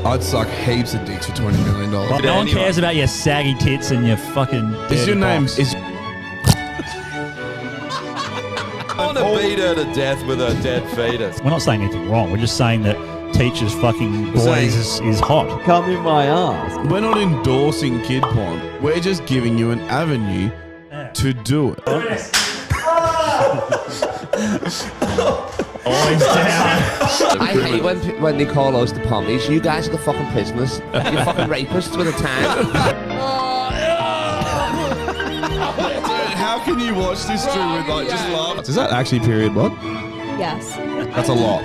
I'd suck heaps of dicks for $20 million. But no one cares about your saggy tits and your fucking. Is your name? box. I want to beat her to death with her dead fetus. We're not saying anything wrong. We're just saying that teachers fucking boys is hot. Come in my ass. We're not endorsing kid porn. We're just giving you an avenue to do it. Always down. I hate when they call us the pommies. You guys are the fucking prisoners. You're fucking rapists with a tang. How can you watch this through with like just laugh? Is that actually period blood? Yes. That's a lot.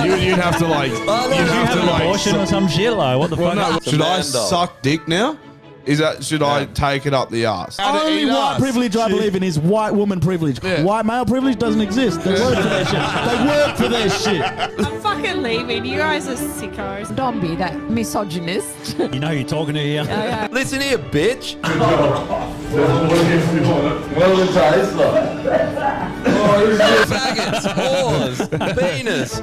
You'd have to like. You'd have to like. Abortion or some shit, like what the fuck? No, should I Amanda. suck dick now? Is that should I take it up the ass? Only white privilege I believe in is white woman privilege. Yeah. White male privilege doesn't exist. They work for their shit. They work for their shit. I'm fucking leaving. You guys are sickos. Don't be that misogynist. You know who you're talking to here. Listen here, bitch. Faggots, whores, penis,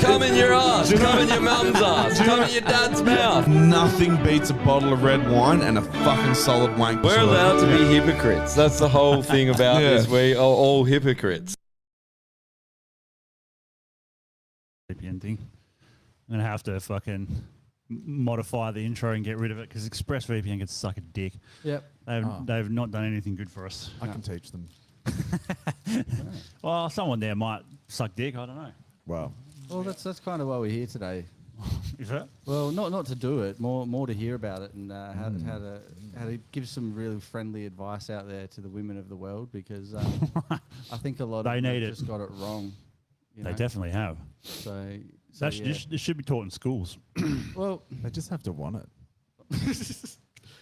come in your ass, come in your mum's ass, come in your dad's mouth. Nothing beats a bottle of red wine and a fucking solid wank. We're allowed to be hypocrites. That's the whole thing about this. We are all hypocrites. VPN thing. I'm gonna have to fucking modify the intro and get rid of it because ExpressVPN can suck a dick. Yep. They've not done anything good for us. I can teach them. Well, someone there might suck dick. I don't know. Well, that's kind of why we're here today. Is that? Well, not to do it, more to hear about it and how to give some really friendly advice out there to the women of the world because I think a lot of They them need have it. just got it wrong. They definitely have. So This should be taught in schools. well, they just have to want it.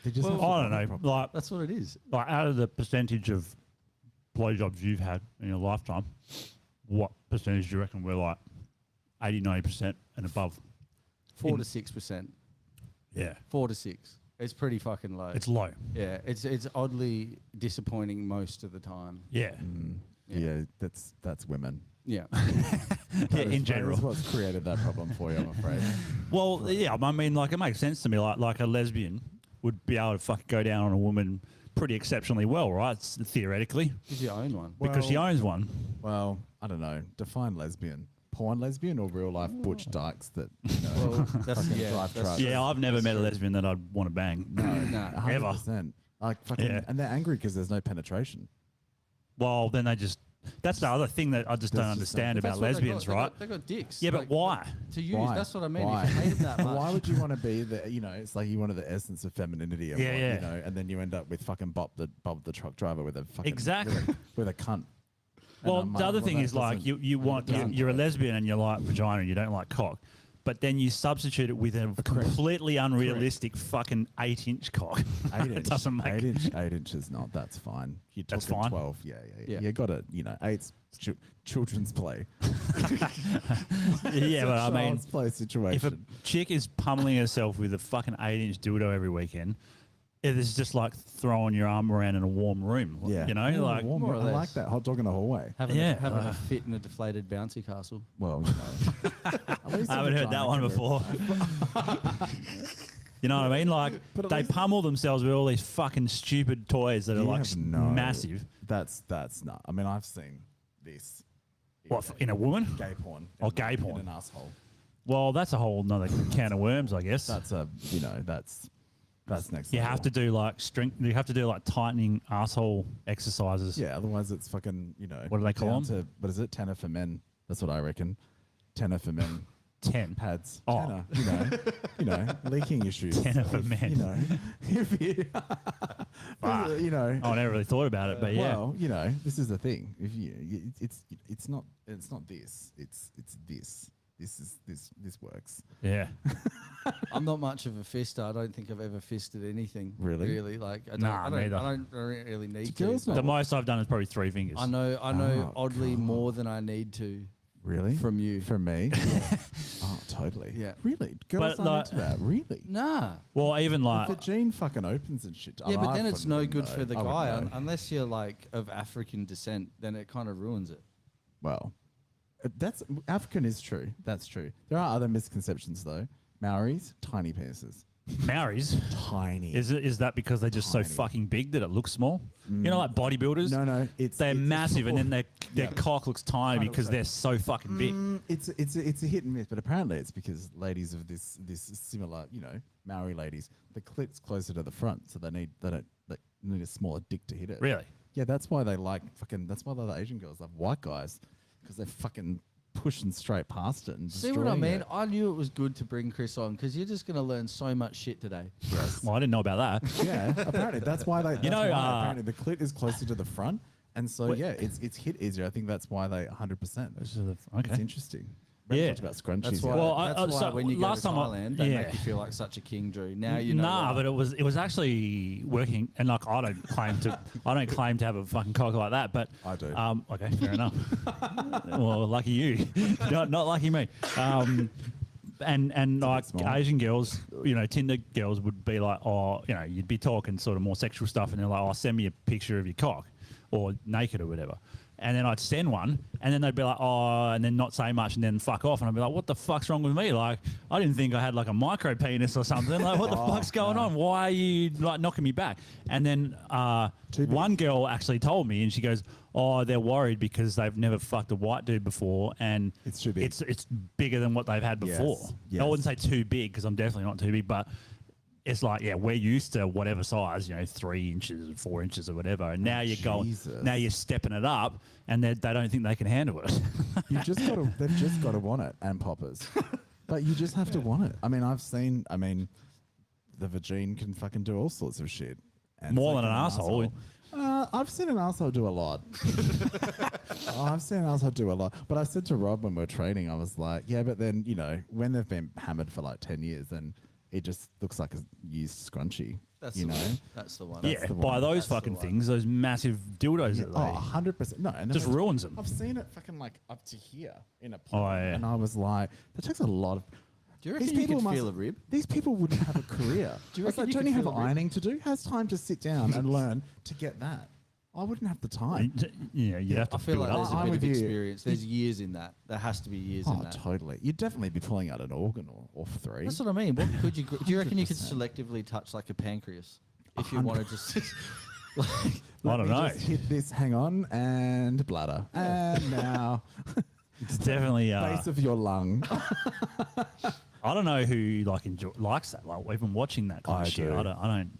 They just Well, have to I want don't it know. properly. Like that's what it is. out of the percentage of blowjobs you've had in your lifetime, what percentage do you reckon we're like 80, 90% and above? 4 to 6%. Yeah. 4 to 6. It's pretty fucking low. It's low. Yeah, it's oddly disappointing most of the time. Yeah. Yeah, that's women. Yeah. Yeah, in general. That's what's created that problem for you, I'm afraid. Well, yeah, I mean, like, it makes sense to me. Like a lesbian would be able to fucking go down on a woman pretty exceptionally well, right? Theoretically. Because you own one. Because she owns one. Well, I don't know. Define lesbian. Porn lesbian or real life butch dykes that Well, that's, fucking yeah, drive that's- trucks? Yeah, I've never met a lesbian that I'd want to bang. No. 100%. Like fucking, Yeah. and they're angry because there's no penetration. Well, then that's the other thing that I just don't That's just understand That's about what they lesbians, got. right? They got dicks. Yeah, like, but why? To use. Why? That's what I mean. Why? If you hate it that much. Why would you want to be the? You know, it's like you wanted the essence of femininity. And Yeah, what, yeah. You know, and then you end up with fucking Bob the truck driver with a fucking Exactly. with a cunt. Well, And I'm the other well, thing that is like doesn't- you're a lesbian and you like vagina and you don't like cock, but then you substitute it with a completely unrealistic fucking 8-inch cock. 8 It inch, doesn't make 8 inches not. That's fine. You're That's talking fine? 12. Yeah. Yeah. You got it. You know, 8's children's play. Yeah, but I mean, Child's play situation. if a chick is pummeling herself with a fucking 8-inch dildo every weekend, it is just like throwing your arm around in a warm room. yeah, You know, Ooh, like warm, more or I like less. that hot dog in the hallway. having, Yeah. having a fit in a deflated bouncy castle. Well, you know, at least I a haven't heard that vagina one can before. You know what I mean? Like But at they least- pummel themselves with all these fucking stupid toys that are You like have no- massive. That's not. I mean, I've seen this. What in a woman? Gay porn. Oh, in- gay in porn. an asshole. Well, that's a whole nother can of worms, I guess. That's a that's next. You level. have to do like strength. You have to do like tightening asshole exercises. Yeah, otherwise it's fucking, you know. What do they call down 'em? to- what is it? Tenor for men. That's what I reckon. Tenor for men. 10. Pads. Oh. Tenor, you know, leaking issues. Tenor for If, men. You know, if you, you know. I never really thought about it, but yeah. Well, you know, this is the thing. If it's not this. It's this. This works. Yeah. I'm not much of a fister. I don't think I've ever fisted anything. Really? Really, like I don't, Nah, I don't, neither. I don't really need Girls to. not- The most I've done is probably 3 fingers. I know Oh, oddly God. more than I need to Really? from you. From me? Oh, totally. Yeah. Really? Girls But, aren't into that. Really? Nah. Well, even like If a gene fucking opens and shit. Yeah, I but then I it's no wouldn't good know. for the I wouldn't guy know. unless you're like of African descent. Then it kind of ruins it. Well, that's African is true. That's true. There are other misconceptions though. Maoris, tiny penises. Maoris. Tiny. Is that because they're just so Tiny. fucking big that it looks small? You know, like bodybuilders. No, they're massive, and then their Yeah. cock looks tiny because 100%. they're so fucking big. It's a hit and miss, but apparently it's because ladies of this similar, Maori ladies, the clit's closer to the front, so they need a smaller dick to hit it. Really? Yeah, that's why they like that's why the other Asian girls love white guys, because they're fucking pushing straight past it and See what I destroying mean? it. I knew it was good to bring Chris on because you're just going to learn so much shit today. Well, I didn't know about that. Yeah, apparently that's why they. know, apparently the clit is closer to the front, and so it's hit easier. I think that's why they 100%. It's Okay. interesting. We Yeah. talked about scrunchies. That's why, yeah. Well, that's why so when you go last to time I- Thailand, they yeah. make you feel like such a king, Drew. Now you know. Nah, why. but it was actually working, and like I don't claim to have a fucking cock like that, but I do. Okay, fair enough. Well, lucky you, not lucky me. And like small. Asian girls, Tinder girls would be like, oh, you'd be talking sort of more sexual stuff, and they're like, oh, send me a picture of your cock, or naked or whatever. And then I'd send one, and then they'd be like, oh, and then not say much, and then fuck off. And I'd be like, what the fuck's wrong with me? Like, I didn't think I had like a micro penis or something. Like, what the fuck's going on? Why are you like knocking me back? And then one girl actually told me, and she goes, oh, they're worried because they've never fucked a white dude before, and It's too big. It's bigger than what they've had before. Yes. I wouldn't say too big because I'm definitely not too big, but it's like, yeah, we're used to whatever size, 3 inches, 4 inches, or whatever. And now you're Jesus. now you're stepping it up, and they don't think they can handle it. They've just got to want it, and poppers. But you just have to want it. I mean, the vagine can fucking do all sorts of shit. And More so than can an arsehole. I've seen an asshole do a lot. I've seen an asshole do a lot. But I said to Rob when we were training, I was like, yeah, but then, when they've been hammered for like 10 years, then it just looks like a used scrunchie. That's you the know? one. That's the one. Yeah, the buy one. those That's the fucking one. things, those massive dildos that Oh, they 100%. No, and just I've- ruins them. I've seen it fucking like up to here in a Oh, pot. yeah. And I was like, that takes a lot of. Do you reckon you could feel a rib? These people wouldn't have a career. Do you I was reckon like, you don't could you have feel a rib? ironing to do? Has time to sit down and learn to get that? I wouldn't have the time. Yeah, you have to I feel build like up. there's a I'm bit with of you. experience. There's years in that. There has to be years in Oh, that. totally. You'd definitely be pulling out an organ or three. That's what I mean. What could you? Do you reckon you could selectively touch like a pancreas if you wanted to? I don't know. Just hit this, hang on, and bladder. And now, It's definitely. base of your lung. I don't know who likes that. Like even watching that kind I of shit. do. I don't.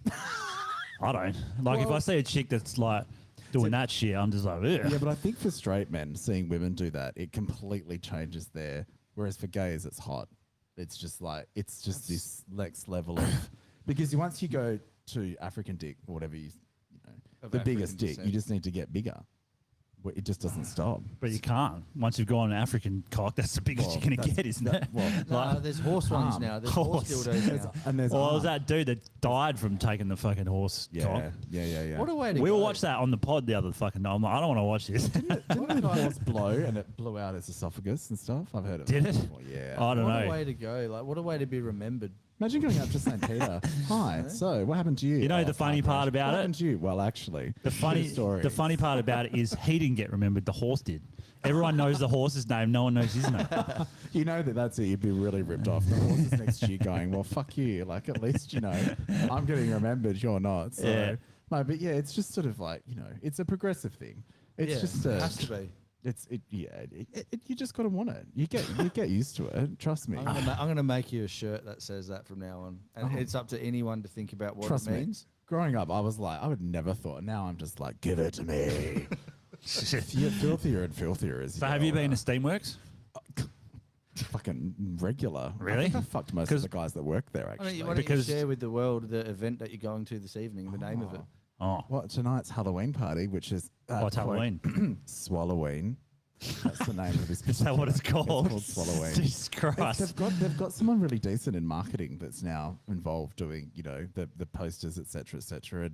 I don't. Like if I see a chick that's like doing that shit, I'm just like, ugh. Yeah, but I think for straight men, seeing women do that, it completely changes their. Whereas for gays, it's hot. It's just like this next level of because once you go to African dick or whatever Of the African biggest dick, descent. you just need to get bigger. It just doesn't stop. But you can't. Once you've gone African cock, that's the biggest Well, you're going to that's- get, isn't that- it? well, No, there's horse ones arm. now. There's horse Horse. dildos now. And there's Well, it was arm. that dude that died from taking the fucking horse cock. Yeah. What a way to We go. will watch that on the pod the other fucking night. I'm like, I don't want to watch this. Didn't the horse blow and it blew out its esophagus and stuff? I've heard of Did that it? before, yeah. I don't What a know. way to go. Like, what a way to be remembered. Imagine going up to St. Peter. Hi. So, what happened to you? You know Oh, the funny car part crash. about What it? happened to you? Well, actually, The funny part about it is he didn't get remembered. The horse did. Everyone knows the horse's name. No one knows his name. You know that's it. You'd be really ripped off. The horse is next to you going, well, fuck you. Like, at least, I'm getting remembered. You're not. So, Yeah. no, but yeah, it's just sort of like, it's a progressive thing. It's Yeah, just it has to be. You just got to want it. You get used to it. Trust me. I'm gonna make you a shirt that says that from now on, and it's up to anyone to think about what Trust it me. means. Growing up, I was like, I would never thought. Now I'm just like, give it to me. You're filthier and filthier as So you have get you been older. to Steamworks? Fucking regular? Really? I think I fucked most of 'Cause- the guys that work there, Why actually. don't you Because- share with the world the event that you're going to this evening, the name of it? Oh, Well, tonight's Halloween party, which is what's Halloween? Swalloween. That's the name of this. Is that what it's called? It's called Swalloween. Jesus Christ. They've got someone really decent in marketing that's now involved doing the posters, etc., etc.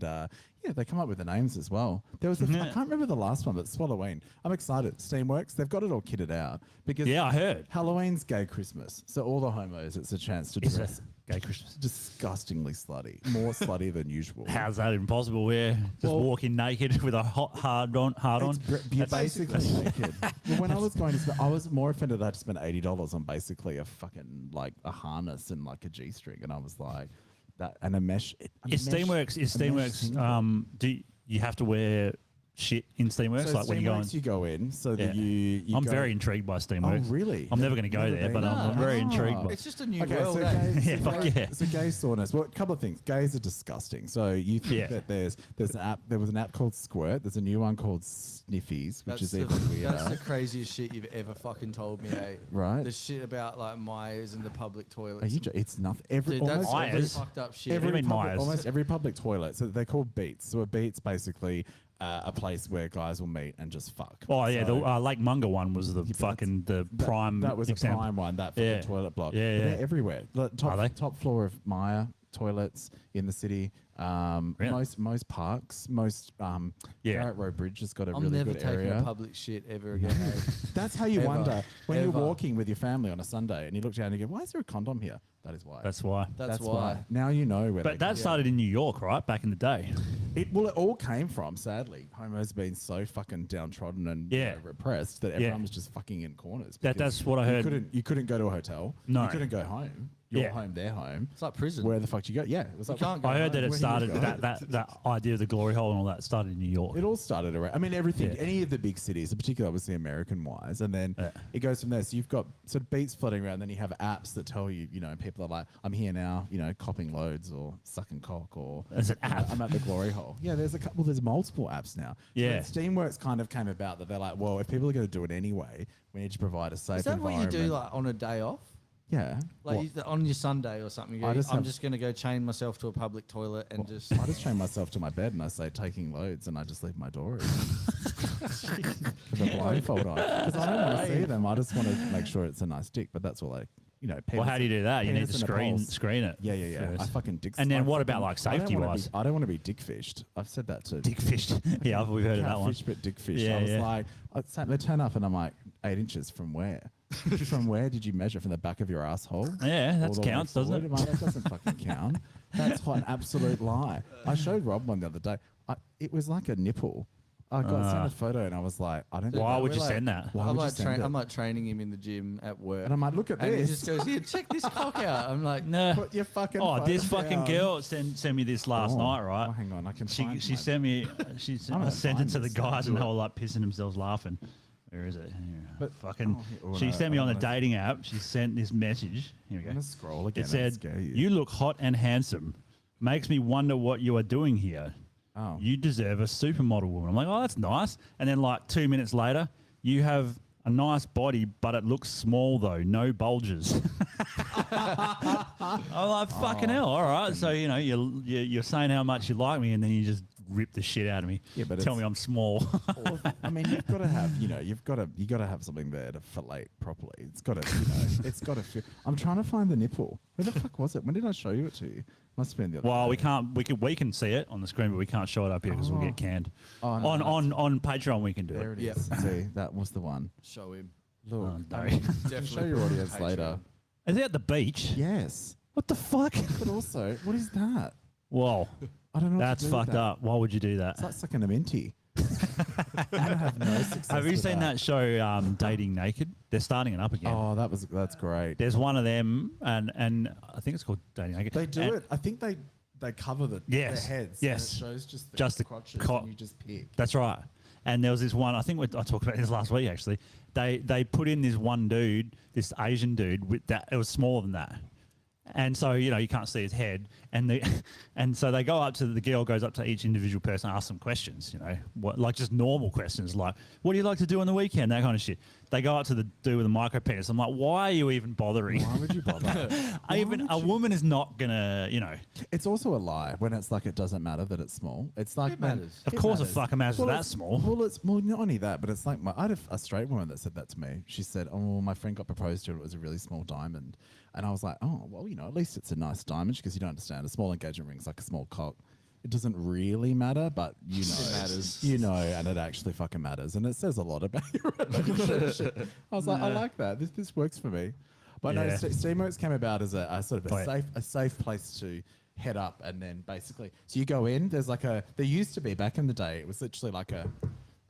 And they come up with the names as well. There was I can't remember the last one, but Swalloween. I'm excited. Steamworks. They've got it all kitted out because Yeah, I heard. Halloween's gay Christmas, so all the homos, it's a chance to Is dress. Gay Christmas. Disgustingly slutty. More slutty than usual. How's that impossible? We're just Well- walking naked with a hard on. You're basically naked. Well, when I was going to spend, I was more offended that I had to spend $80 on basically a fucking like a harness and like a G-string, and I was like, that and a mesh. Is Steamworks? Do you have to wear shit in Steamworks? So like when you go in? Steamworks, you go in, so that Yeah. you I'm go- very intrigued by Steamworks. Oh, really? I'm never going to go Never there, been but I'm there? very Ah. intrigued by It's just a new Okay, world. so eh? gay, Yeah, fuck yeah. So gay saunas. Well, a couple of things. Gays are disgusting. So you think Yeah. that there's an app. There was an app called Squirt. There's a new one called Sniffies, which is the, even weirder. that's the craziest shit you've ever fucking told me, eh? Right. The shit about like Myers and the public toilets. Are you it's nothing. Every, Dude, that's almost every, Myers? fucked up shit. Every- public, Myers? almost every public toilet. So they're called beats. So a beats basically a place where guys will meet and just fuck. Oh yeah, So the Lake Munga one was the but fucking the that- prime. That was example. a prime one. That fucking Yeah. toilet block. Yeah, But yeah. They're everywhere. The top, Are they? top floor of Maya toilets in the city. Really? Most parks, most Yeah. Garrett Road Bridge has got a I'm really never good taking area. a public shit ever again. eh? That's how you Ever. wonder when you're Ever. walking with your family on a Sunday and you look down and you go, "Why is there a condom here?" That is why. That's why. That's why. Now you know where. But they that come started in New York, right? Back in the day. It all came from, sadly, homo's been so fucking downtrodden and Yeah. repressed that everyone was just fucking in corners. That's because what I heard. You couldn't go to a hotel. No. You couldn't go home. You're Yeah. home, they're home. It's like prison. Where the fuck do you go? Yeah, it was like can't go I heard that it Where do you started go? that idea of the glory hole and all that started in New York. It all started around. I mean, everything. Yeah. Any of the big cities, particularly obviously American wise, and then Yeah. it goes from there. So you've got sort of beats floating around. Then you have apps that tell you, people are like, "I'm here now," copping loads or sucking cock or There's an app. I'm at the glory hole. Yeah, there's a couple. There's multiple apps now. Yeah. So when Steamworks kind of came about that they're like, well, if people are going to do it anyway, we need to provide a safe Is that what environment. you do like on a day off? Yeah. Like What? on your Sunday or something? You go, I just I'm have- just going to go chain myself to a public toilet and just. I just chain myself to my bed and I say taking loads and I just leave my door open. With a blindfold on. Because I don't want to see them. I just want to make sure it's a nice dick, but that's all I, Well, how do you do that? You need to penis and a pulse. screen it. Yeah. I first. fucking dick. And then I what fucking- about, like, I don't wanna safety-wise? be- I don't want to be dick fished. I've said that too. Dick fished. Yeah, we've heard of that one. Fish, but dick fish. Yeah, I was yeah. like, they turn up and I'm like, 8 inches from where? From where did you measure? From the back of your asshole? Yeah, that All the way counts, doesn't it? forward? I'm like, that doesn't fucking count. That's an absolute lie. I showed Rob one the other day. It was like a nipple. I got sent a photo and I was like, I don't. Why would We're you like- send that? Why I'm would you like, send it? I'm like training him in the gym at work. And I'm like, look at and he this. just goes, here, check this cock out. I'm like, Nah. Put your fucking. Oh, this phone fucking down. girl sent me this last Oh, night, right? oh, hang on, I can She find she my- sent me. I'm I gonna sent it find to the this. guys Do and they it. were like pissing themselves laughing. Where is it? Here. But- Fucking. oh, She no, sent me I on a don't know. dating app. She sent this message. Here we go. I'm gonna scroll again. It and said, scare you. "You look hot and handsome. Makes me wonder what you are doing here. Oh. You deserve a supermodel woman." I'm like, "Oh, that's nice." And then like 2 minutes later, you have a nice body, but it looks small though, no bulges. I'm like, fucking hell. All right. So, you're saying how much you like me and then you just rip the shit out of me. Yeah, but tell it's- me I'm small. Well, I mean, you've got to have, you've got to have something there to fillet properly. It's got to, it's got to feel. I'm trying to find the nipple. Where the fuck was it? When did I show you it to you? Must have been the other Well, day. we can see it on the screen, but we can't show it up here because we'll Oh. get canned. Oh, no, on Patreon, we can do There it. it is. Yep. See, that was the one. show him. Look, Oh, no. I'll show your audience later. Is it at the beach? Yes, What the fuck? but also, what is that? Whoa, I don't know. that's what to do with fucked that. up. Why would you do that? It's like sucking a minty. I have no success. Have you with seen that show, Dating Naked? They're starting it up again. Oh, that's great. There's one of them, and I think it's called Dating Naked. They do And- it. I think they cover their Yes, heads. yes. And it shows just the Just the crotches cock. and you just pick. That's right. And there was this one. I think I talked about this last week. Actually, they put in this one dude, this Asian dude with that. It was smaller than that. And so, you can't see his head. And so they go up to, the girl goes up to each individual person, asks them questions, like just normal questions, like, what do you like to do on the weekend? That kind of shit. They go up to the dude with a micro penis. I'm like, why are you even bothering? Why would you bother? A woman is not going to, It's also a lie when it's like it doesn't matter that it's small. It's like It matters. Of course it fucking matters if Well, that's it's- small. Well, it's not only that, but it's like I had a straight woman that said that to me. She said, "Oh, my friend got proposed to. It was a really small diamond," and I was like, "Oh, well, at least it's a nice diamond because you don't understand. A small engagement ring's like a small cock. It doesn't really matter, but it matters. and it actually fucking matters, and it says a lot about your relationship." I was like, "I like that. This works for me." But no, Yeah. Steamworks came about as a sort of Oh, yeah. a safe place to head up, and then basically, so you go in. There's like a. There used to be back in the day. It was literally like a,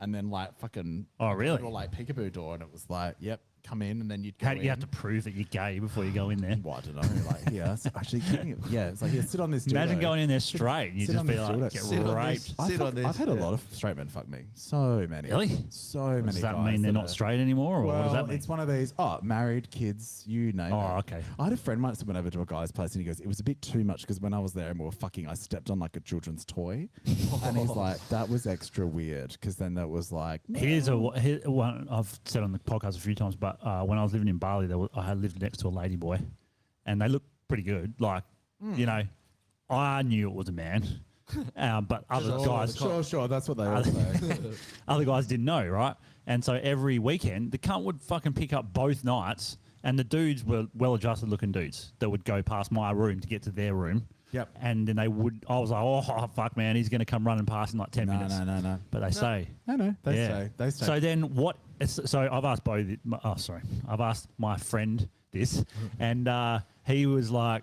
and then like fucking. Oh, really? Little like peekaboo door, and it was like, yep, come in, and then you'd go How, in. you have to prove that you're gay before you go in there. Well, I don't know. Like, yeah, so actually, yeah, it's like, yeah, sit on this. Imagine dildo. going in there straight. You Sit just on be this like, dildo. get Sit on raped. I've had a lot of straight men fuck me. So many. Really? So many. Does that guys mean they're that not are- straight anymore, or what does Well, that mean? it's one of these. Oh, married, kids, you name it. Oh, okay. I had a friend once that went over to a guy's place and he goes, "It was a bit too much because when I was there and we were fucking, I stepped on like a children's toy," and he's like, "That was extra weird," because then that was like, Here's one I've said on the podcast a few times, but when I was living in Bali, I had lived next to a lady boy, and they looked pretty good. Like, you know, I knew it was a man, but other guys, sure, that's what they all say. other guys didn't know, right? And so every weekend, the cunt would fucking pick up both nights, and the dudes were well-adjusted looking dudes that would go past my room to get to their room. Yep. And then I was like, oh, fuck, man, he's going to come running past in like 10 minutes. No. But they say. No, they say. So then what? So I've asked I've asked my friend this, and he was like,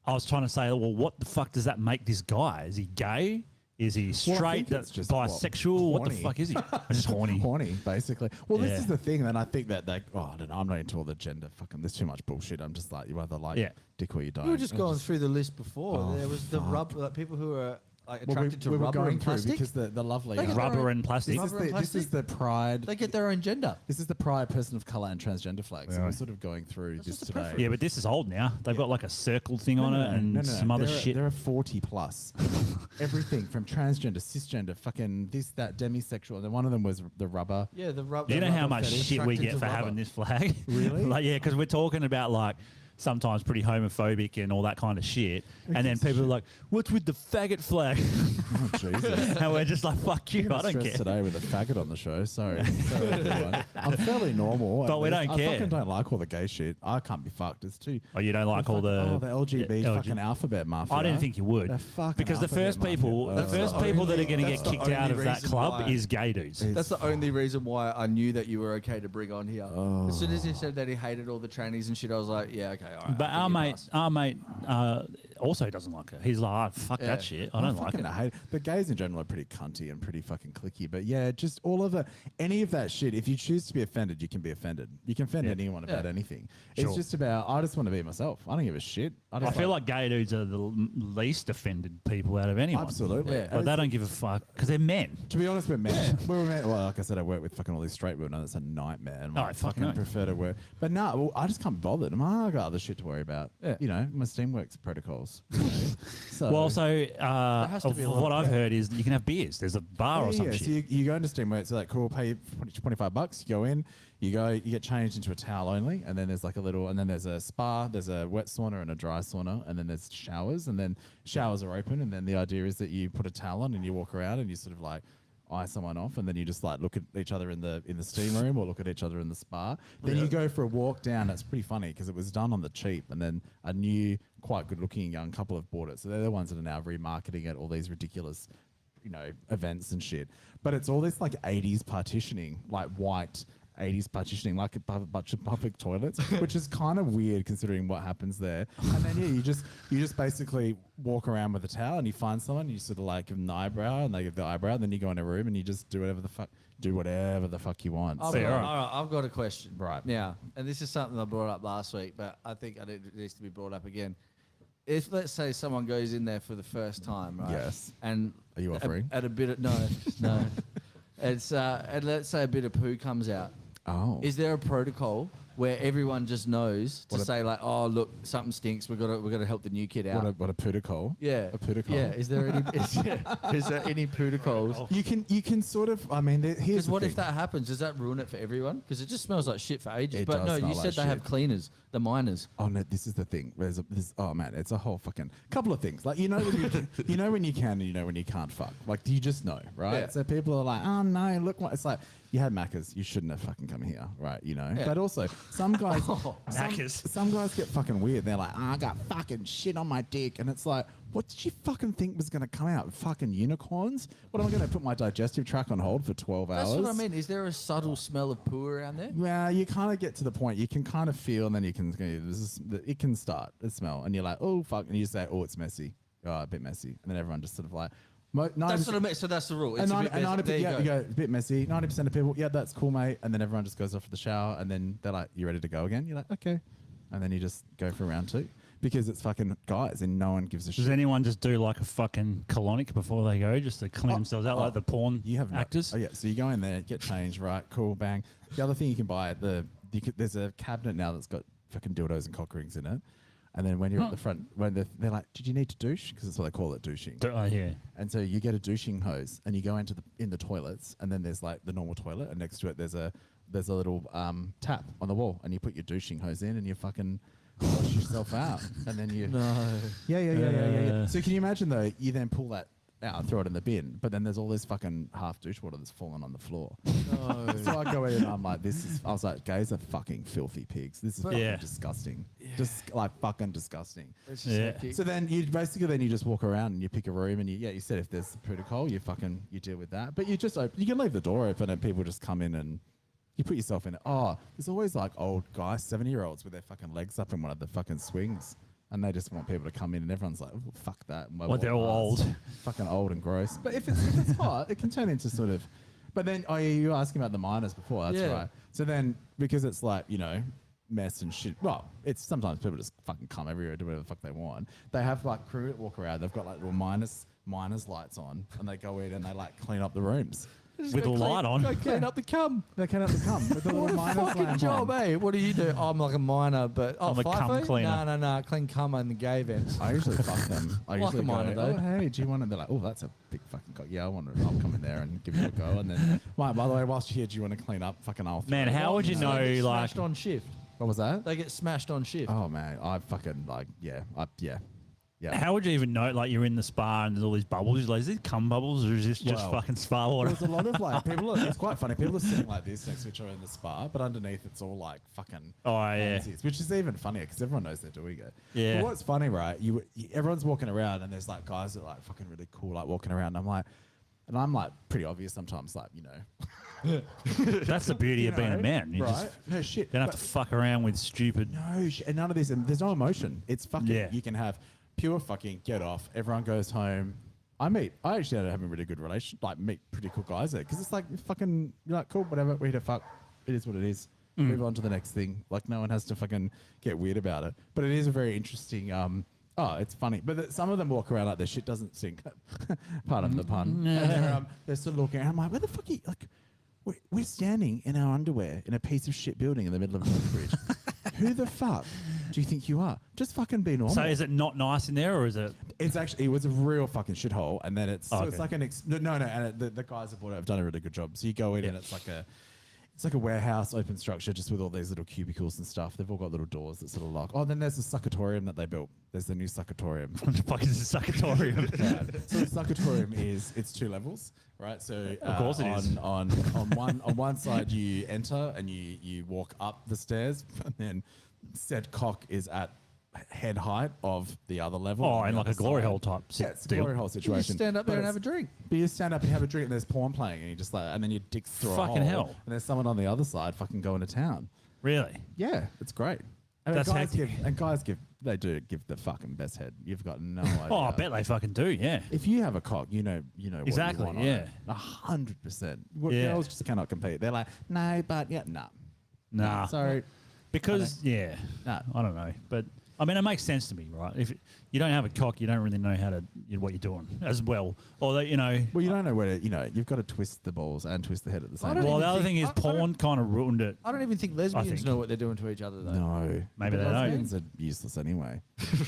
I was trying to say, well, what the fuck does that make this guy? Is he gay? Is he Well, I straight? think it's just, bisexual? What the horny. fuck is he? Just horny. Horny, basically. Well, Yeah. this is the thing, and I think that I don't know. I'm not into all the gender fucking. There's too much bullshit. I'm just like, you either like Yeah. dick or you don't. We were just going through the list before. Oh, there was the fuck. rubber, like people who are like Well, attracted to we were rubber going and through plastic. because the lovely They get their Rubber own- and plastic. This is, Rubber and this is the pride. They get their own gender. This is the pride person of color and transgender flags. And we're sort of going through this just a today. preference. Yeah, but this is old now. They've got like a circle thing on it and some other there shit. There are 40 plus. Everything from transgender, cisgender, fucking this, that, demisexual. And then one of them was the rubber. Yeah, the rubber. You know how rubber much fetish. shit we Attracted get to for rubber. having this flag? Really? Like, yeah, because we're talking about like sometimes pretty homophobic and all that kind of shit. And then people are like, what's with the faggot flag? Oh, Jesus. And we're just like, fuck you, I don't Stressed care. today with a faggot on the show. Sorry. Sorry, everyone. I'm fairly normal. But we I don't care. fucking don't like all the gay shit. I can't be fucked. It's too. Oh, you don't like all the the LGBT LG fucking alphabet mafia. I didn't think you would, The fucking because the alphabet first people, mafia. the first the people that are only- going to that's get the kicked out only of that reason club why- is gay dudes. That's the only reason why I knew that you were okay to bring on here. As soon as he said that he hated all the trannies and shit, I was like, yeah, okay, all right. But I'll give you a our pass. mate also doesn't like it. He's like, oh, fuck Yeah. that shit. I don't like fucking it. hate the gays in general are pretty cunty and pretty fucking clicky. But yeah, just all of any of that shit. If you choose to be offended, you can be offended. You can offend anyone about Yeah. anything. Sure. It's just about I just want to be myself. I don't give a shit. I just feel like gay dudes are the least offended people out of anyone. absolutely. Yeah. But they don't give a fuck because they're men. To be honest, we're men. We're men. Well, like I said, I work with fucking all these straight women. That's a nightmare. And Oh, I fuck fucking no. prefer to work. But no, well, I just can't be bothered. I got other shit to worry about. Yeah. You know, my Steamworks protocols. So, Well, so has to of be a lot what of- I've heard is you can have beers. There's a bar or some yeah, shit. so you go into Steamworks, so like, cool, pay $25. You go in, you get changed into a towel only, and then there's like a little, and then there's a spa, there's a wet sauna and a dry sauna, and then there's showers, and then showers are open, and then the idea is that you put a towel on and you walk around and you sort of like eye someone off, and then you just like look at each other in the steam room or look at each other in the spa. Then you go for a walk down. That's pretty funny because it was done on the cheap, and then a new, quite good-looking young couple have bought it. So they're the ones that are now remarketing it, all these ridiculous, events and shit. But it's all this like 80s partitioning, like white 80s partitioning, like a bunch of public toilets, which is kind of weird considering what happens there. And then you just basically walk around with a towel and you find someone, you sort of like give them the eyebrow and they give the eyebrow, and then you go in a room and you just do whatever the fuck you want. All So- right, Alright. all right, I've got a question. Right. Now, and this is something I brought up last week, but I think it needs to be brought up again. If, let's say, someone goes in there for the first time, right? Yes. And Are you offering? At a bit of, no. It's, and let's say a bit of poo comes out. Oh. Is there a protocol where everyone just knows to say like, oh look, something stinks. We got to help the new kid out. What a protocol. Yeah, A protocol. Yeah, is there any is there any protocols? You can sort of, I mean, here's Because the what thing. if that happens? Does that ruin it for everyone? Because it just smells like shit for ages. It but does no, smell you like said they have shit. cleaners, the miners. Oh no, this is the thing. Oh man, it's a whole fucking couple of things. Like when you know when you can and you know when you can't fuck. Like, do you just know, right? Yeah. So people are like, oh no, look what it's like. you had Maccas. You shouldn't have fucking come here, right? You know. But also, some guys, Maccas. some guys get fucking weird. They're like, I got fucking shit on my dick, and it's like, what did you fucking think was going to come out? Fucking unicorns? What am I going to put my digestive tract on hold for 12 hours? That's what I mean. Is there a subtle smell of poo around there? Well, you kind of get to the point. You can kind of feel, and then you can. It can start the smell, and you're like, oh fuck, and you say, oh, it's messy, a bit messy, and then everyone just sort of like. That's what I mean. So that's the rule. It's And a bit messy. There you go. A bit messy. 90% of people, yeah, that's cool, mate. And then everyone just goes off to the shower, and then they're like, "You ready to go again?" You're like, "Okay," and then you just go for round 2 because it's fucking guys, and no one gives a shit. Does anyone just do like a fucking colonic before they go, just to clean themselves out like the porn You have no- actors? Oh yeah, so you go in there, get changed, right? Cool, bang. The other thing you can buy there's a cabinet now that's got fucking dildos and cock rings in it. And then when you're at the front, when they're like, "Did you need to douche?" Because that's what they call it, douching. Yeah. And so you get a douching hose, and you go into the toilets, and then there's like the normal toilet, and next to it there's a little tap on the wall, and you put your douching hose in, and you fucking wash yourself out, and then you. No. Yeah. So can you imagine though? You then pull that out and throw it in the bin, but then there's all this fucking half douche water that's fallen on the floor. So I go in and I'm like, I was like, gays are fucking filthy pigs. This is fucking disgusting. Just like fucking disgusting. It's just hectic. So then you just walk around and you pick a room and you said if there's protocol, you deal with that. But you can leave the door open and people just come in and you put yourself in it. Oh, there's always like old guys, 70-year-olds with their fucking legs up in one of the fucking swings. And they just want people to come in, and everyone's like, oh, "Fuck that!" Well, they're all old, fucking old and gross. But if it's hot, it can turn into sort of. But then, you were asking about the minors before. That's right. So then, because it's like mess and shit. Well, it's sometimes people just fucking come everywhere, do whatever the fuck they want. They have like crew that walk around. They've got like little minors lights on, and they go in and they like clean up the rooms. with a light on. Go clean up the cum. They clean up the cum with the little minors Fucking lamp job, on. eh? What do you do? Oh, I'm like a miner, but I'm a cum FIFO? cleaner. No. Clean cum in the gay events. I usually fuck them. I Like usually a minor, go, though. "Oh, hey, do you want to?" They're like, "Oh, that's a big fucking cock. Yeah, I'll come in there and give you a go." And then, by the way, whilst you're here, do you want to clean up? Fucking I'll. Man, how would you know, They get like, smashed on shift. What was that? They get smashed on shift. Oh man, I fucking like yeah. how would you even know, like, you're in the spa and there's all these bubbles? You're like, is it cum bubbles or is this just Well, fucking spa water? There's a lot of like people. It's quite funny. People are sitting like this next to each other in the spa, but underneath it's all like fucking. Oh, yeah. pansies, which is even funnier because everyone knows they're doing it. Yeah. But what's funny, right? Everyone's walking around and there's like guys that are like fucking really cool, like walking around. And I'm like pretty obvious sometimes, like That's the beauty of being a man. You right? just No shit. don't have to fuck around with stupid. No shit. And none of this. And there's no emotion. It's fucking. Yeah. You can have pure fucking get off. Everyone goes home. I actually ended up having a really good relation. Like meet pretty cool guys there because it's like fucking. You're like cool, whatever. We're here to fuck. It is what it is. Move on to the next thing. Like no one has to fucking get weird about it. But it is a very interesting. It's funny, but some of them walk around like their shit doesn't sink. Pardon the pun. And they're sort of looking around. I'm like, where the fuck are you? Like, we're standing in our underwear in a piece of shit building in the middle of a bridge. Who the fuck do you think you are? Just fucking be normal. So is it not nice in there or is it? It was a real fucking shithole, and then it's Oh, it's okay. like an and the guys at Bordeaux have done a really good job. So you go in and it's like a warehouse, open structure, just with all these little cubicles and stuff. They've all got little doors that sort of lock. Oh, then there's the succatorium that they built. There's the new succatorium. What the fuck is a succatorium? Right. So the succatorium it's 2 levels, right? So Of course it is. on one side you enter and you walk up the stairs, and then said cock is at head height of the other level. Oh, on and the like a other glory side. hole type Yeah, it's a deal. glory hole You situation. just stand up there But and have a it's- drink. But you stand up and have a drink, and there's porn playing, and you just like, and then your dick's through a Fucking hole, hell. and there's someone on the other side fucking going to town. Really? Yeah, it's great. And That's guys hectic. they do give the fucking best head. You've got no idea. Oh, I bet they fucking do, yeah. If you have a cock, you know Exactly, what you want yeah. 100%. Yeah. Girls just cannot compete. They're like, no, but yeah, nah. Nah. Sorry. Because, yeah, Nah. I don't know. But, I mean, it makes sense to me, right? If you don't have a cock, you don't really know what you're doing as well. Or, that, Well, you don't know where to, you've got to twist the balls and twist the head at the same don't time. well, even the other think- thing is I don't- porn kind of ruined it. I don't even think lesbians think. know what they're doing to each other, though. No. Maybe The they don't. lesbians are useless anyway.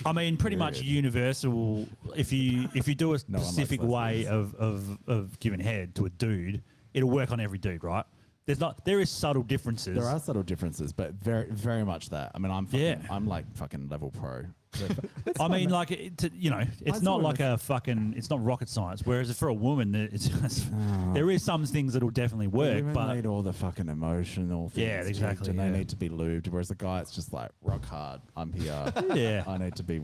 I mean, pretty much Period. universal. If you do a No one likes specific way lesbians. of giving head to a dude, it'll work on every dude, right? there is subtle differences. There are subtle differences, but very, very much that. I mean, I'm like fucking level pro. I mean, like, it's not like it's not rocket science. Whereas for a woman, there is some things that'll definitely work. Women But need all the fucking emotional things. Yeah, exactly, And yeah. they need to be lubed. Whereas a guy, it's just like rock hard. I'm here. Yeah. I need to be,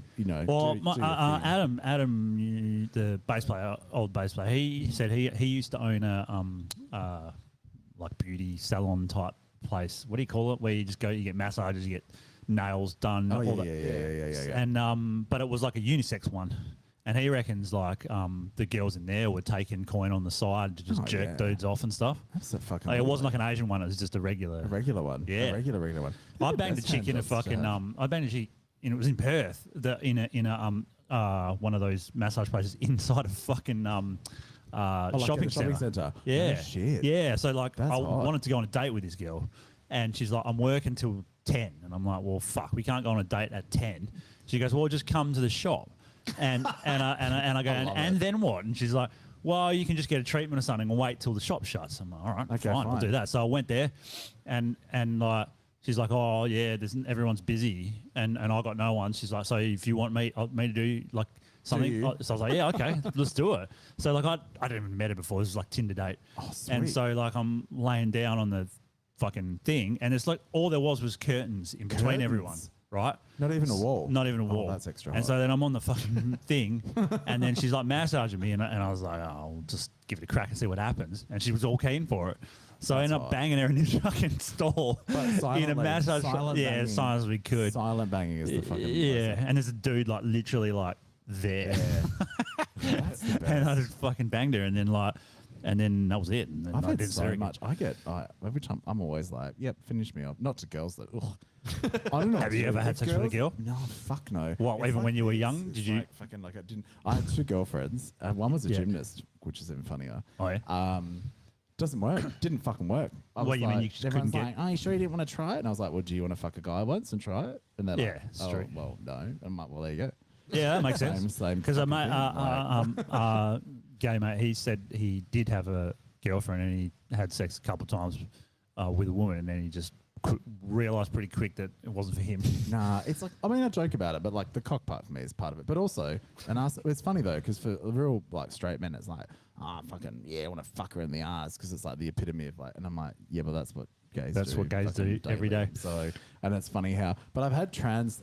well, do your thing. Adam, the bass player, old bass player, he said he used to own a like beauty salon type place. What do you call it? Where you just go, you get massages, you get nails done. Oh, all yeah, that. yeah. And but it was like a unisex one, and he reckons like the girls in there were taking coin on the side to just jerk dudes off and stuff. That's a fucking. Like, it wasn't like an Asian one; it was just a regular. a regular one. Yeah. A regular one. I banged a chick in a fucking I banged a chick and it was in Perth. In a one of those massage places inside a fucking like a shopping shopping centre. centre. Yeah, Oh, shit. Yeah, so like That's I hot. wanted to go on a date with this girl, and she's like, "I'm working till 10," and I'm like, "Well, fuck, we can't go on a date at 10." She goes, "Well, just come to the shop," and I go, and then what? And she's like, "Well, you can just get a treatment or something and wait till the shop shuts." I'm like, "All right, Okay, fine, we'll fine. do that." So I went there, and like. She's like, "Oh yeah, everyone's busy, and I got no one." She's like, "So if you want me to do like something," you? so I was like, "Yeah, okay, let's do it." So like I didn't even met her before. This was like Tinder date, and sweet. so like I'm laying down on the fucking thing, and it's like all there was connections in between Curtains? everyone, right? Not even a wall. Not even a wall. that's extra And hot. so then I'm on the fucking thing, and then she's like massaging me, and I was like, "Oh, I'll just give it a crack and see what happens." And she was all keen for it. So I ended up hot. banging her in this fucking stall But in a silently, massage. silent Yeah, banging. as silent as we could. Silent banging is the fucking. Yeah, and there's a dude like literally like there, That's the and I best. just fucking banged her, and then that was it. And then I've I had didn't see so her again. much. Every time I'm always like, "Yep, finish me off." Not to girls that. Ugh. I don't know. Have you ever had sex with a girl? No, fuck no. What, It's even when you were this. young? It's Did you- like fucking like I didn't? I had two girlfriends. One was a Yeah. gymnast, which is even funnier. Oh yeah. Doesn't work. Didn't fucking work. I What, was you mean like, you just everyone's couldn't like, "Oh, you sure you didn't want to try it?" And I was like, "Well, do you want to fuck a guy once and try it?" And they're Yeah, like, it's "Oh, true. well, no." And I'm like, "Well, there you go." Yeah, that makes sense. Same Because fucking thing, gay mate, he said he did have a girlfriend and he had sex a couple of times with a woman, and then he just realized pretty quick that it wasn't for him. Nah, it's like, I mean, I joke about it, but like the cock part for me is part of it. But also, it's funny though, because for real like straight men, it's like, fucking, yeah, I want to fuck her in the ass, because it's like the epitome of like, and I'm like, yeah, but that's what gays That's do. what gays fucking do every daily. day. So, and it's funny how, but I've had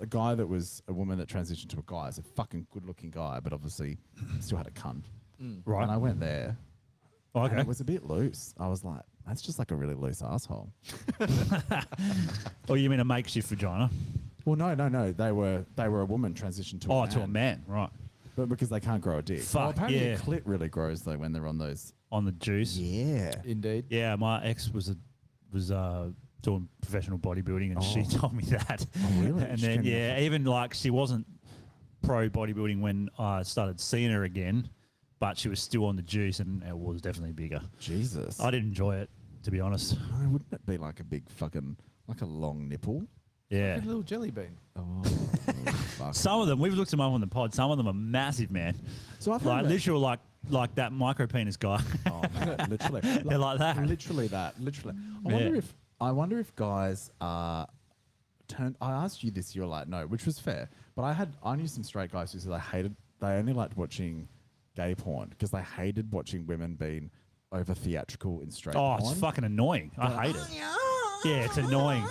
a guy that was a woman that transitioned to a guy. It's a fucking good looking guy, but obviously still had a cunt. Right. And I went there. Oh, And okay. it was a bit loose. I was like, that's just like a really loose asshole. Or you mean a makeshift vagina? Well, no. They were a woman transitioned to a Oh, man. to a man, right. But because they can't grow a dick. Fuck, apparently yeah. clit really grows though when they're on those. On the juice. Yeah. Indeed. Yeah, my ex was doing professional bodybuilding, and she told me that. Oh, really? And She then can- even like she wasn't pro bodybuilding when I started seeing her again, but she was still on the juice, and it was definitely bigger. Jesus. I didn't enjoy it, to be honest. No, wouldn't it be like a big fucking, like a long nipple? Yeah. A little jelly bean. Oh, fuck. Some of them, we've looked them up on the pod. Some of them are massive, man. So I've heard Like that- literal, like that micro penis guy. Oh, man, literally. They're like that. Literally that. Literally. Yeah. I wonder if guys are turned. I asked you this, you're like, no, which was fair. But I knew some straight guys who said they only liked watching gay porn because they hated watching women being over theatrical in straight Oh, porn. it's fucking annoying. I hate it. Yeah, it's annoying.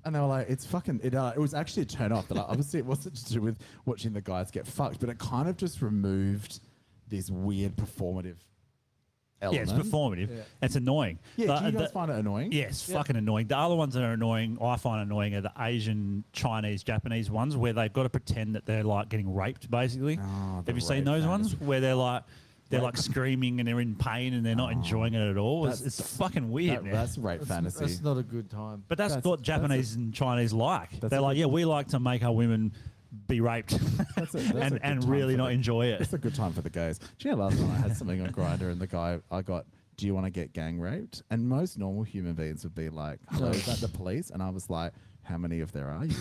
And they were like, it's fucking, it was actually a turn off. But like, obviously, it wasn't to do with watching the guys get fucked, but it kind of just removed this weird performative Yeah, element. it's performative. Yeah. It's annoying. Yeah, do you The- guys find it annoying? Yes, fucking annoying. The other ones that are annoying, I find annoying, are the Asian, Chinese, Japanese ones where they've got to pretend that they're like getting raped, basically. Oh, the Have you seen rape those fantasy. ones where they're like screaming and they're in pain and they're not enjoying it at all? It's, That's- it's fucking weird, man. That's rape fantasy. That's not a good time. But that's what Japanese and Chinese like. that's They're a like, good- yeah, we like to make our women be raped That's a good and time really for not the- enjoy it. It's a good time for the gays. Do you know last time I had something on Grindr and the guy I got, do you want to get gang raped? And most normal human beings would be like, hello, is that the police? And I was like, how many of there are you?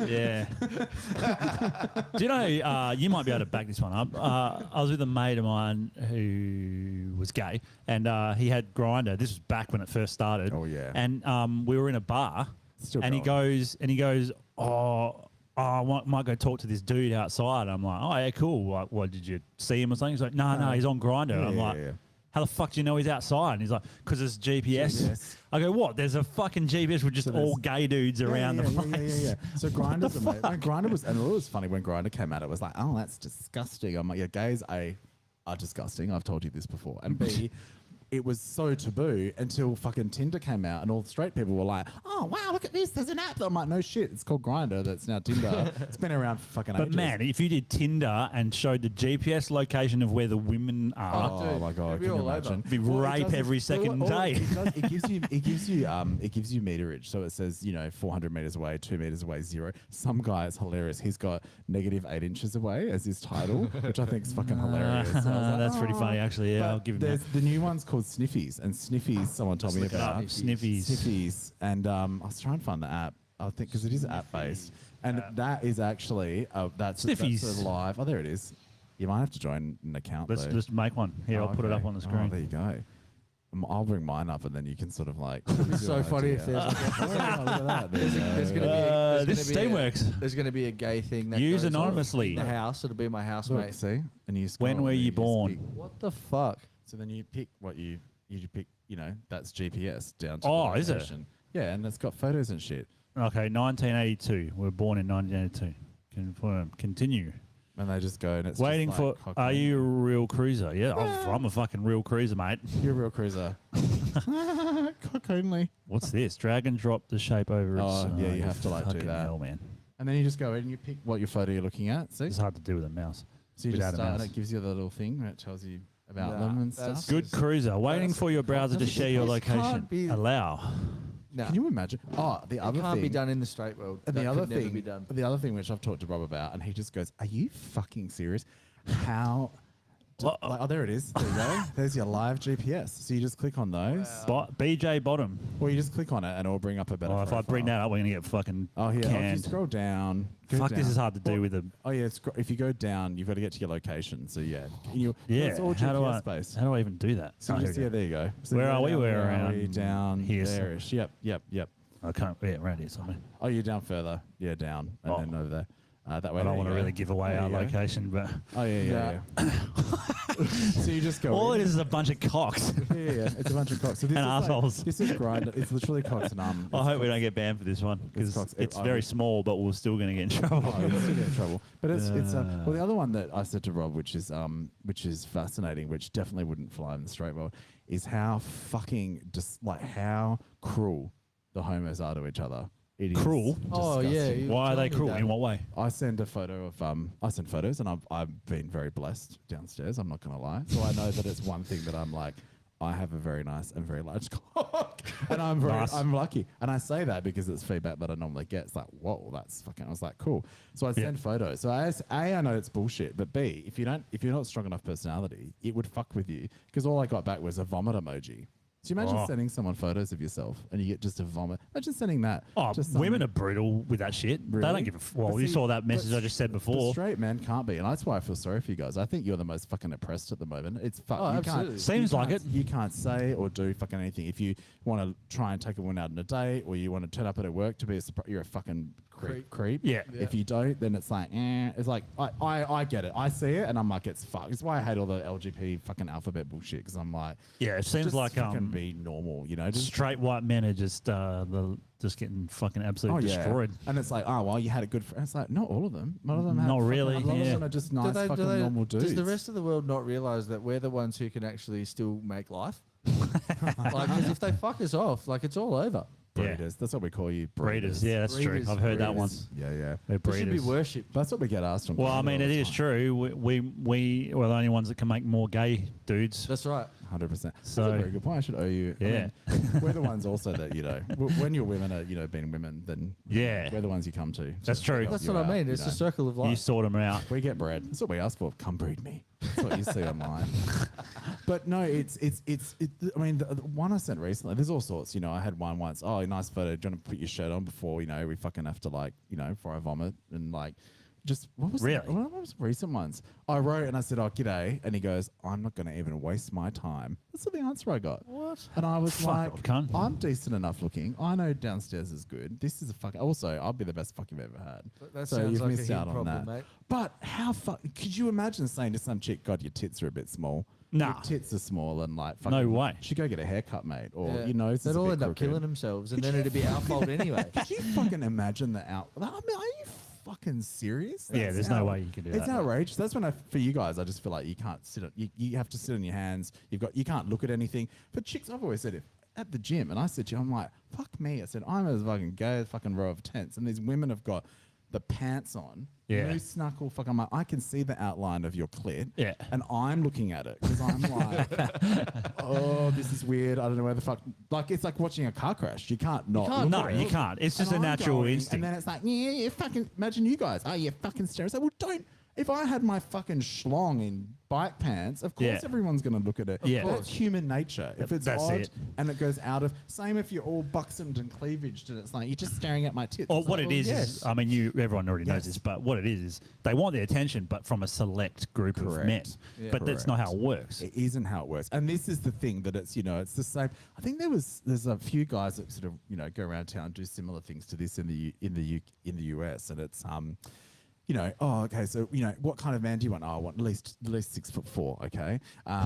Yeah. Do you know, you might be able to back this one up. I was with a mate of mine who was gay, and he had Grindr. This was back when it first started. Oh, yeah. And we were in a bar, Still and he going. goes, I might go talk to this dude outside. I'm like, oh, yeah, cool. Like, what, did you see him or something? He's like, no, he's on Grindr. Yeah, I'm yeah, like, yeah. how the fuck do you know he's outside? And he's like, because it's GPS. GPS. I go, what? There's a fucking GPS with just So there's- all gay dudes around the place. Yeah. So Grindr's amazing. When Grindr was, and it was funny when Grindr came out. It was like, oh, that's disgusting. I'm like, yeah, gays are disgusting. I've told you this before. And B, it was so taboo until fucking Tinder came out, and all the straight people were like, oh wow, look at this. There's an app. I'm like, no shit. It's called Grindr. That's now Tinder. It's been around for fucking But ages. man, if you did Tinder and showed the GPS location of where the women are, Oh dude, my god! it'd be Can you all over. imagine? It'd be Well, it rape doesn't- every second well, day. It gives you meterage. So it says 400 meters away, 2 meters away, 0. Some guy is hilarious. He's got -8 inches away as his title, which I think is fucking hilarious. So I was like, that's pretty funny, actually. Yeah, But I'll give him there's that. the new one's called Sniffies, and Sniffies someone told me look it up. about. Sniffies. Sniffies, and I was trying to find the app. I think because it is app based, and that is actually that's Sniffies. live. Oh, there it is. You might have to join an account. Let's though. just make one. Here, I'll put it okay. up on the Oh, screen. there you go. I'll bring mine up, and then you can sort of like. It's so funny if there's there's going to be this Steamworks. there's going to be a gay thing that Use goes on anonymously. in the house. It'll be my Look, housemate. see, and you. When scroll, were and you just born? pick- What the fuck? So then you pick what you pick. That's GPS down to. Oh, the is it? location. Yeah, and it's got photos and shit. Okay, 1982. We were born in 1982. Confirm. Continue. And they just go and it's Waiting just like for. cock Are ring. you a real cruiser? Yeah, I'm a fucking real cruiser, mate. You're a real cruiser. Cock only. What's this? Drag and drop the shape over its. Oh, yeah, you have to, like, do fucking that. Hell, man. And then you just go in and you pick what your photo you're looking at. See? It's hard to do with a mouse. So you without just a start and mouse. it gives you the little thing that tells you about Nah, them and that's stuff. Good cruiser. Waiting for your browser to share your this can't location. be- Allow. No, Can you imagine? Oh, the it other can't thing. be done in the straight world. And That the other could never thing, be done. the other thing which I've talked to Rob about, and he just goes, "Are you fucking serious? How? Well, oh, there it is. There you go. There's your live GPS. So you just click on those, BJ bottom. or you just click on it, and it'll bring up a better. Oh, if I bring profile. that up, we're gonna get fucking Oh, here. If you canned. scroll down. go Fuck, this down. is hard to do with a. Oh yeah, if you go down, you've got to get to your location. So yeah, Yeah. it's all How do I? GPS based. How do I even do that? So Oh, just, here yeah, we go. there you go. So Where are we? down, We're where are around we? Down here there-ish. Yep. I can't. Yeah, around here somewhere. Oh, you're down further. Yeah, down and Oh. then over there. That way. I don't there want to you go. really give away There our you go. location, but Oh yeah. So you just go. all in. it is a bunch of cocks. Yeah. It's a bunch of cocks. So this And is assholes. This is Grindr. It's literally cocks and I hope we don't get banned for this one because cocks. it's I very would- small, but we're still going to get in trouble. Oh, you'll still get in trouble. But it's well, the other one that I said to Rob, which is fascinating, which definitely wouldn't fly in the straight world, is how fucking just like how cruel the homos are to each other. It is Cruel? Oh yeah. disgusting. you Why are told they me cruel? that. In what way? I send a photo of I send photos, and I've been very blessed downstairs. I'm not gonna lie. So I know that it's one thing that I'm like, I have a very nice and very large cock, and Nice. I'm lucky. And I say that because it's feedback that I normally get. It's like, whoa, that's fucking. I was like, cool. So I send photos. So I know it's bullshit, but B, if you're not a strong enough personality, it would fuck with you because all I got back was a vomit emoji. So you imagine Oh. sending someone photos of yourself and you get just a vomit. Imagine sending that. Oh, just some- women are brutal with that shit. They Really? don't give a. Well, But you see, saw that message but I just said But before. straight men can't be, and that's why I feel sorry for you guys. I think you're the most fucking oppressed at the moment. It's fuck. Oh, you absolutely. can't, Seems you like can't- it. You can't say or do fucking anything. If you want to try and take a woman out on a date, or you want to turn up at work to be a surprise, you're a fucking creep. Yeah. If you don't, then it's like, it's like I get it. I see it, and I'm like, it's fuck. It's why I hate all the LGBT fucking alphabet bullshit because I'm like, Yeah, it seems just like fucking be normal, you know? Just straight white men are just just getting fucking absolutely destroyed. And it's like, oh well, you had a good friend. It's like, not all of them. None of them. Not have really, Fucking, a lot yeah. of them are just Do nice they- do fucking they- normal dudes. Does the rest of the world not realize that we're the ones who can actually still make life? Like, 'cause if they fuck us off, like it's all over. breeders? That's what we call you. Breeders. Yeah, that's Breeders, true. I've heard that breeders. once. Yeah, yeah. We're They should be breeders. worshipped. That's what we get asked on. Well, I Grindr mean, all it the is time. true. We're the only ones that can make more gay dudes. That's right. 100%. That's So- a very good point. I should owe you. I Yeah. mean, we're the ones also that, when your women are, being women, then Yeah. we're the ones you come to. That's true. help That's you what I out, mean. you It's know. a circle of You life. sort them out. We get bread. That's what we ask for. Come breed me. That's what you see online. But no, I mean, the one I sent recently, there's all sorts. You know, I had one once. Oh, nice photo. Do you want to put your shirt on before, you know, we fucking have to like, you know, before I vomit and like, just what was Really? what was the recent ones? I wrote and I said, "Oh, g'day," and he goes, "I'm not going to even waste my time." That's the answer I got. What? And I was Fuck like, off, cunt. "I'm decent enough looking. I know downstairs is good. This is a fuck. Also, I'll be the best fuck you've ever had." That so sounds you've like a missed him out on problem, that. mate. But how fuck? Could you imagine saying to some chick, "God, your tits are a bit small." Nah. Your tits are small and like No fucking, way. Should go get a haircut, mate, or Yeah. your nose They'd is a all bit end up crooked. killing themselves, and then it'd be our fault anyway. Could you fucking imagine the out? I mean, are you fucking serious? Yeah, there's no way you can do It's that. outrageous. That's when for you guys, I just feel like you can't sit. You have to sit on your hands. You can't look at anything. But chicks, I've always said it at the gym, and I said to you, I'm like, fuck me. I said I'm as fucking gay as fucking row of tents, and these women have got the pants on. Yeah. No snuckle. Fuck, I'm like, I can see the outline of your clit. Yeah. And I'm looking at it because I'm like, oh, this is weird. I don't know where the fuck. Like, it's like watching a car crash. You can't not. look No, at it. you can't. It's just And a I'm natural going, instinct. And then it's like, yeah, you fucking, imagine you guys. Oh, you fucking stare. So, well, don't. If I had my fucking schlong in bike pants, of course Yeah. everyone's going to look at it. Yeah. Of That's course. human nature. If it's That's odd it. and it goes out of, same if you're all buxomed and cleavaged and it's like, you're just staring at my tits. Or It's what like, it well, is, yes. I mean, everyone already knows Yes. this, but what it is they want the attention, but from a select group of Correct. men. Yeah. But that's not how it works. It isn't how it works. And this is the thing that it's, you know, it's the same. I think there's a few guys that sort of, you know, go around town and do similar things to this in the US, and it's you know, oh, okay, so, you know, what kind of man do you want? Oh, I want at least 6'4", okay?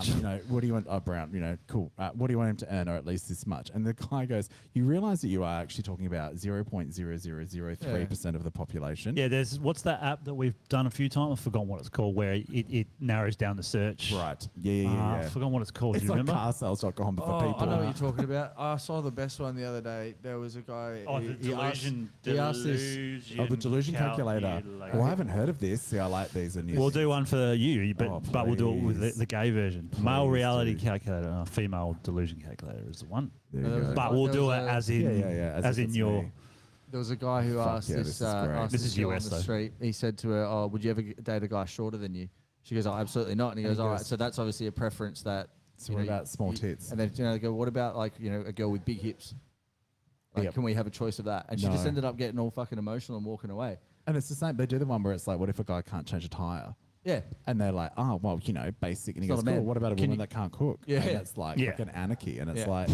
You know, what do you want? Oh, brown, you know, cool. What do you want him to earn, or at least this much? And the guy goes, you realize that you are actually talking about 0.0003% of the population. Yeah, what's that app that we've done a few times? I've forgotten what it's called, where it narrows down the search. Right. Yeah. I've forgotten what it's called. It's do you like remember? carsales.com, but for Oh, people. I know what you're talking about. I saw the best one the other day. There was a guy. Oh, the he asked- delusion. he asked this. Oh, the delusion calculator. Well, I haven't heard of this. See, I like these. And We'll do one for you, but Oh, we'll do it with please. the gay version. Male Please reality do. calculator, female delusion calculator is the one. There There you was go. a- But we'll there do was it a- as in Yeah, as if in it's your. me. There was a guy who Fuck asked yeah, this. this is great. Asked This this is girl US on the though. street. He said to her, "Oh, would you ever date a guy shorter than you?" She goes, "Oh, absolutely not." And he And goes, he "All right, goes- so that's obviously a preference that." So you what know, about small you- tits? And then they go, "What about like a girl with big hips? Like, Yep. can we have a choice of that?" And she just No. ended up getting all fucking emotional and walking away. And it's the same. They do the one where it's like, what if a guy can't change a tire? Yeah. And they're like, oh, well, you know, basic. And he It's goes, not a cool, man. what about a Can woman you- that can't cook? Yeah. And it's like Yeah. fucking anarchy. And it's Yeah. like,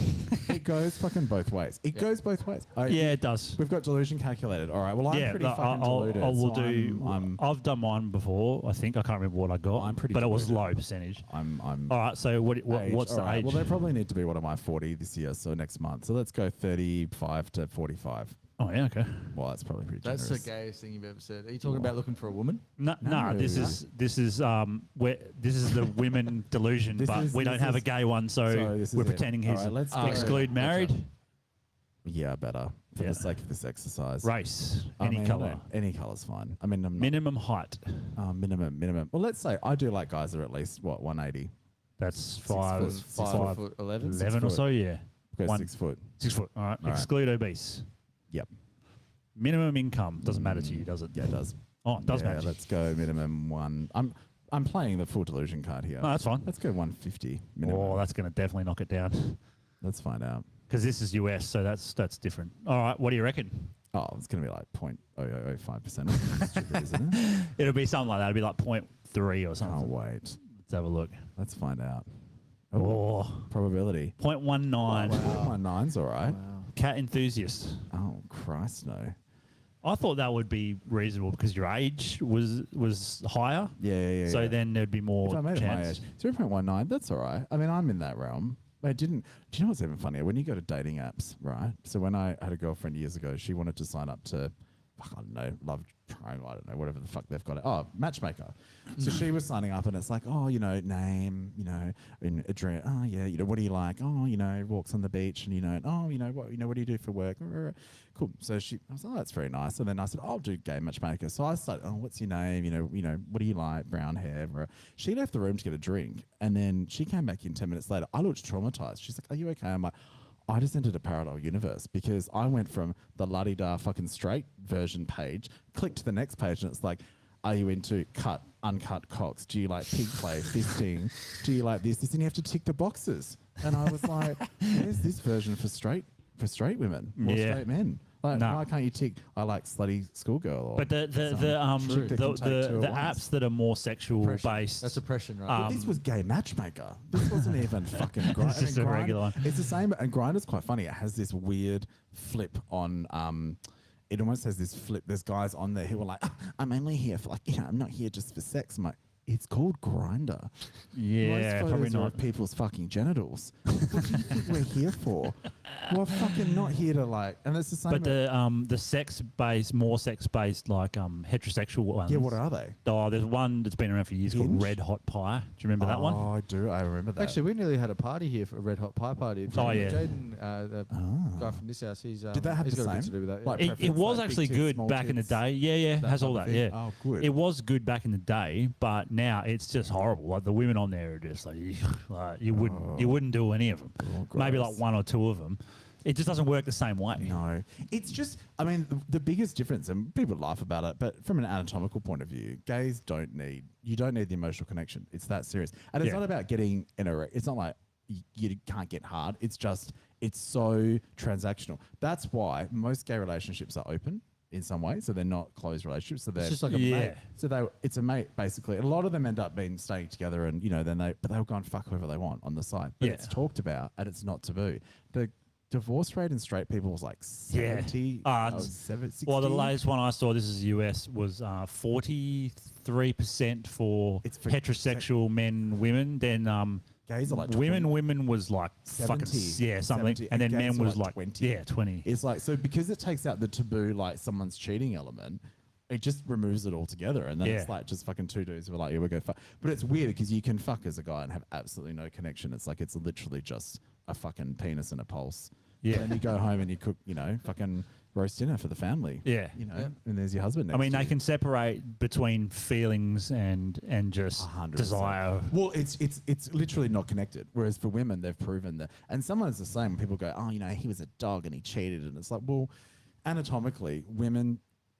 it goes fucking both ways. It Yeah. goes both ways. Yeah, it does. We've got delusion calculated. All right. Well, I'm Yeah, pretty but fucking deluded. I will so do. I've done mine before. I think I can't remember what I got. I'm pretty but it was deluded. low percentage. I'm All right. So what's All the right, age? Well, they probably need to be, what am I, 40 this year, so next month. So let's go 35 to 45. Oh yeah. Okay. Well, that's probably pretty That's generous. the gayest thing you've ever said. Are you talking about looking for a woman? No, this No. is where this is the women delusion, This but is- we don't this have a is- gay one, so this is we're it. pretending All he's right, let's go. exclude married Yeah, better. For Yeah. the sake of this exercise. race, I any mean, I color, don't- Any color's fine. I mean, I'm not, minimum height. minimum. Well, let's say I do like guys that are at least, what, 180? That's foot, five, 5'11". 11 or so. Yeah, Go One- 6 foot. 6 foot. All right. All right. Exclude obese. Yep. Minimum income doesn't matter to you, does it? Yeah, it does. Oh, it does Yeah, matter. to you. let's go minimum one. I'm playing the full delusion card here. No, that's fine. Let's go 150 minimum. Oh, that's going to definitely knock it down Let's find out. because this is US, so that's different. All right. What do you reckon? Oh, it's going to be like 0.0005%. That's stupid, isn't it? It'll be something like that. It'll be like 0.3 or Oh, something. wait. Let's have a look. Let's find out. Oh, Probability. 0.19. 0.19's all right. Cat enthusiast. Oh, Christ, no. I thought that would be reasonable because your age was higher. Yeah. So then there'd be more If I made it my chance. age, 0.19, that's all right. I mean, I'm in that realm. Do you know what's even funnier? When you go to dating apps, right? So when I had a girlfriend years ago, she wanted to sign up to, I don't know, Love Triangle, I don't know, whatever the fuck they've got. Oh, Matchmaker. So she was signing up and it's like, oh, you know, name, you know, in address, oh yeah, you know, what do you like? Oh, you know, walks on the beach and, you know, oh, you know, what do you do for work? Cool. So I was like, oh, that's very nice. And then I said, I'll do gay matchmaker. So I started, oh, what's your name? You know, what do you like? Brown hair. She left the room to get a drink. And then she came back in 10 minutes later. I looked traumatized. She's like, are you okay? I'm like, I just entered a parallel universe because I went from the la-di-da fucking straight version page, clicked to the next page, and it's like, are you into cut, uncut cocks? Do you like pig play, fisting? Do you like this? And you have to tick the boxes. And I was like, where's this version for straight women or Yeah. straight men? Like, No. why can't you tick, I like slutty schoolgirl? Or But the chick that can take two the at once? apps that are more sexual Oppression. based. That's oppression, right? But this was Gay Matchmaker. This wasn't even fucking Grindr. It's just a regular one. It's the same, and Grindr's quite funny. It has this weird flip on. It almost has this flip. There's guys on there who are like, I'm only here for I'm not here just for sex. I'm like, it's called Grindr. Yeah, Most photos probably are not. of people's fucking genitals. What do you think we're here for? We're fucking not here to like. And it's the same. But the sex based, more sex based, like heterosexual ones. yeah, what are they? Oh, there's one that's been around for years called Hinge? Red Hot Pie. Do you remember that one? Oh, I do. I remember that. Actually, we nearly had a party here for a Red Hot Pie party. Oh, yeah. Jaden, the guy from this house, he's Did that have he's the got a bit same? to do with that. Like yeah. It preference, was like big actually tits, good small back in the tits, day. Yeah, that has type all of that. thing? Yeah. Oh, good. It was good back in the day, but now it's just horrible. Like the women on there are just like, you wouldn't do any of them. Maybe like gross. one or two of them. It just doesn't work the same way. No, it's just, I mean, the biggest difference, and people laugh about it, but from an anatomical point of view, gays you don't need the emotional connection. It's that serious. And it's Yeah. not about getting it's not like you can't get hard. It's just, it's so transactional. That's why most gay relationships are open in some way. So they're not closed relationships. So they're just like a Yeah. mate. So it's a mate, basically. A lot of them end up staying together and, then they'll go and fuck whoever they want on the side. But Yeah. it's talked about and it's not taboo. The divorce rate in straight people was like 70, Yeah. 60. Well, the latest one I saw, this is US, was 43% for It's for heterosexual men, women. Then Gays are like women was like 70, fucking, yeah, something. 70, And then and men gays are was like like 20. Yeah, 20. It's like, so because it takes out the taboo, like someone's cheating element, it just removes it altogether. And then it's Yeah. like just fucking two dudes who are like, yeah, we'll go fuck. But it's weird because you can fuck as a guy and have absolutely no connection. It's like, it's literally just a fucking penis and a pulse. Yeah. And then you go home and you cook, fucking roast dinner for the family. Yeah. And there's your husband next I mean, to they you. can separate between feelings and just 100%. desire. Well, it's literally not connected. Whereas for women, they've proven that. And someone's the same. When people go, oh, he was a dog and he cheated, and it's like, well, anatomically, women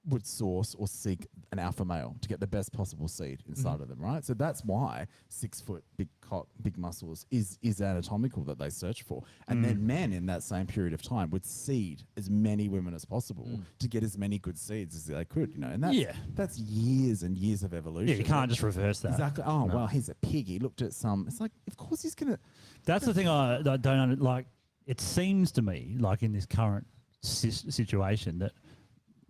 would source or seek an alpha male to get the best possible seed inside of them, right? So that's why 6 foot, big cock, big muscles is anatomical that they search for. And then men in that same period of time would seed as many women as possible to get as many good seeds as they could, And that's years and years of evolution. Yeah, you can't just reverse that. Exactly. Oh, well, he's a pig. He looked at some. It's like, of course he's going to. That's the thing I don't like. It seems to me, like in this current situation, that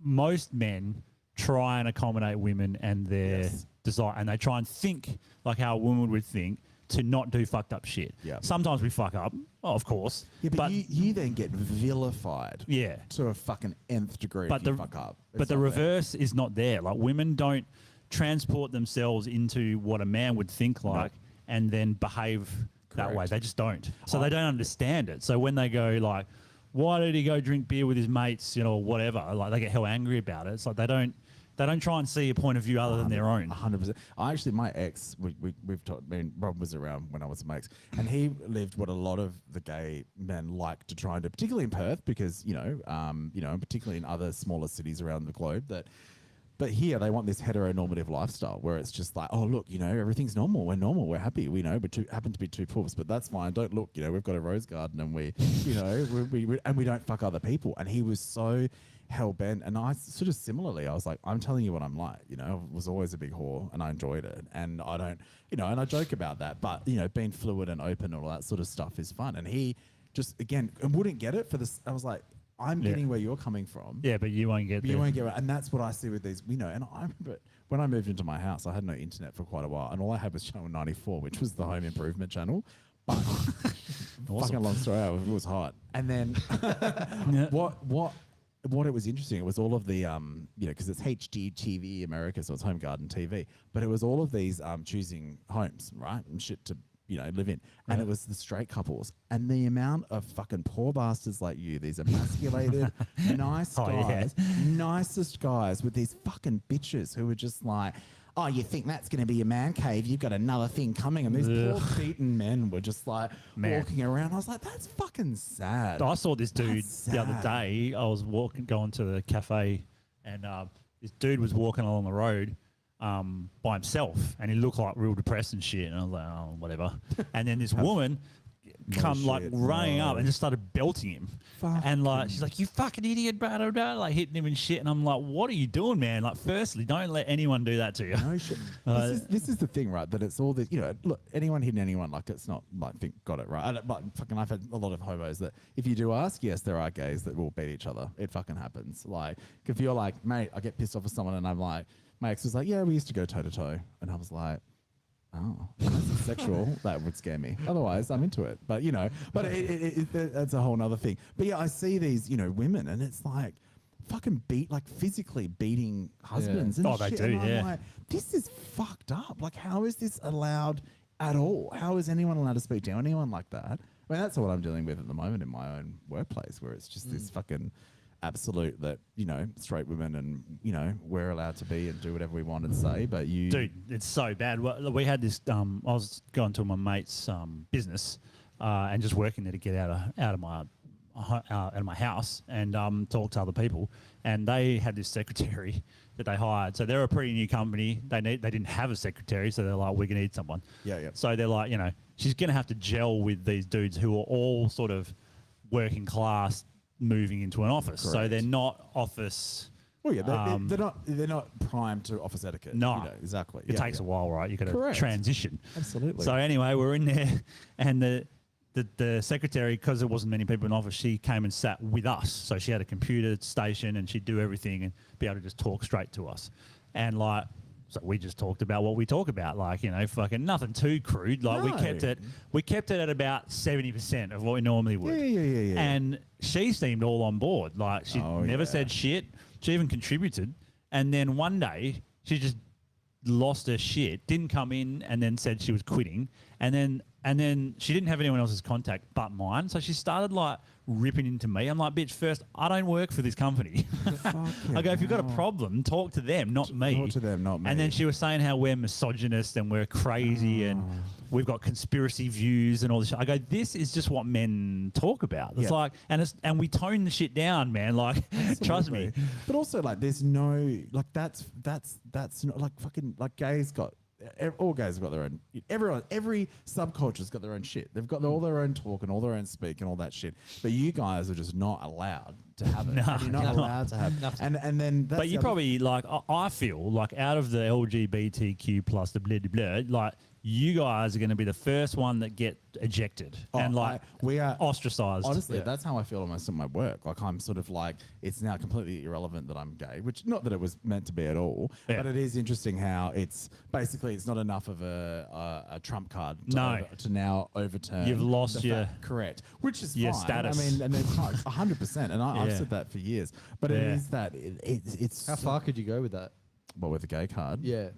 most men try and accommodate women and their Yes. desire, and they try and think like how a woman would think to not do fucked up shit. Yeah. Sometimes we fuck up, of course. Yeah, but you then get vilified. Yeah. To a fucking nth degree But if you the fuck up. but It's the not there. reverse is not there. Like women don't transport themselves into what a man would think like and then behave that way. Correct. They just don't. So they don't understand it. So when they go like, why did he go drink beer with his mates, or whatever, like they get hell angry about it. It's like they don't try and see a point of view other than their own. 100%. My ex, we've talked, Rob was around when I was my ex, and he lived what a lot of the gay men like to try and do, particularly in Perth, because, and particularly in other smaller cities around the globe, but here they want this heteronormative lifestyle where it's just like, oh, look, everything's normal. We're normal. We're happy. We happen to be two puffs, but that's fine. Don't look, we've got a rose garden and we don't fuck other people. And he was so hell bent. And I sort of similarly, I was like, I'm telling you what I'm like. I was always a big whore and I enjoyed it. And I don't, and I joke about that. But, being fluid and open and all that sort of stuff is fun. And he just, again, wouldn't get it for this. I was like, I'm getting where you're coming from. Yeah, but you won't get But there. you won't get it. And that's what I see with these, and I remember when I moved into my house, I had no internet for quite a while, and all I had was Channel 94, which was the home improvement channel. But fucking long story, it was hot. And then what it was interesting, it was all of the, because it's HGTV America, so it's Home Garden TV, but it was all of these choosing homes, right, and shit to live in. And it was the straight couples. And the amount of fucking poor bastards like you, these emasculated, nice guys, nicest guys with these fucking bitches who were just like, oh, you think that's going to be your man cave? You've got another thing coming. And these poor beaten men were just like walking around. I was like, that's fucking sad. I saw this dude That's the other sad. day. I was going to the cafe, and this dude was walking along the road, by himself, and he looked like real depressed and shit. And I was like, oh, whatever. And then this woman come like shit, running up no. and just started belting him. And like she's like, you fucking idiot, blah, blah, blah, like hitting him and shit. And I'm like, what are you doing, man? Like, firstly, don't let anyone do that to you. No shit. This is the thing, right? That it's all this, you know, look, anyone hitting anyone, like, it's not like, think, got it right. But fucking, I've had a lot of hobos that if you do ask, yes, there are gays that will beat each other. It fucking happens. Like, if you're like, mate, I get pissed off with someone and I'm like, my ex was like, yeah, we used to go toe to toe. And I was like, oh, that's sexual. That would scare me. Otherwise, I'm into it. But, you know, but that's a whole nother thing. But yeah, I see these, you know, women and it's like fucking physically beating husbands and Oh, they shit. do, And I'm yeah. like, this is fucked up. Like, how is this allowed at all? How is anyone allowed to speak to anyone like that? I mean, that's what I'm dealing with at the moment in my own workplace, where it's just this fucking absolute that, you know, straight women and, you know, we're allowed to be and do whatever we want and say, but you... Dude, it's so bad. We had this. I was going to my mate's business and just working there to get out of my house and talk to other people. And they had this secretary that they hired. So they're a pretty new company. They didn't have a secretary, so they're like, we're gonna need someone. Yeah. So they're like, you know, she's gonna have to gel with these dudes who are all sort of working class, moving into an office. So Correct. they're not office. Well, yeah, they're not primed to office etiquette. No, you know, exactly. It takes a while, right? You got to Correct. transition. Absolutely. So anyway, we're in there, and the secretary, because there wasn't many people in office, she came and sat with us. So she had a computer station, and she'd do everything and be able to just talk straight to us. And like, so we just talked about what we talk about, like, you know, fucking nothing too crude. Like we kept it at about 70% of what we normally would. Yeah. And she seemed all on board. Like she never said shit. She even contributed. And then one day she just lost her shit, didn't come in, and then said she was quitting. And then she didn't have anyone else's contact but mine. So she started like ripping into me. I'm like, bitch, first, I don't work for this company. I go, if you've got a problem, talk to them, not me. Talk to them, not me. And then she was saying how we're misogynist and we're crazy and we've got conspiracy views and all this shit. I go, this is just what men talk about. It's Yeah. like, and we tone the shit down, man. Like, trust me. But also, like, there's no, like, that's not, like, fucking, like, gays got, all gays have got their own, every subculture's got their own shit. They've got all their own talk and all their own speak and all that shit. But you guys are just not allowed to have it. No, You're not allowed to have and then that's But you probably, like, I feel like out of the LGBTQ plus the blah, blah, blah, like, you guys are going to be the first one that get ejected and like we are ostracized. Honestly, that's how I feel almost at my work. Like I'm sort of like it's now completely irrelevant that I'm gay, which not that it was meant to be at all, but it is interesting how it's basically it's not enough of a trump card to now overturn. You've lost the your fact- correct, which is your fine. status. I mean, and it's 100%, and I've said that for years. But it is that it's How far could you go with that? well with a gay card. Yeah.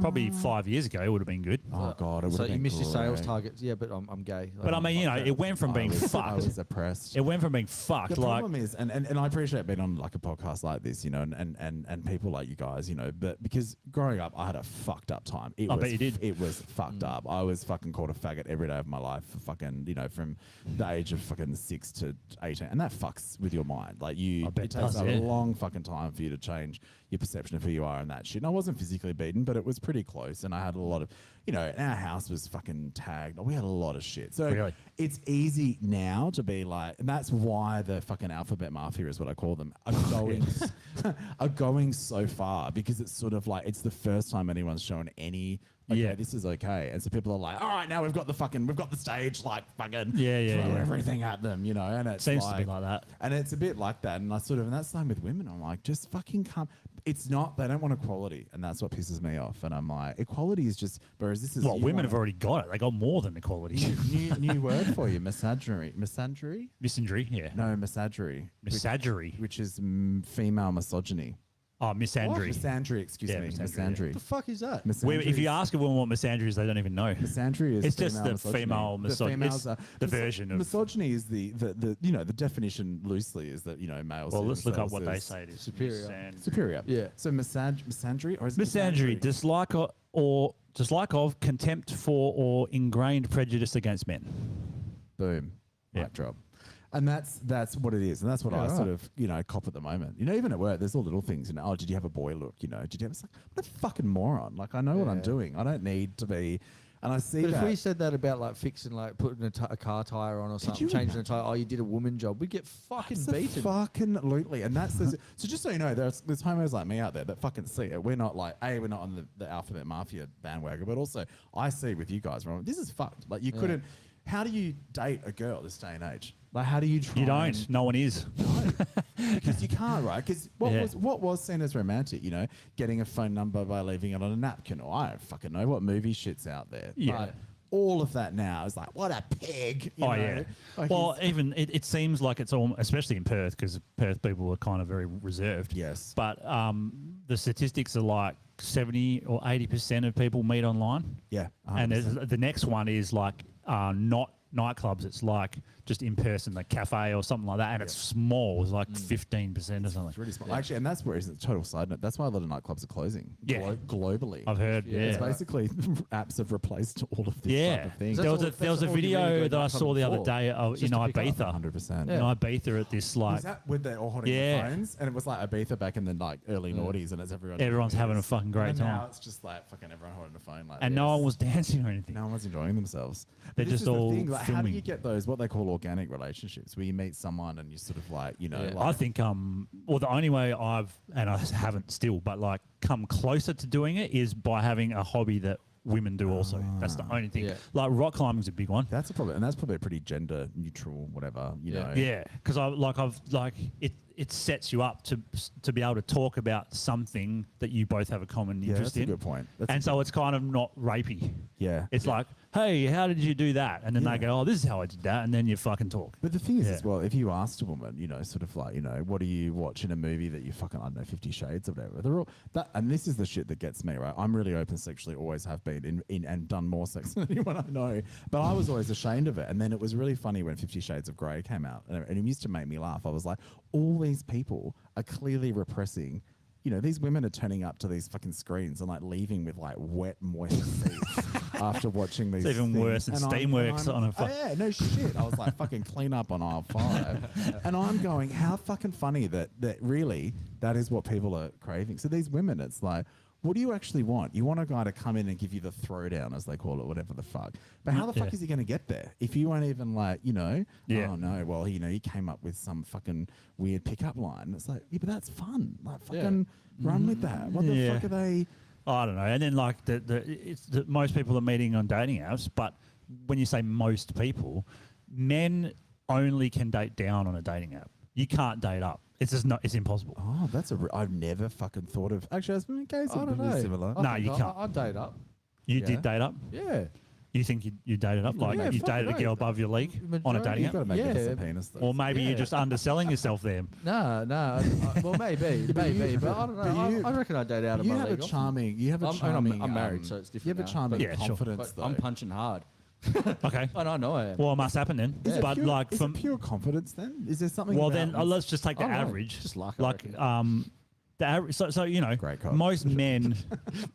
Probably 5 years ago it would have been good. Oh god, it would So have you been missed your sales great. targets. Yeah, but I'm gay. But I mean, you know, it went from being I fucked. was oppressed. It went from being fucked. The like, problem is, and I appreciate being on like a podcast like this, you know, and people like you guys, you know, but because growing up, I had a fucked up time. I bet you did. It was fucked up. I was fucking called a faggot every day of my life for fucking, you know, from the age of fucking 6 to 18. And that fucks with your mind. Like I bet it it takes does, a yeah. long fucking time for you to change your perception of who you are and that shit. And I wasn't physically beaten, but it was pretty close. And I had a lot of, you know, and our house was fucking tagged. We had a lot of shit. So Really? it's easy now to be like, and that's why the fucking alphabet mafia is what I call them, are going so far because it's sort of like, it's the first time anyone's shown any, okay, this is okay. And so people are like, all right, now we've got the stage, like fucking throw everything at them, you know, and it seems to be like that. And it's a bit like that. And I sort of, and that's the same with women. I'm like, just fucking come. It's not, they don't want equality. And that's what pisses me off. And I'm like, equality is just, whereas this is. well, you women wanna- have already got it. They got more than equality. new word for you, misandry. Misandry? Misandry, yeah. No, misandry. Misandry. Which is female misogyny. Oh, misandry. Misandry, excuse Yeah, me. misandry, Misandry. What the fuck is that? Where, if Misandry you is- ask a woman what misandry is, they don't even know. Misandry is It's just female the misogyny. female misogyny. females It's are- the version of- misogyny is the you know the definition loosely is that you know males. Well, see let's look up what themselves they as say it is. Superior. superior. Yeah. So misandry or is it Misandry, dislike of, contempt for, or ingrained prejudice against men. Boom. Yeah. Mic drop. And that's what it is, and that's what Yeah, I right. sort of cop at the moment. Even at work, there's all little things. Oh, did you have a boy look? Did you have? It's like, what a fucking moron! Like I know what I'm Yeah. doing. I don't need to be. And I see But that. if we said that about like fixing, like putting a car tire on or something, you changing a tire, oh, you did a woman job, we'd get fucking beaten. Fucking-lutely. And that's so just so you know, there's homos like me out there that fucking see it. We're not like, we're not on the Alphabet Mafia bandwagon, but also I see with you guys, right, this is fucked. Like you couldn't, how do you date a girl this day and age? Like how do you try? You don't. No one is. Because you can't, right? Because what was seen as romantic, getting a phone number by leaving it on a napkin, or I don't fucking know what movie shit's out there. Yeah. But all of that now is like, what a pig. you Oh know? yeah. Like Well, it's- even it seems like it's all, especially in Perth, because Perth people are kind of very reserved. Yes. But the statistics are like 70 or 80% of people meet online. Yeah, And 100%. the next one is like not nightclubs. It's like just in person, like cafe or something like that, and it's small. It's like 15% or something. It's really small. Actually, and that's where it's a total side note. That's why a lot of nightclubs are closing Yeah. globally. I've heard. Yeah. Yeah. It's basically apps have replaced all of this Yeah. type of thing. That's There was all- a there was a that's all you really video go that I nightclub saw the other for. day of Just in to pick up. Ibiza. 100%. In Ibiza at this like Was that with the all holding Yeah. the phones? And it was like Ibiza back in the like early noughties, and it's Everyone's having a fucking great and time. Now it's just like fucking everyone holding a phone, like and this. no one was dancing or anything. No one was enjoying themselves. They're But this just is the all thing, like, how do filming. you get those what they call organic relationships, where you meet someone and you sort of like Yeah. I think well the only way I've and I haven't still but like come closer to doing it is by having a hobby that women do also. That's the only thing. Yeah. Like rock climbing's a big one. that's a problem, and that's probably a pretty gender neutral, whatever you Yeah. know. Yeah, because it sets you up to be able to talk about something that you both have a common Yeah, interest that's a in. good point. That's a And good- so it's kind of not rapey. Yeah. It's like, hey, how did you do that? And then Yeah. they go, oh, this is how I did that, and then you fucking talk. But the thing is, Yeah. as well, if you asked a woman, sort of like, what do you watch in a movie that you fucking, I don't know, 50 Shades or whatever, they're all that, and this is the shit that gets me, right? I'm really open sexually, always have been in and done more sex than anyone I know, but I was always ashamed of it. And then it was really funny when 50 Shades of Grey came out, and it used to make me laugh. I was like, all these people are clearly repressing. These women are turning up to these fucking screens and like leaving with like wet, moist feet after watching these. It's even things. worse than And Steamworks on a oh, yeah, no shit. I was like, fucking clean up on aisle 5. And I'm going, how fucking funny that really that is what people are craving. So these women, it's like, what do you actually want? You want a guy to come in and give you the throwdown, as they call it, whatever the fuck. But how the fuck Yeah. is he going to get there if you weren't even like, Yeah. oh no, well, he came up with some fucking weird pickup line. It's like, yeah, but that's fun. Like, fucking run with that. What the Yeah. fuck are they? I don't know. And then like most people are meeting on dating apps, but when you say most people, men only can date down on a dating app. You can't date up. It's just not. It's impossible. Oh, that's I've never fucking thought of. Actually, I was in case I don't know. similar. No, you can't. I'd date up. You Yeah. did date up. Yeah. You think you dated up? Like Yeah, you fucking dated a girl right. above your league on a dating You've got app? to make Yeah. it a penis, though. Or maybe Yeah. you're just underselling yourself there. No. Well, maybe, but I don't know. but you- I reckon I'd date out of you my have a league. charming. You have a I'm charming. married, so it's You have different a now, charming but- Yeah, sure. confidence, But I'm though. punching hard. Okay. And I know I am. Well, it must happen then. Is it But pure, like is from it pure confidence then? Is there something? well, about then this- let's just take the I don't know. average. Just luck, I like reckon. the average. So Great cop. most men,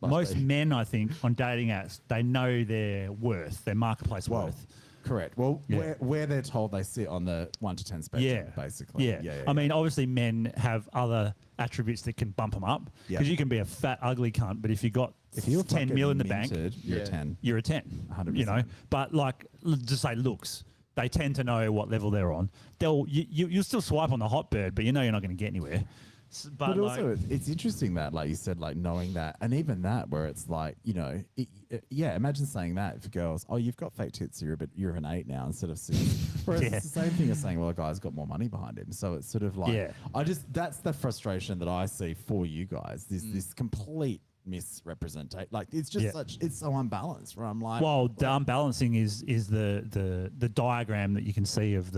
most be. men, I think, on dating apps, they know their worth, their marketplace Well, worth. correct. Well, Yeah. where they're told they sit on the 1 to 10 spectrum, Yeah, basically. Yeah. I mean, obviously, men have other attributes that can bump them up Yeah. because you can be a fat, ugly cunt, but if you got if you're 10 fucking mil in the bank, minted, you're Yeah. a 10. you're a 10. 100%. You know, but like, just say looks. They tend to know what level they're on. You'll still swipe on the hot bird, but you know you're not going to get anywhere. But like, also, it's interesting that, like you said, like knowing that, and even that, where it's like, yeah, imagine saying that for girls. Oh, you've got fake tits, so you're an 8 now instead of 6. Whereas Yeah. it's the same thing as saying, well, a guy's got more money behind him. So it's sort of like, Yeah. that's the frustration that I see for you guys. This complete misrepresentation. Like it's just Yeah. it's so unbalanced. Where I'm like, well, the unbalancing is the diagram that you can see of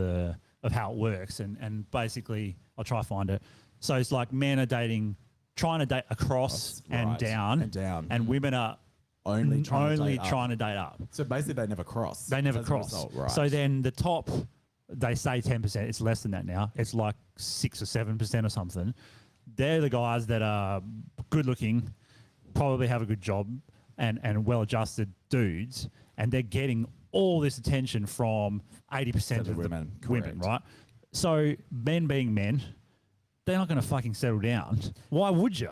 how it works, and basically I'll try to find it. So it's like men are trying to date across and Right. down, And down. and women are only trying to date up. trying to date up. So basically, they never cross. They never As a cross. result, right. So then the top, they say 10%. It's less than that now. It's like 6 or 7% or something. They're the guys that are good looking, probably have a good job, and well adjusted dudes, and they're getting all this attention from 80% of the women, women, correct. right? So men being men, they're not going to fucking settle down. Why would you?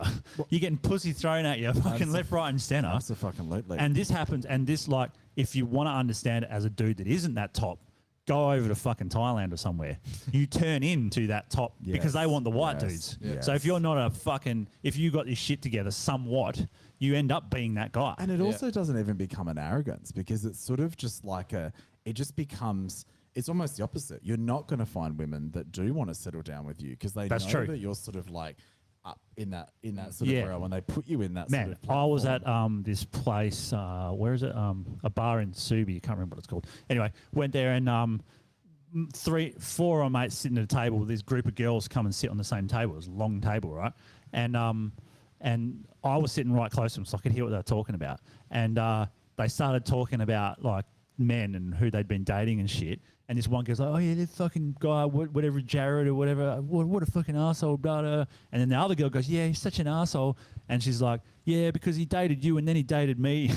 You're getting pussy thrown at you, fucking left, right, and center. Absolutely. And this happens. And this, like, if you want to understand it as a dude that isn't that top, go over to fucking Thailand or somewhere. You turn into that top because they want the white dudes. Yes. So if you're not if you got this shit together somewhat, you end up being that guy. And it also doesn't even become an arrogance because it's sort of just like it just becomes, it's almost the opposite. You're not going to find women that do want to settle down with you because they know that you're sort of like up in that sort of realm when they put you in that Man, sort of platform. I was at this place, where is it? A bar in Subi, I can't remember what it's called. Anyway, went there and 4 of my mates sitting at a table with this group of girls come and sit on the same table. It was a long table, right? And I was sitting right close to them so I could hear what they were talking about. And they started talking about like men and who they'd been dating and shit. And this one girl's like, oh yeah, this fucking guy, whatever, Jared or whatever, what a fucking asshole, blah, blah. And then the other girl goes, yeah, he's such an asshole. And she's like, yeah, because he dated you and then he dated me.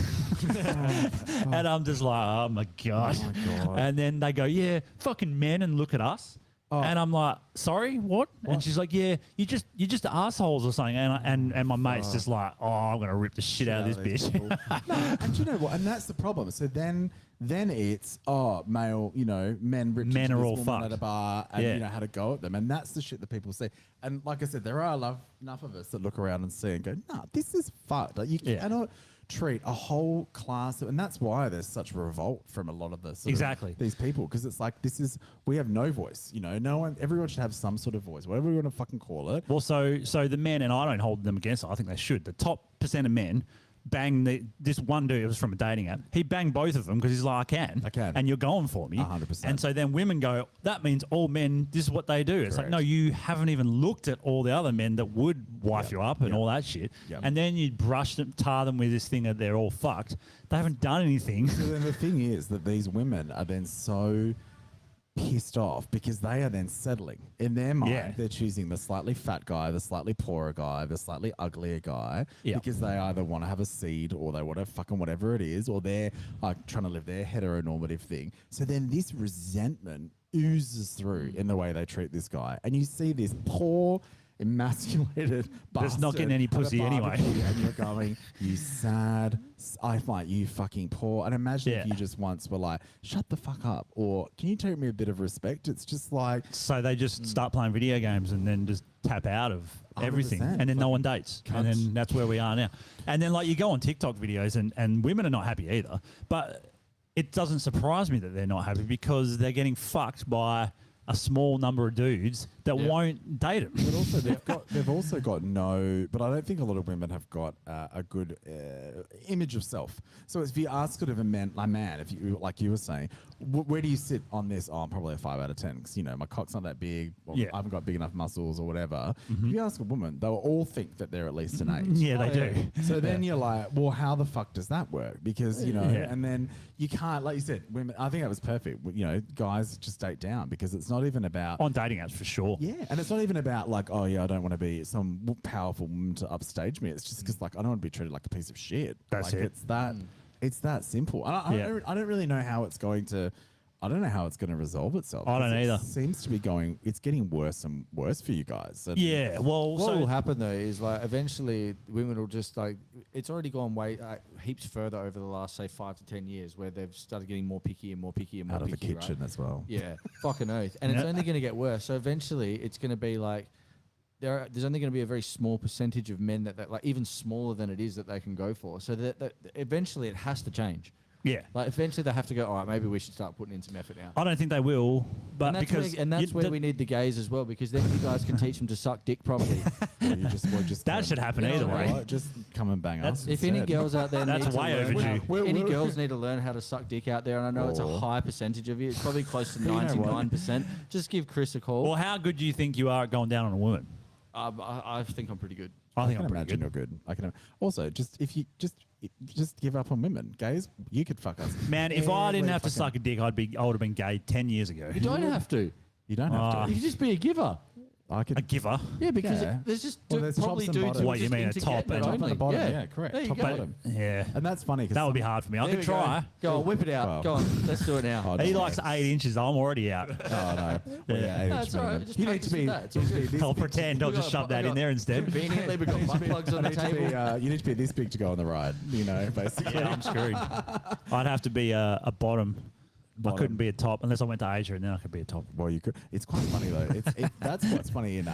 And I'm just like, oh my God. Oh my God. And then they go, yeah, fucking men, and look at us. Oh. And I'm like, sorry, what? And she's like, yeah, you're just assholes or something. And my mate's just like, oh, I'm gonna rip the shit out of this bitch. And do you know what? And that's the problem. So then it's male, men ripped Men into are this all woman fucked. at a bar and Yeah. how to go at them. And that's the shit that people say. And like I said, there are enough of us that look around and see and go, nah, this is fucked. Like you cannot treat a whole class and that's why there's such revolt from a lot of the these people, because it's like we have no voice, everyone should have some sort of voice, whatever you want to fucking call it. Well, so the men, and I don't hold them against it, I think they should. The top % of men bang this one dude, it was from a dating app, he banged both of them because he's like, I can. And you're going for me. 100%. And so then women go, that means all men, this is what they do. It's like, no, you haven't even looked at all the other men that would wife you up and all that shit. Yep. And then you tar them with this thing that they're all fucked. They haven't done anything. So then the thing is that these women are then so pissed off because they are then settling in their mind. Yeah. They're choosing the slightly fat guy, the slightly poorer guy, the slightly uglier guy, because they either want to have a seed or they want to fucking whatever it is, or they're trying to live their heteronormative thing. So then this resentment oozes through in the way they treat this guy, and you see this poor emasculated bastard That's not getting any at a pussy anyway. barbecue, and you're going, you sad, I find you fucking poor. And imagine if you just once were like, shut the fuck up, or can you take me a bit of respect? It's just like, So they just start playing video games and then just tap out of everything. 100%. And then no one dates. And then that's where we are now. And then like you go on TikTok videos and women are not happy either. But it doesn't surprise me that they're not happy because they're getting fucked by a small number of dudes that won't date them. but also they've also got no, but I don't think a lot of women have got a good image of self. So if you ask sort of a man, if you, like you were saying, where do you sit on this? Oh, I'm probably a 5 out of 10 because, my cock's not that big. Or I haven't got big enough muscles or whatever. If you ask a woman, they'll all think that they're at least an 8. Yeah, they do. So then you're like, well, how the fuck does that work? Because, and then you can't, like you said, women, I think that was perfect. Guys just date down because it's not even about... On dating apps, for sure. Yeah, and it's not even about like, oh yeah, I don't want to be some powerful woman to upstage me. It's just because like I don't want to be treated like a piece of shit. That's like, it. It's that simple. And I don't really know how it's going to. I don't know how it's going to resolve itself. I don't 'cause either. It seems to be going. It's getting worse and worse for you guys. And Yeah, well, What so will happen though is like eventually women will just like it's already gone way heaps further over the last say 5 to 10 years where they've started getting more picky and more picky and more out of picky, the kitchen right? as well. Yeah, fucking oath. And it's only going to get worse. So eventually it's going to be like there's only going to be a very small percentage of men that like even smaller than it is that they can go for. So that eventually it has to change. yeah. Like eventually they have to go, all right, maybe we should start putting in some effort now. I don't think they will, but because... That's where we need the gays as well, because then you guys can teach them to suck dick properly. Or you just That should happen either way. what? Just come and bang us. If any instead. girls out there That's need to way learn, overdue. any girls need to learn how to suck dick out there, and I know it's a Oh. high percentage of you. It's probably close to You know what? 99%. Just give Chris a call. Well, how good do you think you are at going down on a woman? I think I'm pretty good. I I think can I'm pretty imagine good. you're good. I can. Also, if you just give up on women, gays, you could fuck us. Man, if I didn't Every have to fucking- suck a dick, I would have been gay 10 years ago. You don't have to. You don't have Ah. to. You can just be a giver. I could. A giver. Yeah, because Yeah. there's just Well, there's probably tops and dudes bottoms. who What, are you just mean a into top getting and it a only. bottom? Yeah, Yeah, correct. There you Top go. bottom. Yeah. And that's funny because That would be hard for me. I There could we try. Go on, whip it out. Well. Go on, let's do it now. Oh, He no. likes 8 inches. I'm already out. Oh no. Well, yeah, No, it's all right. Just you need practice to be. with that. It's all good. this I'll big- pretend. I'll We just got- shove that we in there instead. Conveniently, we've got butt plugs on the You need to be, table. you need to be this big to go on the ride. You know, basically. Yeah, I'm screwed. I'd have to be a bottom. I Bottom. couldn't be a top unless I went to Asia, and then I could be a top. Well, you could. It's quite funny though. That's what's funny in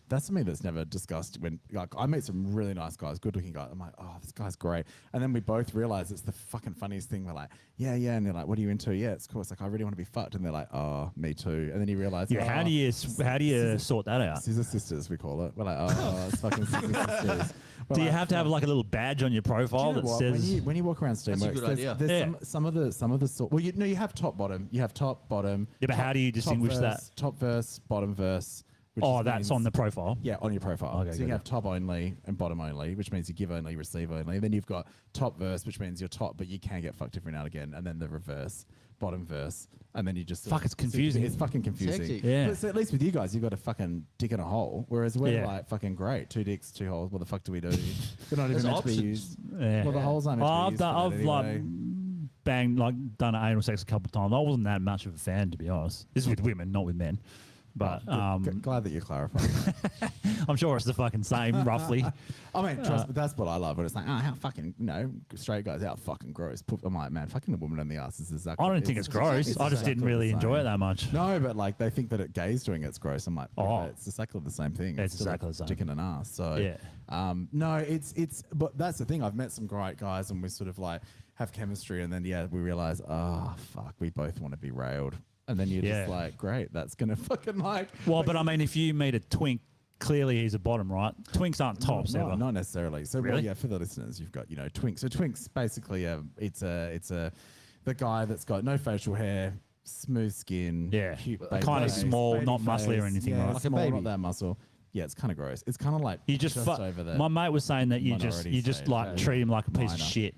that's something that's never discussed. When like I meet some really nice guys, good looking guys. I'm like, oh, this guy's great. And then we both realize it's the fucking funniest thing. We're like, yeah. And they're like, what are you into? Yeah, it's cool. It's like I really want to be fucked. And they're like, oh, me too. And then you realize, Yeah, how do you sort that out? Scissor sisters, we call it. We're like, oh, it's fucking scissor sisters. We're Do you like, have to have like a little badge on your profile Do you know that what? says? when you walk around That's a Steamworks, good there's, idea. there's Yeah. some of the sort. Well, you have top bottom. You have top bottom. Yeah, but top- how do you top distinguish verse, that? Top verse, bottom verse. which Oh, just that's means- on the profile. Yeah, on your profile. Okay, so you good. have top only and bottom only, which means you give only, receive only. Then you've got top verse, which means you're top, but you can get fucked every now and again. And then the reverse, bottom verse, and then you just Fuck, it's confusing. It's fucking confusing. hectic. Yeah. But so at least with you guys, you've got a fucking dick in a hole, whereas we're Yeah. like fucking great, 2 dicks, 2 holes. What the fuck do we do? They're not even There's meant to be options. used. Yeah. Well, the holes aren't meant to be I've used. done, for I've that like anyway. banged, like done anal sex a couple of times. I wasn't that much of a fan, to be honest. This is with women, not with men. But Glad that you clarified. I'm sure it's the fucking same, roughly. I mean, trust me, that's what I love. When it's like, oh, how fucking, straight guys, how fucking gross. I'm like, man, fucking a woman in the ass is exactly. I don't think it's gross. I just didn't really enjoy it that much. No, but like they think that gays doing it's gross. I'm like, Oh. it's exactly the same thing. It's still exactly the same. Dick in an ass. So Yeah. no, it's. But that's the thing. I've met some great guys, and we sort of like have chemistry, and then we realize, oh fuck, we both want to be railed, and then you're Yeah. just like, great, that's gonna fucking like. Well, but I mean, if you meet a twink, clearly he's a bottom, right? Twinks aren't tops no, ever. not necessarily. So well, Really? yeah, for the listeners, you've got twinks. So twinks basically, it's the guy that's got no facial hair, smooth skin, Yeah. cute Kinda face, small, baby not muscly or face, anything, yeah, right? Like a small, baby. not that muscle. Yeah, it's kind of gross. It's kind of like You just over there. my mate was saying that you just minority like stage. treat him like a piece of Minor. shit.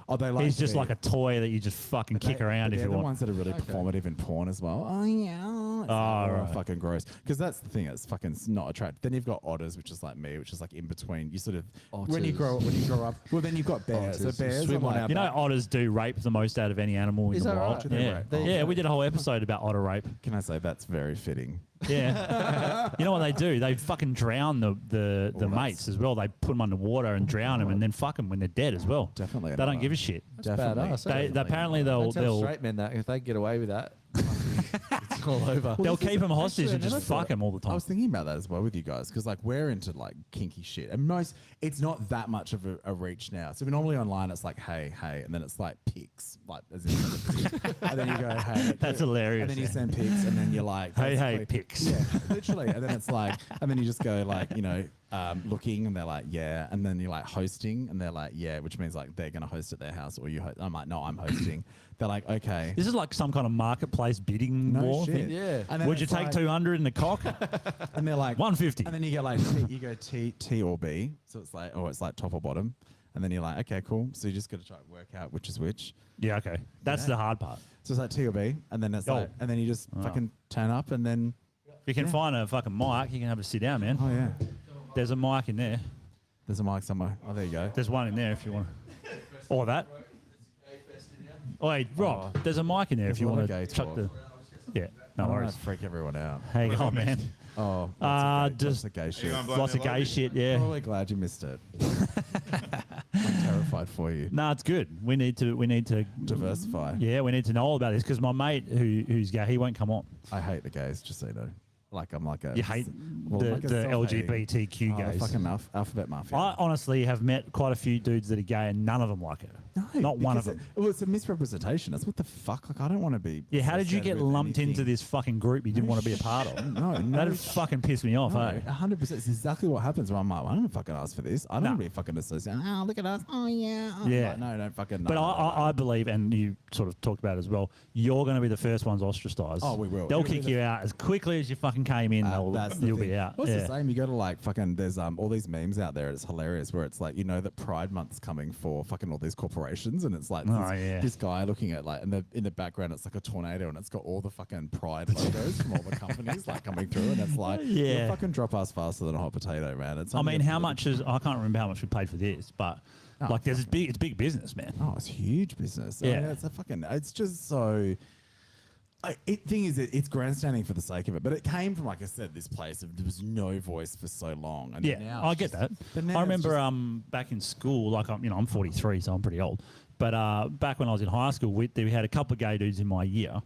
Oh, they like He's to just be. like a toy that you just fucking kick around if they're you the want. ones that are really performative in porn as well. Oh yeah, it's right. fucking gross. Because that's the thing. It's fucking not attractive. Then you've got otters, which is like me, which is like in between. You sort of when you grow up. Well, then you've got bears. So Otters. bears Swim are on like, our You know, otters do rape the most out of any animal in Is the that world. right? Do they Yeah, rape? yeah. We did a whole episode about otter rape. Can I say that's very fitting? Yeah. You know what they do? They fucking drown the that's- mates as well. They put them underwater and drown them, and then fuck them when they're dead as well. Definitely They don't another- give a shit. Definitely. badass, They Definitely. apparently Don't tell they'll straight men that if they get away with that, it's all over. they'll keep them hostage Actually, and I never just fuck thought- them all the I time. was thinking about that as well with you guys because like we're into like kinky shit and it's not that much of a reach now. So normally online it's like hey, and then it's like pics, like as in and then you go hey, That's hilarious. and then you send pics and then you're like Hey, basically- pics. yeah, literally, and then it's like and then you just go like looking and they're like yeah, and then you're like hosting and they're like yeah, which means like they're gonna host at their house or you host. I'm like no, I'm hosting. They're like okay. This is like some kind of marketplace bidding No war shit. thing. Yeah. And then Would you it's take like- 200 in the cock? And they're like 150. And then you get like you go T or B. So it's like it's like top or bottom. And then you're like, okay, cool. So you just got to try to work out which is which. Yeah, okay. That's the hard part. So it's like T or B, and then it's Oh. like, and then you just fucking turn up, and then If you can find a fucking mic, you can have a sit down, man. oh yeah, There's a mic in there. there's a mic somewhere. Oh, there you go. There's one in there if you want. Or that. Oh, hey, Rob, there's a mic in there if There's you a lot want of to gay chuck talk. the. Yeah, no I don't worries. want to freak everyone out. Hang on, man. Oh, Just lots of gay shit. lots of gay shit, I'm yeah. really glad you missed it. I'm terrified for you. No, it's good. We need to Diversify. Yeah, we need to know all about this because my mate who's gay, he won't come on. I hate the gays, just so you know. Like I'm like a. You hate well, the like a self-hating- LGBTQ Oh, the gays. fucking alphabet mafia. I honestly have met quite a few dudes that are gay and none of them like it. No, Not one of because them. Well, it's a misrepresentation. That's what the fuck. Like, I don't want to be. Yeah, how did you associated get with lumped into anything. this fucking group you didn't want to be a part of? No, That'd fucking piss me off, No, hey? 100%. It's exactly what happens when I'm like, I don't fucking ask for this. I don't No. want to be fucking associated. Oh, look at us. Oh, yeah. Oh. Yeah. Like, no, don't fucking. But no, I believe, and you sort of talked about it as well, you're going to be the first ones ostracised. Oh, we will. They'll It'll be kick the- you out as quickly as you fucking came in. that's the You'll thing. be out. Well, it's Yeah. the same. You go to like fucking. There's all these memes out there. It's hilarious where it's like that Pride Month's coming for fucking all these corporations. decorations, and it's like Oh, yeah. this guy looking at like in the background, it's like a tornado, and it's got all the fucking Pride logos from all the companies like coming through, and it's like, Yeah. you fucking drop us faster than a hot potato, man. It's I mean, how unbelievable. much is? I can't remember how much we paid for this, but Oh, it's big business, man. Oh, it's huge business. I Yeah. mean, it's just so. Thing is, it's grandstanding for the sake of it, but it came from, like I said, this place of there was no voice for so long. And Yeah, now I it's get just- that. but now I it's remember just- back in school, like I'm 43, so I'm pretty old. But back when I was in high school, we had a couple of gay dudes in my year.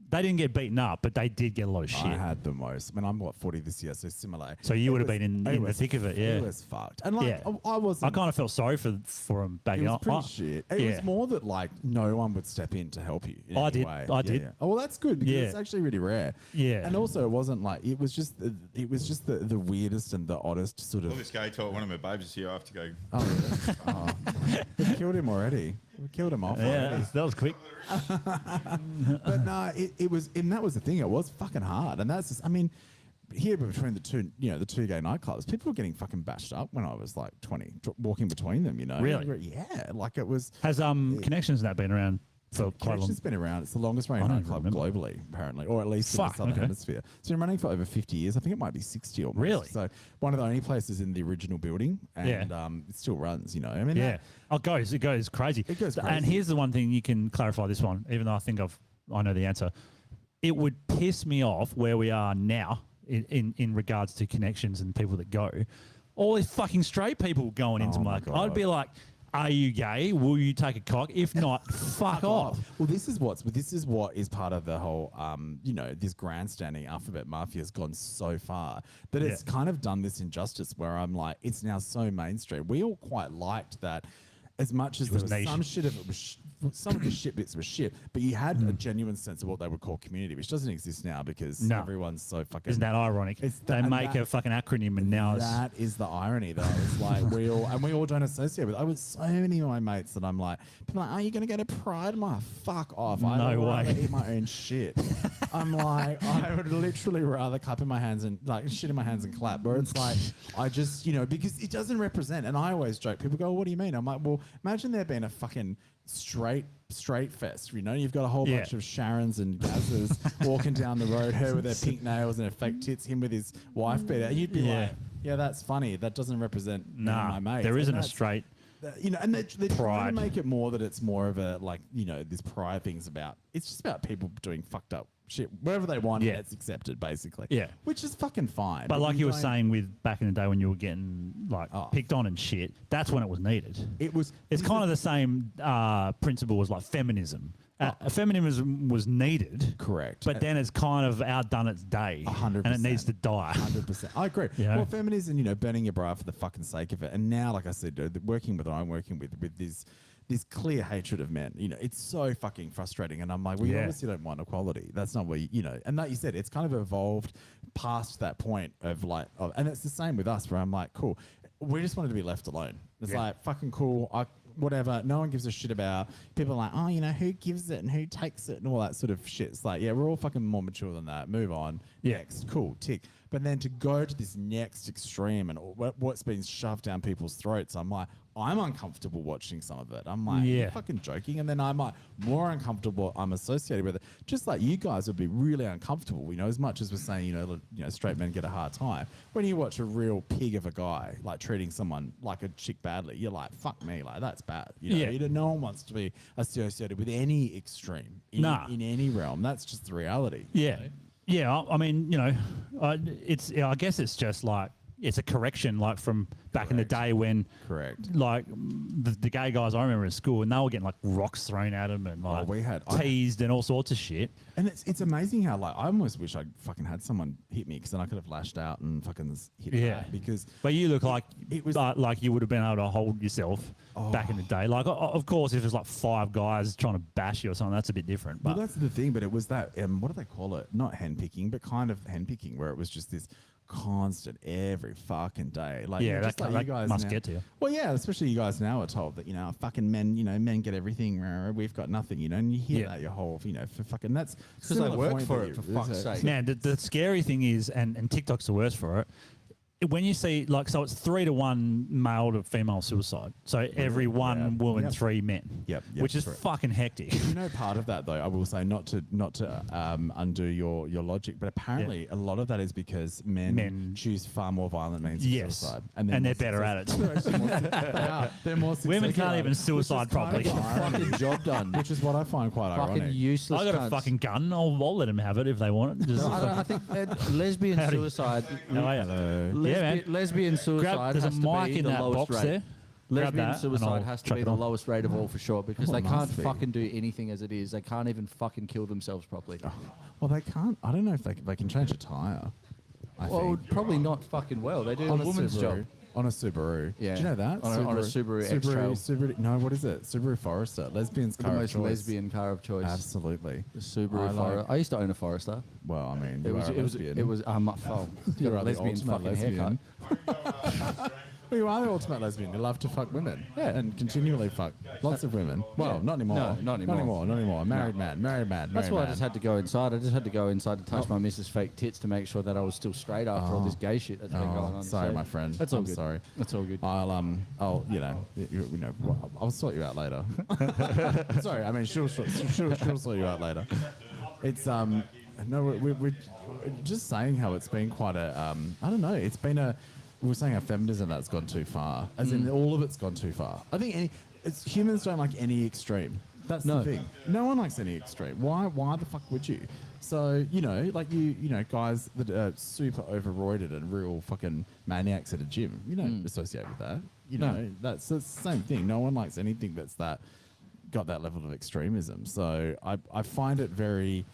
They didn't get beaten up, but they did get a lot of shit. I had the most. I mean, I'm 40 this year, so similar. So you It would have was- been in the was- thick of it, yeah. It was fucked. And like, Yeah. I wasn't. I kind of felt sorry for them back It then. was pretty shit. It yeah. was more that like no one would step in to help you. In I any did. way. I did. Yeah. Oh well, that's good because Yeah. it's actually really rare. Yeah. And also, it wasn't like it was just the weirdest and the oddest sort All of. this gay talk, one of my babes is here. I have to go. Oh, really? Oh. We killed him already. We killed him off. Yeah, already. that was quick. But no, it was, and that was the thing. It was fucking hard, and that's just. I mean, here between the two gay nightclubs, people were getting fucking bashed up when I was like 20, walking between them. Really? Yeah, like it was. Has Connections that been around for quite a long? Connection's been around. It's the longest running I don't nightclub remember. globally, apparently, or at least in Fuck, the southern okay. hemisphere. It's been running for over 50 years. I think it might be 60 almost. Really? So one of the only places in the original building, and Yeah. it still runs. I mean, Yeah. It goes crazy. It goes And crazy. here's the one thing you can clarify this one, even though I know the answer. It would piss me off where we are now in regards to Connections and people that go. All these fucking straight people going into Oh my my. God. I'd be like, are you gay? Will you take a cock? If not, fuck off. Well, this is what is part of the whole, this grandstanding alphabet mafia has gone so far that it's Yeah. kind of done this injustice where I'm like, it's now so mainstream. We all quite liked that. As much as there was niche. some shit of it was some of the shit bits were shit, but you had a genuine sense of what they would call community, which doesn't exist now because No. everyone's so fucking. Isn't that ironic? It's They and make that- a fucking acronym and now it's. That is the irony that I was like, we all don't associate with. I was so many of my mates that I'm like, people are like, are you going to go to Pride? I'm like, fuck off. I No would rather way. eat my own shit. I'm like, I would literally rather clap in my hands and like shit in my hands and clap. Where it's like, I just, because it doesn't represent. And I always joke, people go, what do you mean? I'm like, well, imagine there being a fucking straight fest, you've got a whole Yeah. bunch of Sharons and Gazzers walking down the road, her with her pink nails and her fake tits, him with his wife beater, and you'd be Yeah. like, yeah, that's funny. That doesn't represent me and Nah, my mates. there And isn't a that's- straight. and they're trying Pride. to make it more that it's more of a this pride thing's about. It's just about people doing fucked up shit wherever they want. Yeah. And it's accepted basically. Yeah. which is fucking fine. But like you were don't- saying with back in the day when you were getting like Oh. picked on and shit, that's when it was needed. it was. It's kind of the same principle as like feminism. Feminism was needed, Correct. but then it's kind of outdone its day, 100%. and it needs to die. 100%. I agree. Yeah. Well, feminism, burning your bra for the fucking sake of it. And now, like I said, working with this clear hatred of men, it's so fucking frustrating. And I'm like, we Yeah. obviously don't want equality. That's not what, and like you said, it's kind of evolved past that point of like, and it's the same with us where I'm like, cool. We just wanted to be left alone. It's Yeah. like, fucking cool. Whatever. No one gives a shit about. People are like, oh, who gives it and who takes it and all that sort of shit. It's like, yeah, we're all fucking more mature than that. Move on. Yeah. Next. Cool. Tick. But then to go to this next extreme and what's been shoved down people's throats, I'm like, I'm uncomfortable watching some of it. I'm like, Yeah. you're fucking joking. And then I'm like, more uncomfortable. I'm associated with it. Just like you guys would be really uncomfortable, as much as we're saying, straight men get a hard time. When you watch a real pig of a guy, like treating someone like a chick badly, you're like, fuck me, like that's bad. Yeah. No one wants to be associated with any extreme in any realm. That's just the reality. Yeah, yeah. I mean, I guess it's just like it's a correction, like from back in the day when, Correct. like the gay guys I remember in school, and they were getting like rocks thrown at them and like we had- teased and all sorts of shit. And it's amazing how like I almost wish I fucking had someone hit me because then I could have lashed out and fucking hit Yeah. back because But you look like It was- like you would have been able to hold yourself back in the day. Like, of course, if it's like 5 guys trying to bash you or something, that's a bit different. well But that's the thing. But it was that what do they call it? Not hand picking, but kind of hand picking, where it was just this constant every fucking day. Like Yeah, just that like you guys must now- get to you. Well, yeah, especially you guys now are told that fucking men, men get everything. We've got nothing, and you hear Yeah. that your whole, for fucking that's Because they similar work point for that it, for you- fuck's sake. man, the scary thing is, and TikTok's the worst for it. when you see like, so it's 3-to-1 male to female suicide. So every one woman, Yep. 3 men. Yep, Which is correct. fucking hectic. You know, part of that though, I will say, not to undo your logic, but apparently a lot of that is because men choose far more violent means of Yes. suicide, And they're better at it. They're more Women can't successful, even suicide which is kind properly. of irony, Fucking job done. which is what I find quite Fucking ironic. useless. I got a cunts. fucking gun. I'll let them have it if they want it. Just I think that lesbian Howdy. suicide. How are you? Yeah, man. Lesbian suicide There's a has to mic be in the that lowest box rate. there. Grab Lesbian that and suicide I'll has to chuck be it the on. lowest rate of all for sure because Oh, they it can't must be. fucking do anything as it is. They can't even fucking kill themselves properly. Well, they can't. I don't know if they can change a tire. I Well, think. probably not fucking well. They do a on a woman's Subaru. job. On a Subaru. Yeah. Do you know that? On a Subaru X-Trail. Subaru. No, what is it? Subaru Forester. Lesbian's The car of most choice. lesbian car of choice. Absolutely. The Subaru I like- Forester. I used to own a Forester. Well, I mean, It you was are a it was lesbian. it was oh, You got are a the lesbian ultimate fucking lesbian. haircut. Well, you are the ultimate lesbian. You love to fuck women. Yeah. And continually fuck lots of women. Well, Yeah. not anymore. No, not anymore. Not anymore. Married man. Married man. That's married why I man. just had to go inside. I just had to go inside to touch my missus' fake tits to make sure that I was still straight after all this gay shit that's been going on. Sorry, So my friend. That's all I'm good. sorry. That's all good. I'll, I'll sort you out later. Sorry, I mean, she'll sort you out later. It's no, we're just saying how it's been quite a I don't know. It's been a we were saying how feminism that's gone too far, as in all of it's gone too far. I think humans don't like any extreme. That's No. the thing. No one likes any extreme. Why the fuck would you? So, like you guys that are super overroided and real fucking maniacs at a gym, you don't associate with that. You No. know, that's the same thing. No one likes anything that's got that level of extremism. So I find it very,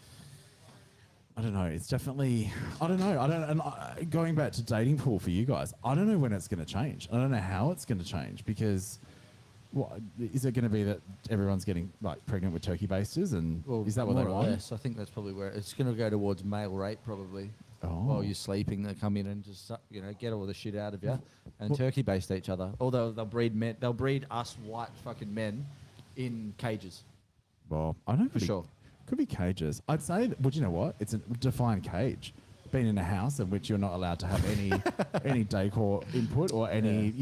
I don't know. It's definitely, I don't know. Going back to dating pool for you guys, I don't know when it's going to change. I don't know how it's going to change because what is it going to be that everyone's getting like pregnant with turkey basters and is that what they more or want? less. I think that's probably where it's going to go towards male rape probably. Oh. While you're sleeping, they come in and just get all the shit out of you and turkey baste each other. Although they'll breed men, they'll breed us white fucking men in cages. Well, I don't know. For sure. Could be cages. I'd say, well, you know what? It's a defined cage. Being in a house in which you're not allowed to have any any decor input or any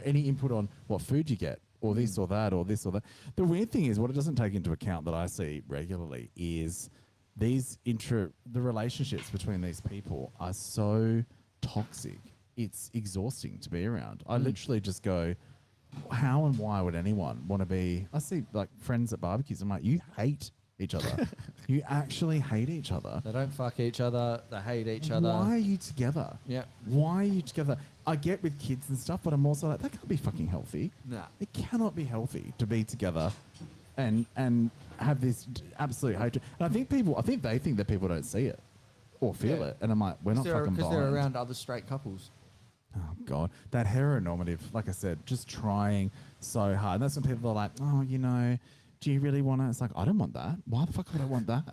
any input on what food you get or this or that or this or that. The weird thing is what it doesn't take into account that I see regularly is the relationships between these people are so toxic. It's exhausting to be around. I literally just go, how and why would anyone want to be? I see like friends at barbecues. I'm like, you hate each other. You actually hate each other. They don't fuck each other. They hate each other. Why are you together? Yeah. Why are you together? I get with kids and stuff, but I'm also like, that can't be fucking healthy. Nah. It cannot be healthy to be together and have this absolute hatred. And I think they think that people don't see it or feel Yeah. it. And I'm like, we're not fucking Because blind. they're around other straight couples. Oh God, that heteronormative, like I said, just trying so hard. And that's when people are like, oh, do you really want to? It's like, I don't want that. Why the fuck would I want that?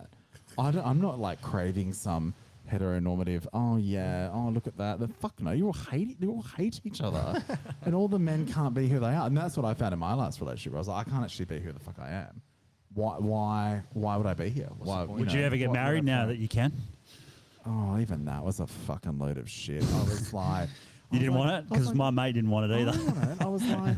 I'm not like craving some heteronormative. Oh yeah. Oh look at that. The fuck no. You all hate each other, and all the men can't be who they are. And that's what I found in my last relationship. I was like, I can't actually be who the fuck I am. Why would I be here? Why Would you ever get what would I married now find? that you can? Oh, even that was a fucking load of shit. I was like, You didn't want it? Because my mate didn't want it either. I was like,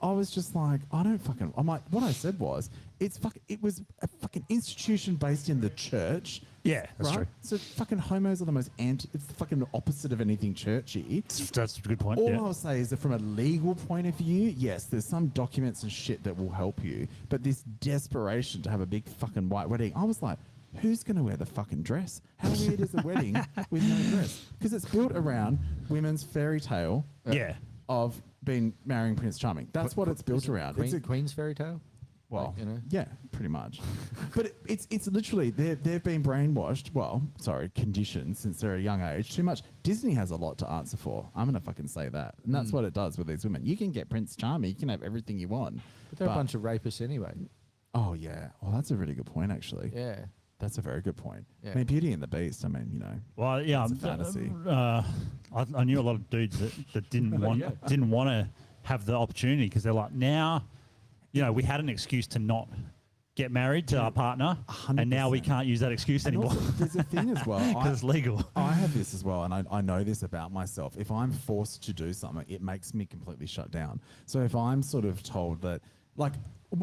I was just like, I don't fucking. I'm like, what I said was, it was a fucking institution based in the church. Yeah, that's right? true. So fucking homos are the most it's the fucking opposite of anything churchy. That's a good point. All yeah. I'll say is that from a legal point of view, yes, there's some documents and shit that will help you. But this desperation to have a big fucking white wedding, I was like, who's going to wear the fucking dress? How weird is a wedding with no dress? Because it's built around women's fairy tale Yeah. of marrying Prince Charming. That's what it's built around. It's a Queen's fairy tale. well, Like, yeah, pretty much. But it's literally they've been brainwashed. Well, sorry, conditioned since they're a young age. Too much. Disney has a lot to answer for. I'm gonna fucking say that, and that's what it does with these women. You can get Prince Charming. You can have everything you want. But they're a bunch of rapists anyway. Oh yeah. Well, that's a really good point, actually. Yeah. That's a very good point. Yeah. I mean, Beauty and the Beast. I mean, Well, yeah, It's a fantasy. I knew a lot of dudes that didn't want to have the opportunity because they're like, now, we had an excuse to not get married to our partner, and now we 100%. can't use that excuse And anymore also, there's a thing as well. because it's legal. I have this as well, and I know this about myself. If I'm forced to do something, it makes me completely shut down. So if I'm sort of told that, like,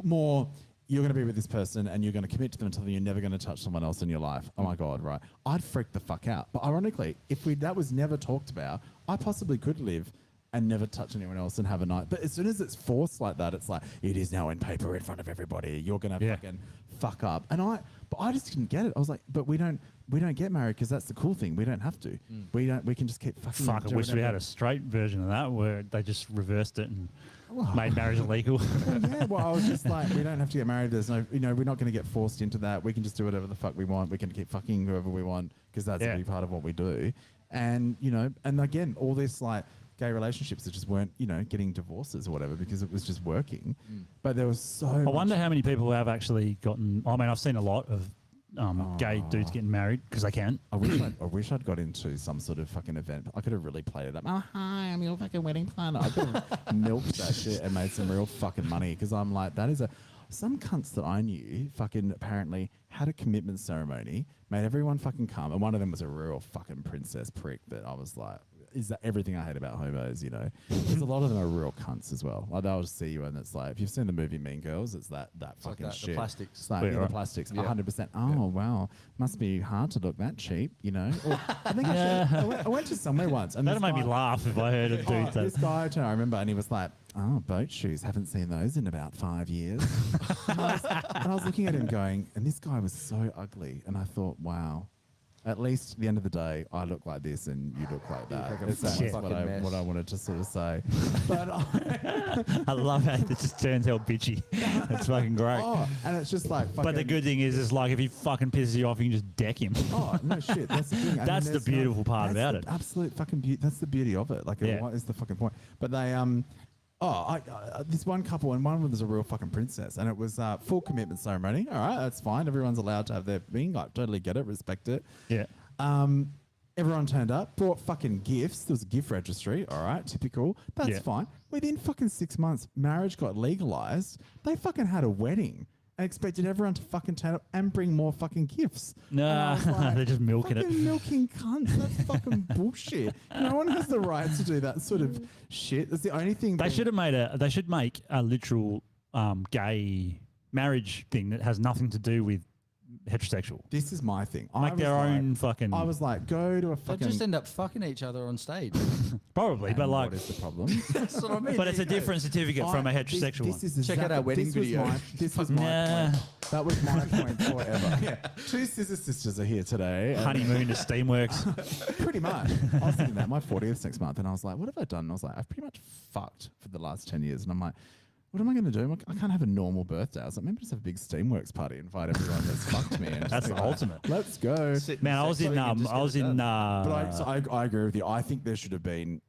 more, you're going to be with this person and you're going to commit to them until you're never going to touch someone else in your life. Oh my God, right? I'd freak the fuck out. But ironically, if that was never talked about, I possibly could live and never touch anyone else and have a night. But as soon as it's forced like that, it's like, it is now in paper in front of everybody. You're going to fucking fuck up. And I just didn't get it. I was like, but we don't get married because that's the cool thing. We don't have to. We can just keep fucking. Fuck, I doing wish we had whatever. a straight version of that where they just reversed it and made marriage illegal. Well, I was just like, we don't have to get married. There's no, we're not going to get forced into that. We can just do whatever the fuck we want. We can keep fucking whoever we want because that's a big part of what we do. And, and again, all this like gay relationships that just weren't, getting divorces or whatever because it was just working. But there was so I wonder how many people have actually gotten. I mean, I've seen a lot of gay dudes getting married because they can. I wish I'd got into some sort of fucking event. I could have really played it up. Oh, hi, I'm your fucking wedding planner. I could have milked that shit and made some real fucking money because I'm like, some cunts that I knew fucking apparently had a commitment ceremony, made everyone fucking come, and one of them was a real fucking princess prick that I was like, is that everything I hate about homos, Because a lot of them are real cunts as well. Like they'll just see you and it's like, if you've seen the movie Mean Girls, it's that fucking like shit. the plastics. It's like, Yeah, the right. plastics, Yeah. 100%. Oh, wow. Must be hard to look that cheap, Or, I think I went to somewhere once. And That'd this make me guy- laugh if I heard a dude say. this guy, I remember, and he was like, oh, boat shoes, haven't seen those in about 5 years. and I was looking at him going, and this guy was so ugly. And I thought, wow, at least at the end of the day, I look like this and you look like that. like a That's fucking what mess. what I wanted to sort of say. But I love how it just turns out bitchy. It's fucking great. and it's just like, But the fucking- good thing is like if he fucking pisses you off, you can just deck him. Oh, no shit. That's the thing. That's the beautiful part that's about the it. Absolute fucking beauty. That's the beauty of it. Like, Yeah. what is the fucking point? But they, this one couple, and one of them was a real fucking princess, and it was full commitment ceremony. All right, that's fine. Everyone's allowed to have their thing. Like, totally get it, respect it. Yeah. Everyone turned up, brought fucking gifts. There was a gift registry. All right, typical. That's Yeah. fine. Within fucking 6 months, marriage got legalized. They fucking had a wedding. And expected everyone to fucking turn up and bring more fucking gifts. And I Nah, was like, they're just milking it. fucking milking cunts. That's fucking bullshit. No one has the right to do that sort of shit. That's the only thing. They should have made They should make a literal gay marriage thing that has nothing to do with heterosexual. This is my thing. Make their own fucking. I was like, go to a They fucking. just end up fucking each other on stage. Probably, but And like, what is the problem? That's what I mean. but it's a different certificate from a This heterosexual one. is Check out our wedding this was video. This was my Nah. point. That was my point forever. Yeah. Two scissor sisters are here today. and- Honeymoon to Steamworks. Pretty much. I was thinking that my 40th next month, and I was like, what have I done? And I was like, I've pretty much fucked for the last 10 years. And I'm like, what am I going to do? I'm like, I can't have a normal birthday. I was like, maybe just have a big Steamworks party, invite everyone that's fucked me. And just That's be the like, ultimate. Let's go. Man, I was in. I agree with you. I think there should have been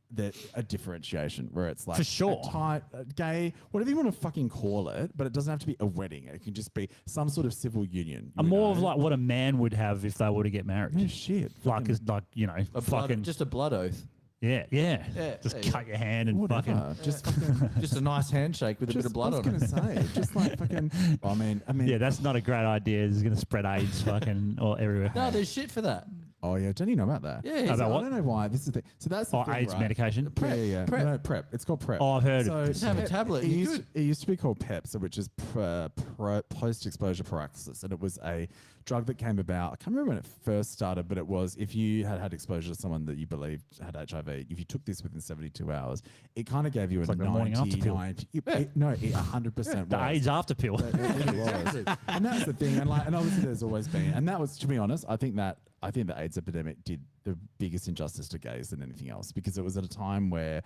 a differentiation where it's like For sure. a tight, gay, whatever you want to fucking call it, but it doesn't have to be a wedding. It can just be some sort of civil union. I'm more of like what a man would have if they were to get married. no shit. Like, Fucking fucking. Just a blood oath. Yeah. Yeah, Just yeah. cut your hand and whatever. fucking. Just fucking. Just a nice handshake with a bit of blood I on was it. gonna say, just like fucking. I mean. Yeah, that's not a great idea. It's going to spread AIDS fucking all everywhere. No, there's shit for that. Oh yeah, don't you know about that? Yeah. About I what? don't know why. This is the thing. So that's the Or thing, AIDS right? medication. Yeah. Prep. No, PrEP. It's called PrEP. Oh, I've heard of it. Just have a tablet. It You're used to be called PEP, so which is post-exposure prophylaxis, and it was a drug that came about. I can't remember when it first started, but it was if you had exposure to someone that you believed had HIV, if you took this within 72 hours, it kind of gave you a like the morning after pill. 100% The AIDS after pill. It really was. And that's the thing. And obviously there's always been, and that was, to be honest, I think the AIDS epidemic did the biggest injustice to gays than anything else, because it was at a time where,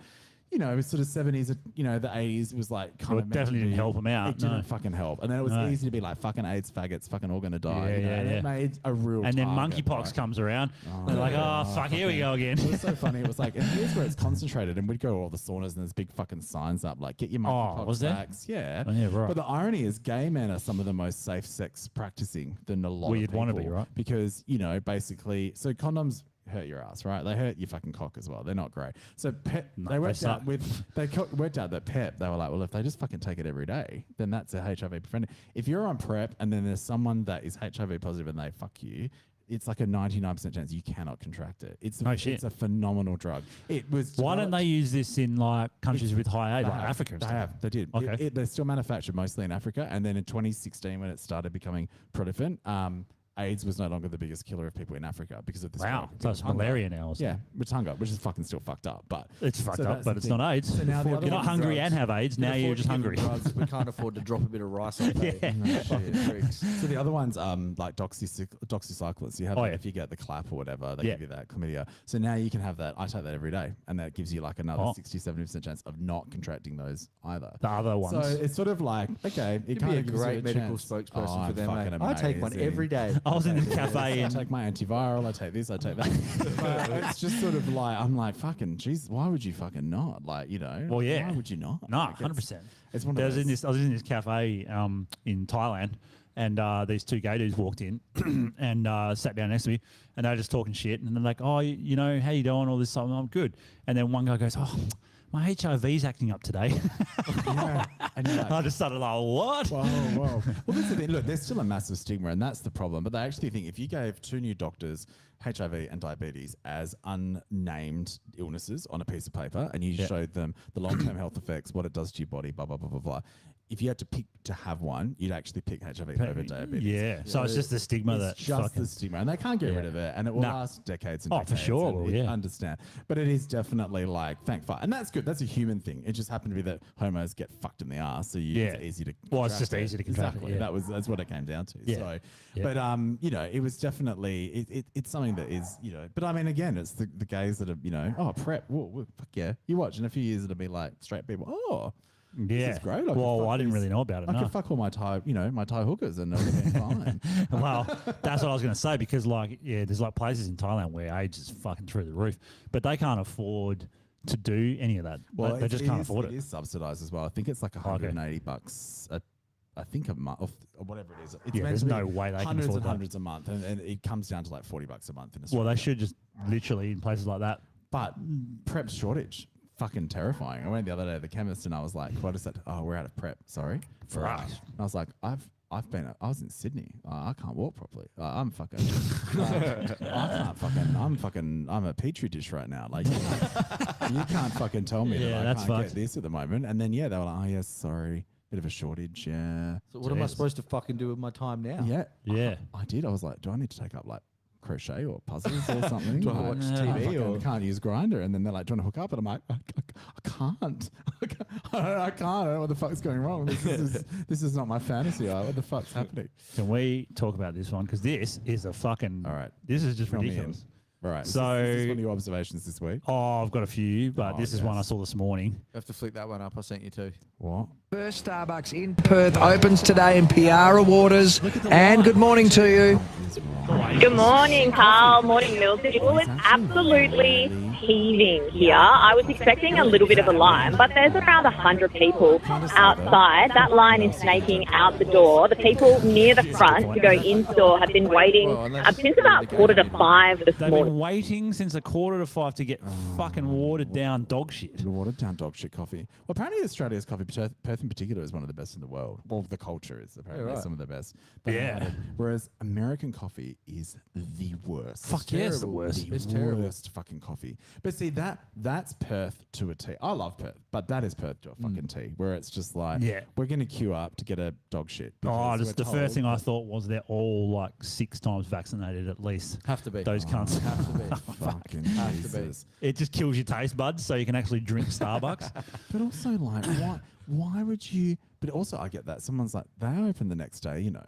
it was sort of 70s, the 80s, it was like kind Well, of it meant definitely to didn't be- help 'em out, It didn't no. fucking help. And then it was No. easy to be like, fucking AIDS faggots, fucking all gonna die. Yeah, and yeah. it made a real And then target, monkeypox right? comes around. They're like, oh, fuck, here we go again. It was so funny. It was like, and here's where it's concentrated, and we'd go to all the saunas, and there's big fucking signs up like, get your monkeypox was there? vax. Yeah. Oh, yeah, right. But the irony is, gay men are some of the most safe sex practicing than a lot Well, of you'd people. wanna be, right? Because, basically, so condoms hurt your ass, right? They hurt your fucking cock as well. They're not great. So No, they they worked suck. out worked out that PrEP. They were like, well, if they just fucking take it every day, then that's a HIV preventer. If you're on PrEP and then there's someone that is HIV positive and they fuck you, it's like a 99% chance you cannot contract it. It's shit. a phenomenal drug. It was. Why don't they use this in like countries with high AIDS, They like have. Africa? And They stuff? have. They did. Okay. They're still manufactured mostly in Africa. And then in 2016, when it started becoming proliferant, AIDS was no longer the biggest killer of people in Africa because of this. Wow, drug. so it's malaria now. Or Yeah, Rotunda, which is fucking still fucked up. But It's fucked so up, that's but the it's thing. not AIDS. So now the You're other not ones- hungry drugs. and have AIDS. We can Now you're afford just to give hungry. them drugs, we can't afford to drop a bit of rice on there. Fucking pricks. So the other ones, like doxycycline. So you have Oh, that yeah. if you get the clap or whatever, they Yeah. give you that chlamydia. So now you can have that. I take that every day, and that gives you like another Oh. 60-70% chance of not contracting those either. The other ones. So it's sort of like, okay, it You'd kind be a of gives you great medical chance. spokesperson Oh, for them, fucking mate. I take one amazing. every day. I was in this cafe I and take my antiviral, I take this, I take that. But it's just sort of like, I'm like, fucking, jeez, why would you fucking not? Like, you know, Well, yeah. why would you not? no, Like, 100%. It's one of I those. was in this cafe in Thailand, and these two gay dudes walked in and sat down next to me, and they were just talking shit, and they're like, "Oh, you know, how you doing? All this stuff." I'm good. And then one guy goes, "Oh, my HIV's acting up today." Yeah. And you're like, I just started like, "What?" whoa, whoa. Well, that's the thing. Look, there's still a massive stigma, and that's the problem. But they actually think if you gave two new doctors HIV and diabetes as unnamed illnesses on a piece of paper, and you showed them the long-term health effects, what it does to your body, blah blah blah blah blah. If you had to pick to have one, you'd actually pick HIV over diabetes. Yeah. So it's just the stigma It's that just fucking. the stigma, and they can't get rid Yeah. of it, and it will No. last decades and Oh, decades. for sure, and well, we yeah. understand. But it is definitely like, thank fuck, and that's good. That's a human thing. It just happened to be that homos get fucked in the ass, so Yeah. it's easy to. Well, it's contract just it. easy to contract it, Exactly. yeah. That's what it came down to. Yeah. So, Yeah. but you know, it was definitely it's something that is, you know. But I mean, again, it's the gays that are, you know, oh, PrEP, whoa, fuck yeah. You watch in a few years, it'll be like straight people. Oh. Yeah. This is great. I could Well, fuck I didn't these- really know about it. I No. could fuck all my Thai hookers and they'll be fine. Well, that's what I was going to say because, like, yeah, there's like places in Thailand where AIDS is fucking through the roof, but they can't afford to do any of that. Well, they just can't afford It it. is subsidized as well. I think it's like $180 a month or whatever it is. It's Yeah, meant there's to be no way they can hundreds afford and that. hundreds a month, and it comes down to like $40 a month in Well, Australia. they should just literally in places like that. But PrEP shortage, fucking terrifying. I went the other day to the chemist and I was like, "What is that? Oh, we're out of PrEP. Sorry." Right. And I was like, I was in Sydney. I can't walk properly. I'm fucking. I'm a petri dish right now. Like, you can't fucking tell me Yeah, that I that's can't fucked. get this at the moment. And then, yeah, they were like, oh, yes, sorry. Bit of a shortage. Yeah. So what am I Jesus. supposed to fucking do with my time now? Yeah. Yeah. I did. I was like, do I need to take up like crochet or puzzles or something? Do I Like, watch I TV fucking or- can't use Grinder? And then they're like, do you want to hook up? And I'm like, I can't. I can't. I don't know what the fuck's going wrong. This is not my fantasy. What the fuck's happening? Can we talk about this one? Because this is a fucking. All right. This is just Fill me ridiculous. All right. So- this is one of your observations this week. Oh, I've got a few, but Oh, this is one I yes. saw this morning. You have to flick that one up. I sent you two. What? First Starbucks in Perth opens today in Piara Waters. And good morning to you. Good morning, Carl. Morning, Milton. Well, it's absolutely heaving here. I was expecting a little bit of a line, but there's around 100 people outside. That line is snaking out the door. The people near the front to go in-store have been waiting since about 4:45 this They've morning. been waiting since 4:45 to get fucking watered down dog shit. Watered down dog shit coffee. Well, apparently Australia's coffee, Perth in particular, is one of the best in the world. Well, the culture is apparently right. some of the best. But Yeah. Whereas American coffee is the worst. Fuck yeah, it's the worst. The It's terrible. worst fucking coffee. But see, that's Perth to a T. I love Perth, but that is Perth to a fucking T, where it's just like, Yeah. we're going to queue up to get a dog shit. Oh, because just we're the first thing told I that- thought was they're all like 6 times vaccinated at least. Have to be. Those cunts. Have to be. Fucking Have to be. Jesus. It just kills your taste buds so you can actually drink Starbucks. But also, like, why would you? But also, I get that someone's like, they open the next day, you know,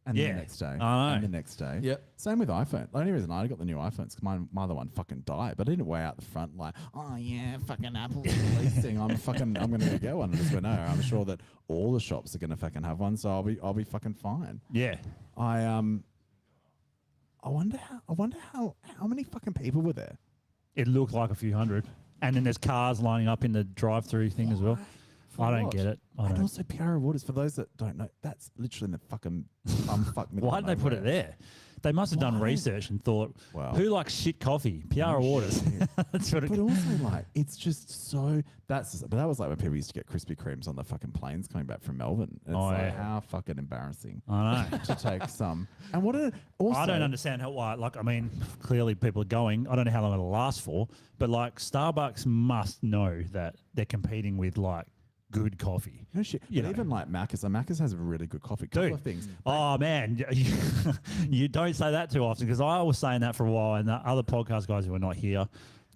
and Yeah, then the next day, I know. and the next day. Yep. Same with iPhone. The only reason I got the new iPhones because my other one fucking died, but I didn't weigh out the front like, oh yeah, fucking Apple's releasing. I'm gonna go get one. And just go, no, I'm sure that all the shops are gonna fucking have one, so I'll be fucking fine. Yeah. I wonder how many fucking people were there. It looked like a few hundred. And then there's cars lining up in the drive-through thing as well. I don't what? get it. I And don't. also Piara Waters, for those that don't know, that's literally in the fucking bumfuck middle. Why of did they put it nowhere. there? they must have done research and thought, Wow. who likes shit coffee? Piara Waters. That's what it But also, like, it's just so. But that was like when people used to get Krispy Kremes on the fucking planes coming back from Melbourne. It's Oh, like, yeah. how fucking embarrassing I know. to take some. And what also, I don't understand why. Like, I mean, clearly people are going. I don't know how long it'll last for, but like, Starbucks must know that they're competing with like good coffee. No shit. You But know. even like Macca's, and Macca's has a really good coffee. Couple Dude. of things. Oh man, you don't say that too often because I was saying that for a while, and the other podcast guys who are not here,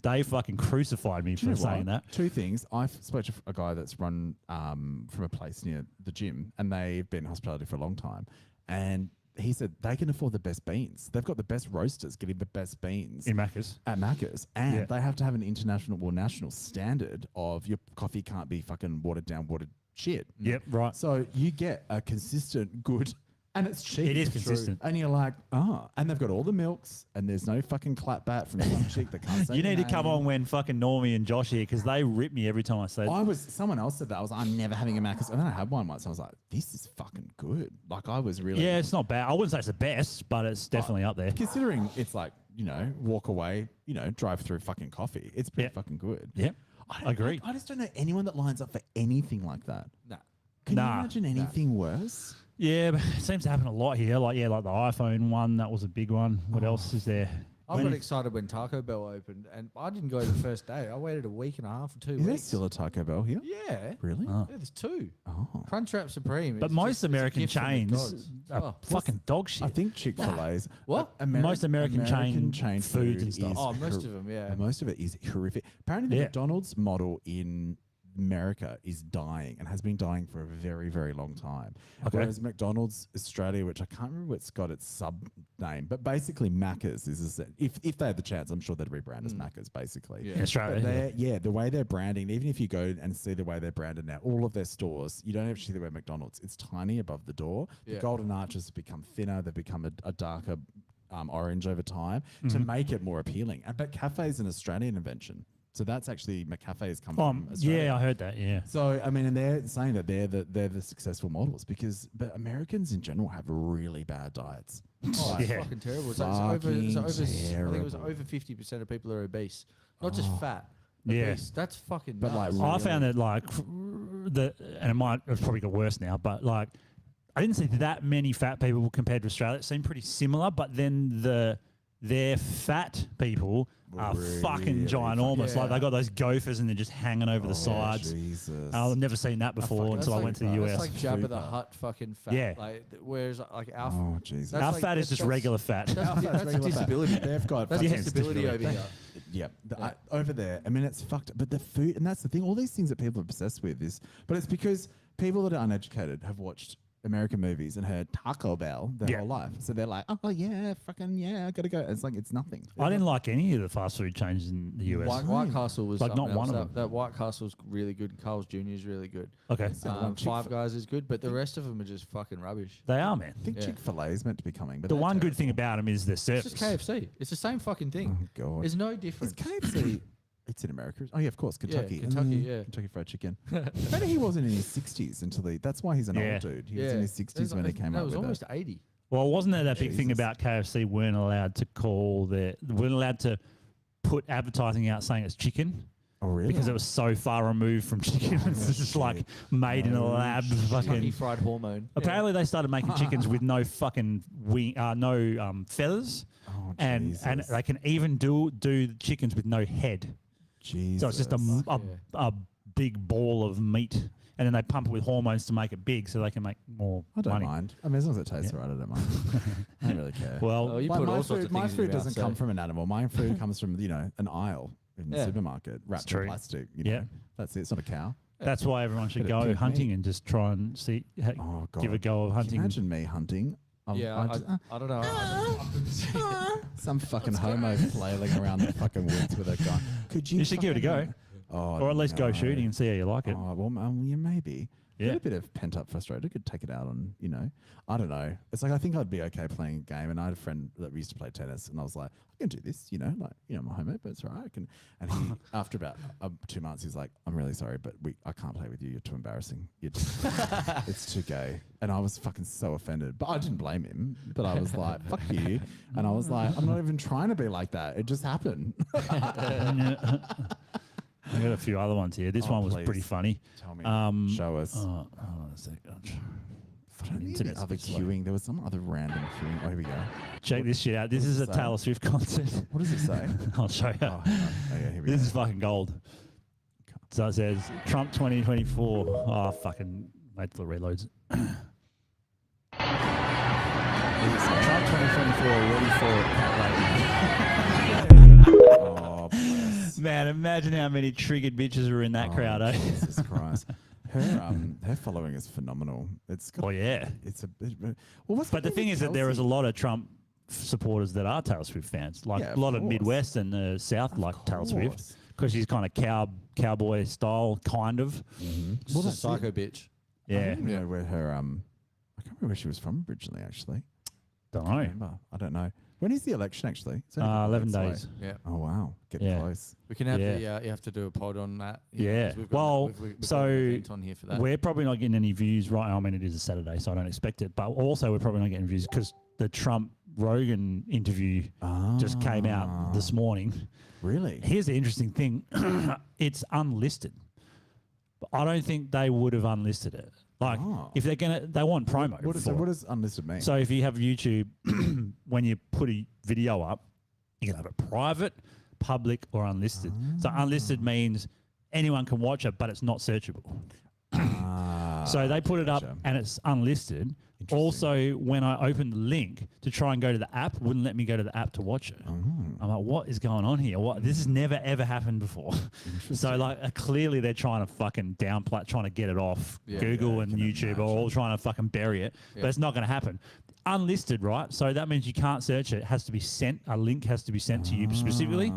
they fucking crucified me Do you for know saying what? that. Two things. I spoke to a guy that's run from a place near the gym, and they've been in hospitality for a long time. And he said they can afford the best beans. They've got the best roasters getting the best beans In Macca's. at Macca's. And Yeah. they have to have an international or national standard of your coffee can't be fucking watered down, watered shit. Yep, right. So you get a consistent, good, and it's cheap. It is consistent. And you're like, and they've got all the milks, and there's no fucking clapback from some chick that can't say You the need to come name. on when fucking Normie and Josh here because they rip me every time I say Someone else said that. I was like, I'm never having a Macca's. And then I had one once. I was like, this is fucking good. Like, I was really. Yeah, it's not bad. I wouldn't say it's the best, but it's definitely up there. Considering it's like, walk away, drive through fucking coffee. It's pretty fucking good. Yep. I Agreed. I just don't know anyone that lines up for anything like that. Nah. Can you Nah. imagine anything worse? Yeah, but it seems to happen a lot here. Like the iPhone one, that was a big one. What else is there? I got excited when Taco Bell opened, and I didn't go the first day. I waited a week and a half or 2 Is weeks. there still a Taco Bell here? Yeah. Really? Yeah, there's two. Oh. Crunchwrap Supreme. But it's most just- it's a American gift from the chains gods. are Oh. fucking dog shit. I think Chick-fil-A's. What? Most American chain foods and stuff. is Oh, most of them, yeah. Most of it is horrific. Apparently, the Yeah. McDonald's model in America is dying and has been dying for a very, very long time. Okay. Whereas McDonald's Australia, which I can't remember what's got its sub name, but basically Macca's is if they had the chance, I'm sure they'd rebrand as Macca's basically. Yeah. In Australia, But the way they're branding, even if you go and see the way they're branded now, all of their stores, you don't actually see the way McDonald's. It's tiny above the door. The Yeah. golden arches have become thinner. They've become a darker orange over time to make it more appealing. But cafe is an Australian invention. So that's actually McCafe has come from Australia. Yeah, I heard that. Yeah. So I mean, and they're saying that they're the successful models but Americans in general have really bad diets. Oh, it's Yeah. fucking terrible. It's Fucking over, I think it was terrible. over 50% of people are obese. Not just fat. Yeah. Obese. That's fucking But, nuts. like, I found that like it's probably got worse now, but like I didn't see that many fat people compared to Australia. It seemed pretty similar, but then their fat people are fucking ginormous. Yeah. Like they got those gophers and they're just hanging over the Oh, sides. Jesus. I've never seen that before That's until I like- went to the US. That's like Jabba the Super. Hutt fucking fat. Yeah. Like, whereas like our Oh, Jesus. Our fat is just regular fat. That's regular fat. disability. They've got That's fucking disability over here. Yeah, over there. I mean, it's fucked. But the food, and that's the thing. All these things that people are obsessed with but it's because people that are uneducated have watched American movies and heard Taco Bell their whole life. So they're like, oh yeah, fucking yeah, I gotta go. It's like it's nothing. I didn't like any of the fast food chains in the US. White Castle was Like, something not one else. of them. That White Castle's really good. Carl's Jr. is really good. Okay. Five Guys is good, but the rest of them are just fucking rubbish. They are, man. I think Yeah. Chick-fil-A is meant to be coming. But The they're one good terrible. thing about them is their It's service. just KFC. It's the same fucking thing. Oh god, There's no is difference. KFC? It's in America. Oh yeah, of course, Kentucky. Kentucky, yeah. Kentucky Fried Chicken. Maybe he wasn't in his 60s until that's why he's an Yeah. old dude. He was in his 60s when he came no, up it was with almost it. 80. Well, wasn't there that big thing Jesus. about KFC weren't allowed to put advertising out saying it's chicken? Oh really? Because it was so far removed from chicken. It's just like made in a lab. Kentucky Fucking. Fried Hormone. Apparently, they started making chickens with no fucking feathers, Oh, and Jesus. they can even do chickens with no head. Jesus. So it's just a big ball of meat, and then they pump it with hormones to make it big, so they can make more I don't money. mind. I mean, as long as it tastes right, I don't mind. I don't really care. Well, Oh, you Like, put my all sorts food, of my things in food your mouth, doesn't so- come from an animal. My food comes from an aisle in the Yeah. supermarket wrapped true. in plastic. Yeah. Know. That's it. It's not a cow. that's why everyone should Bit of go pig hunting meat. and just try and see, Oh god. give a go of Can hunting. you imagine me hunting? Yeah, I don't know. Some fucking homo flailing around the fucking woods with a gun. Could you? You should give it a go. Oh, or at least go no. shooting and see how you like it. Oh, well, yeah, maybe. Yeah. Get a bit of pent up frustration. I could take it out on, I don't know. It's like I think I'd be okay playing a game, and I had a friend that used to play tennis, and I was like, I can do this, I'm a homemate, but it's all right. I can. And he, after about 2 months, he's like, I'm really sorry, but I can't play with you. You're too embarrassing. It's too gay. And I was fucking so offended, but I didn't blame him. But I was like, fuck you. And I was like, I'm not even trying to be like that. It just happened. I got a few other ones here. This one was please. pretty funny. Tell me. Show us. Hold on a sec. Internet's other queuing. There was some other random queuing. Oh, here we go. Check this shit out. This is a Taylor Swift concert. What does it say? I'll show you. Oh, yeah, here we go. This is fucking gold. So it says Trump 2024. Oh, fucking wait till it reloads. Trump 2024 ready for it. Oh, bless. Man, imagine how many triggered bitches were in that crowd, eh? Jesus Christ. Her following is phenomenal. It's got, Oh, yeah. It's a bit. Well, But the thing is that there is a lot of Trump supporters that are Taylor Swift fans. Like Yeah, a lot of course. Midwest and the South like Taylor Swift course. because she's kind of cowboy style, kind of. Well, that's psycho bitch. I Yeah. don't know where her I can't remember where she was from originally. Actually, Don't I know. remember. I don't know. When is the election actually? It's only a couple 11 weeks away. days. Yeah. Oh wow, getting Yeah. close. We can have Yeah. you have to do a pod on that. Yeah. 'cause we've got- Well, we've got so an event on here for that. we're probably not getting any views right now. I mean, it is a Saturday, so I don't expect it. But also, we're probably not getting views because the Trump Rogan interview just came out this morning. Really? Here's the interesting thing: it's unlisted. But I don't think they would have unlisted it. Like, if they're gonna, they want promo. What does unlisted mean? So if you have YouTube, when you put a video up, you can have it private, public, or unlisted. So unlisted means anyone can watch it, but it's not searchable. So they put it up gotcha. and it's unlisted. Also, when I opened the link to try and go to the app, it wouldn't let me go to the app to watch it. I'm like, what is going on here? What? This has never ever happened before. So like, clearly they're trying to fucking downplay, trying to get it off Google and YouTube, are all trying to fucking bury it. But it's not going to happen. Unlisted, right? So that means you can't search it. It has to be sent. A link has to be sent to you specifically.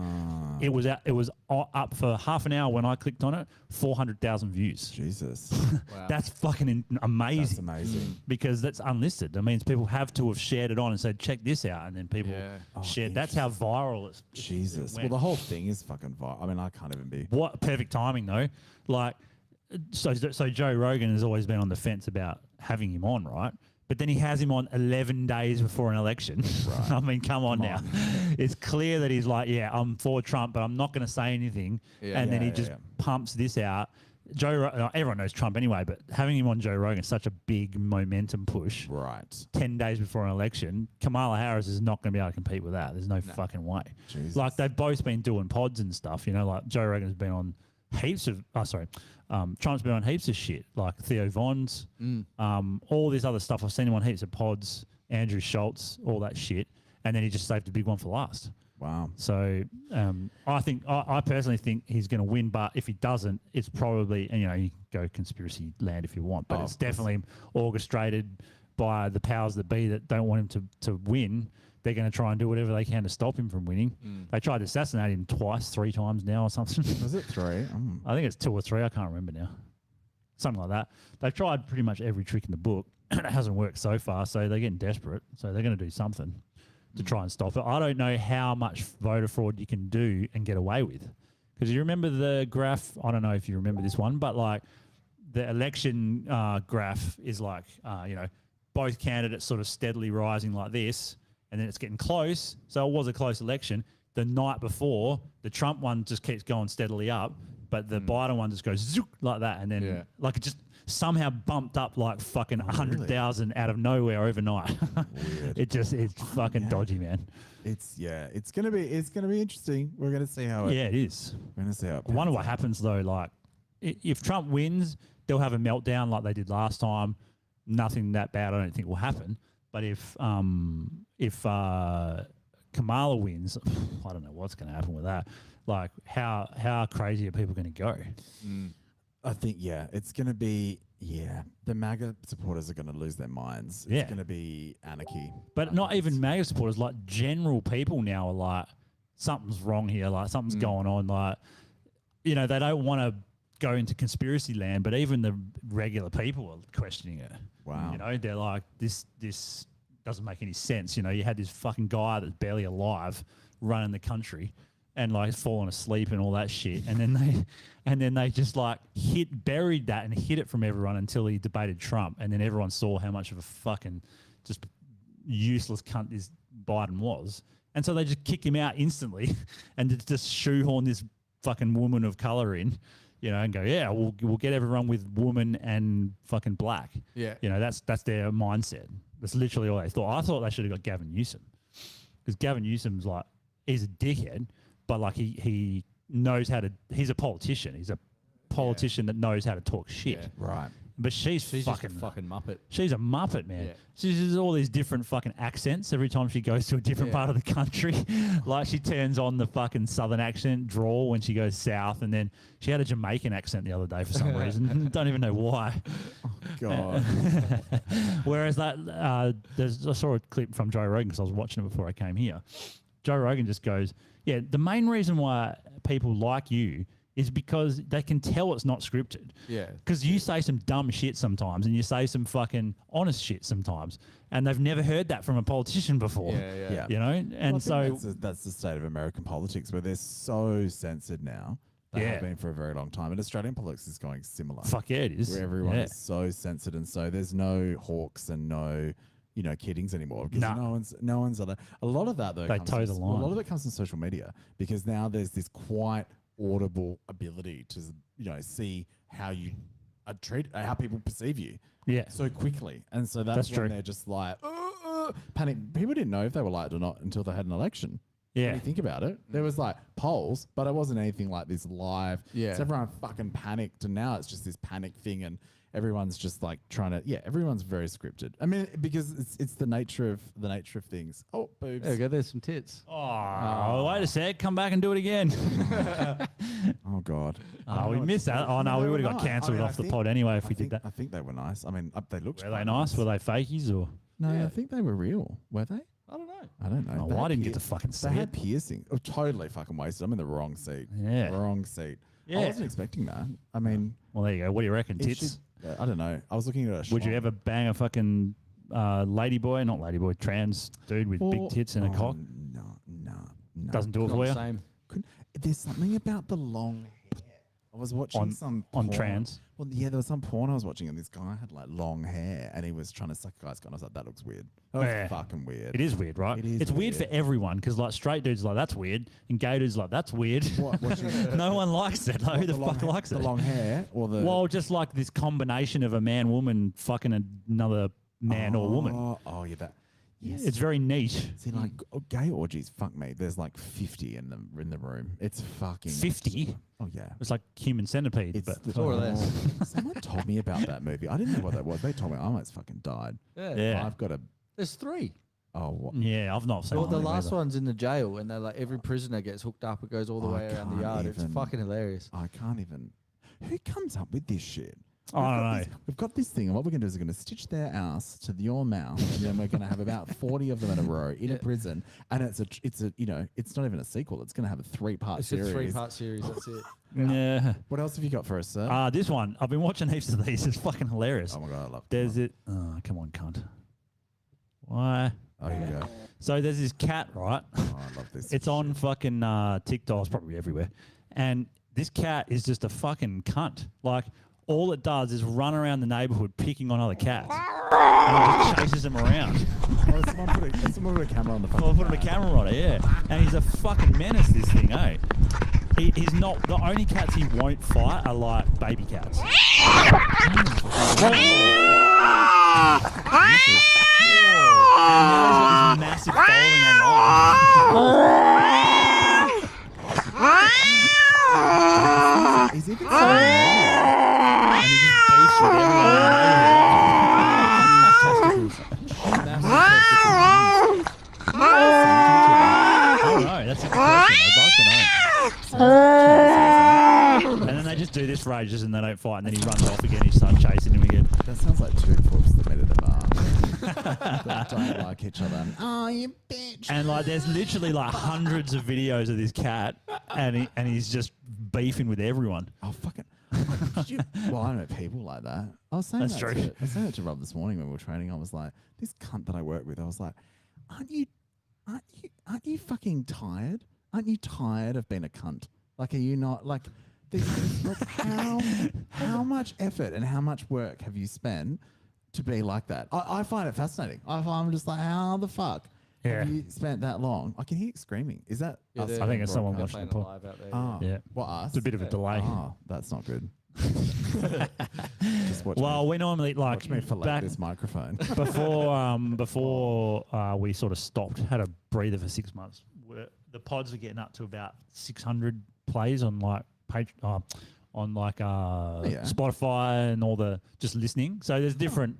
It was out, it was up for half an hour when I clicked on it. 400,000 views. Jesus. Wow. That's fucking amazing. That's amazing. Because that's unlisted. That means people have to have shared it on and said, check this out. And then people shared. That's how viral it's. Jesus. It Well, went. the whole thing is fucking viral. I mean, I can't even be. What perfect timing, though. Like, so Joe Rogan has always been on the fence about having him on, right? But then he has him on 11 days before an election. I mean, come on now. It's clear that he's like, yeah, I'm for Trump, but I'm not going to say anything. And then he just pumps this out. Everyone knows Trump anyway, but having him on Joe Rogan is such a big momentum push. Right. 10 days before an election, Kamala Harris is not going to be able to compete with that. There's no fucking way. Jesus. Like, they've both been doing pods and stuff, like Joe Rogan's been on heaps of, Trump's been on heaps of shit, like Theo Von's, all this other stuff. I've seen him on heaps of pods, Andrew Schultz, all that shit. And then he just saved a big one for last. Wow. So I personally think he's going to win, but if he doesn't, it's probably, and you can go conspiracy land if you want, but it's definitely orchestrated by the powers that be that don't want him to win. They're going to try and do whatever they can to stop him from winning. They tried to assassinate him three times now or something. Was it 3? I think it's 2 or 3. I can't remember now. Something like that. They've tried pretty much every trick in the book, and it hasn't worked so far, so they're getting desperate. So they're going to do something to try and stop it. I don't know how much voter fraud you can do and get away with. Because you remember the graph, I don't know if you remember this one, but like the election graph is like, both candidates sort of steadily rising like this, and then it's getting close. So it was a close election. The night before, the Trump one just keeps going steadily up, but the Biden one just goes zook like that, and then like it just somehow bumped up like fucking 100,000 out of nowhere overnight. It's fucking dodgy, man. It's gonna be interesting. We're gonna see how it. Yeah, it is. We're gonna see how it. I wonder what happens though. Like, if Trump wins, they'll have a meltdown like they did last time. Nothing that bad, I don't think, will happen. But if Kamala wins, I don't know what's going to happen with that. Like, how crazy are people going to go? I think it's going to be the MAGA supporters are going to lose their minds. It's going to be anarchy. But not even MAGA supporters, like general people now are like, something's wrong here. Like something's going on. Like, you know, they don't want to go into conspiracy land, but even the regular people are questioning it. Wow. You know, they're like, this doesn't make any sense. You know, you had this fucking guy that's barely alive running the country and like falling asleep and all that shit. And then they just like buried that and hid it from everyone until he debated Trump. And then everyone saw how much of a fucking just useless cunt this Biden was. And so they just kick him out instantly and just shoehorn this fucking woman of color in, you know, and go, yeah, we'll get everyone with woman and fucking black. Yeah. You know, that's their mindset. That's literally all they thought. I thought they should have got Gavin Newsom, because Gavin Newsom's like, he's a dickhead, but like he knows how to. He's a politician. He's a politician that knows how to talk shit. Yeah. Right. But she's She's fucking just a fucking muppet. She's a muppet, man. Yeah. She uses all these different fucking accents every time she goes to a different part of the country. Like she turns on the fucking southern accent drawl when she goes south, and then she had a Jamaican accent the other day for some reason. Don't even know why. God. Whereas that, I saw a clip from Joe Rogan because I was watching it before I came here. Joe Rogan just goes, yeah, the main reason why people like you is because they can tell it's not scripted. Yeah. Because you say some dumb shit sometimes and you say some fucking honest shit sometimes. And they've never heard that from a politician before. Yeah. You know? And Well, I so... think that's the state of American politics, where they're so censored now. They have been for a very long time. And Australian politics is going similar. Fuck yeah, it is. Where everyone is so censored, and so there's no hawks and no, you know, kiddings anymore. Because no one's allowed. A lot of that though, They toe the line. A lot of it comes from social media, because now there's this quite audible ability to, you know, see how you are treated, how people perceive you. Yeah. So quickly, and so that's when true. they're just like panic. People didn't know if they were liked or not until they had an election. Yeah. When you think about it, there was like polls, but it wasn't anything like this live. Yeah. So everyone fucking panicked, and now it's just this panic thing, and everyone's just like trying to. Yeah, everyone's very scripted. I mean, because it's the nature of things. Oh, boobs. There we go. There's some tits. Oh, wait a sec. Come back and do it again. Oh God. Oh, we missed that. Oh, no, we would have got cancelled off the pod anyway if we did that. I think they were nice. I mean, they looked. Were they nice? Were they fakies or? No, I think they were real. Were they? I don't know. I don't know. Oh, They well, I had didn't get to fucking see They had it. piercing. Oh, totally fucking wasted. I'm in the wrong seat. Yeah. Wrong seat. Yeah. I wasn't expecting that. I mean, Well, there you go. What do you reckon? it Tits? should- I don't know. I was looking at a Would you schlong. ever bang a fucking not ladyboy, trans dude with big tits and a cock? No. Doesn't do it for you? Same. There's something about the long hair. I was watching some on porn. trans? Well, yeah, there was some porn I was watching, and this guy had like long hair, and he was trying to suck a guy's cock. I was like, that looks weird. That was Yeah. fucking weird. It is weird, right? It is It's weird for weird. everyone because like straight dudes are like that's weird and gay dudes are like that's weird. No one likes it. Like, who the fuck likes it? The long hair or the Well, just like this combination of a man woman fucking another man or woman. Oh, yeah, that. Yes. It's very niche. See, like gay orgies, fuck me. There's like 50 in the room. It's fucking 50? Oh yeah. It's like Human Centipede, It's but more or less. Someone told me about that movie. I didn't know what that was. They told me I almost fucking died. Yeah. I've got a. There's 3. Oh, what? yeah, I've not seen Well, the that last either. one's in the jail, and they're like every prisoner gets hooked up. It goes all the way around the yard. It's fucking hilarious. I can't even. Who comes up with this shit? I don't know. We've got this thing, and what we're going to do is we're going to stitch their ass to your mouth, and then we're going to have about 40 of them in a row in a prison, and it's a you know, it's not even a sequel. It's going to have a 3-part It's series. a 3-part series. That's it. Yeah. What else have you got for us, sir? This one. I've been watching heaps of these. It's fucking hilarious. Oh my god, I love. There's it. Oh, come on, cunt. Why? Oh, here you go. So there's this cat, right? Oh, I love this. It's on fucking TikTok. It's probably everywhere. And this cat is just a fucking cunt. Like, all it does is run around the neighborhood picking on other cats. And it just chases them around. Oh, someone put a camera on the Well, put a camera on it, yeah. And he's a fucking menace, this thing, eh? He's not... The only cats he won't fight are, like, baby cats. And now he's got this massive following online. He's even And he just beefs with everyone. Oh no, that's a good question. I'd like to know. And then they just do this for ages and they don't fight, and then he runs off again. He starts chasing him again. That sounds like two folks that met at a bar that don't like each other. Oh, you bitch! And like, there's literally like hundreds of videos of this cat, and he's just beefing with everyone. Oh, fucking. Well, I know people like that. I was saying That's that true. I was saying that to Rob this morning when we were training. I was like, this cunt that I work with, I was like, aren't you fucking tired? Aren't you tired of being a cunt? Like, are you not like, like how much effort and how much work have you spent to be like that? I find it fascinating. I'm just like, how the fuck have you spent that long? I can hear you screaming. Is that? Yeah, us I think it's someone they're watching playing the pod. live out there. Oh, Yeah. What, us? It's a bit of a delay. Oh, that's not good. Just watch Well, me, we normally like watch me fillet back this microphone. before we sort of stopped, had a breather for 6 months. The pods are getting up to about 600 plays on like Spotify and all the just listening. So there's different.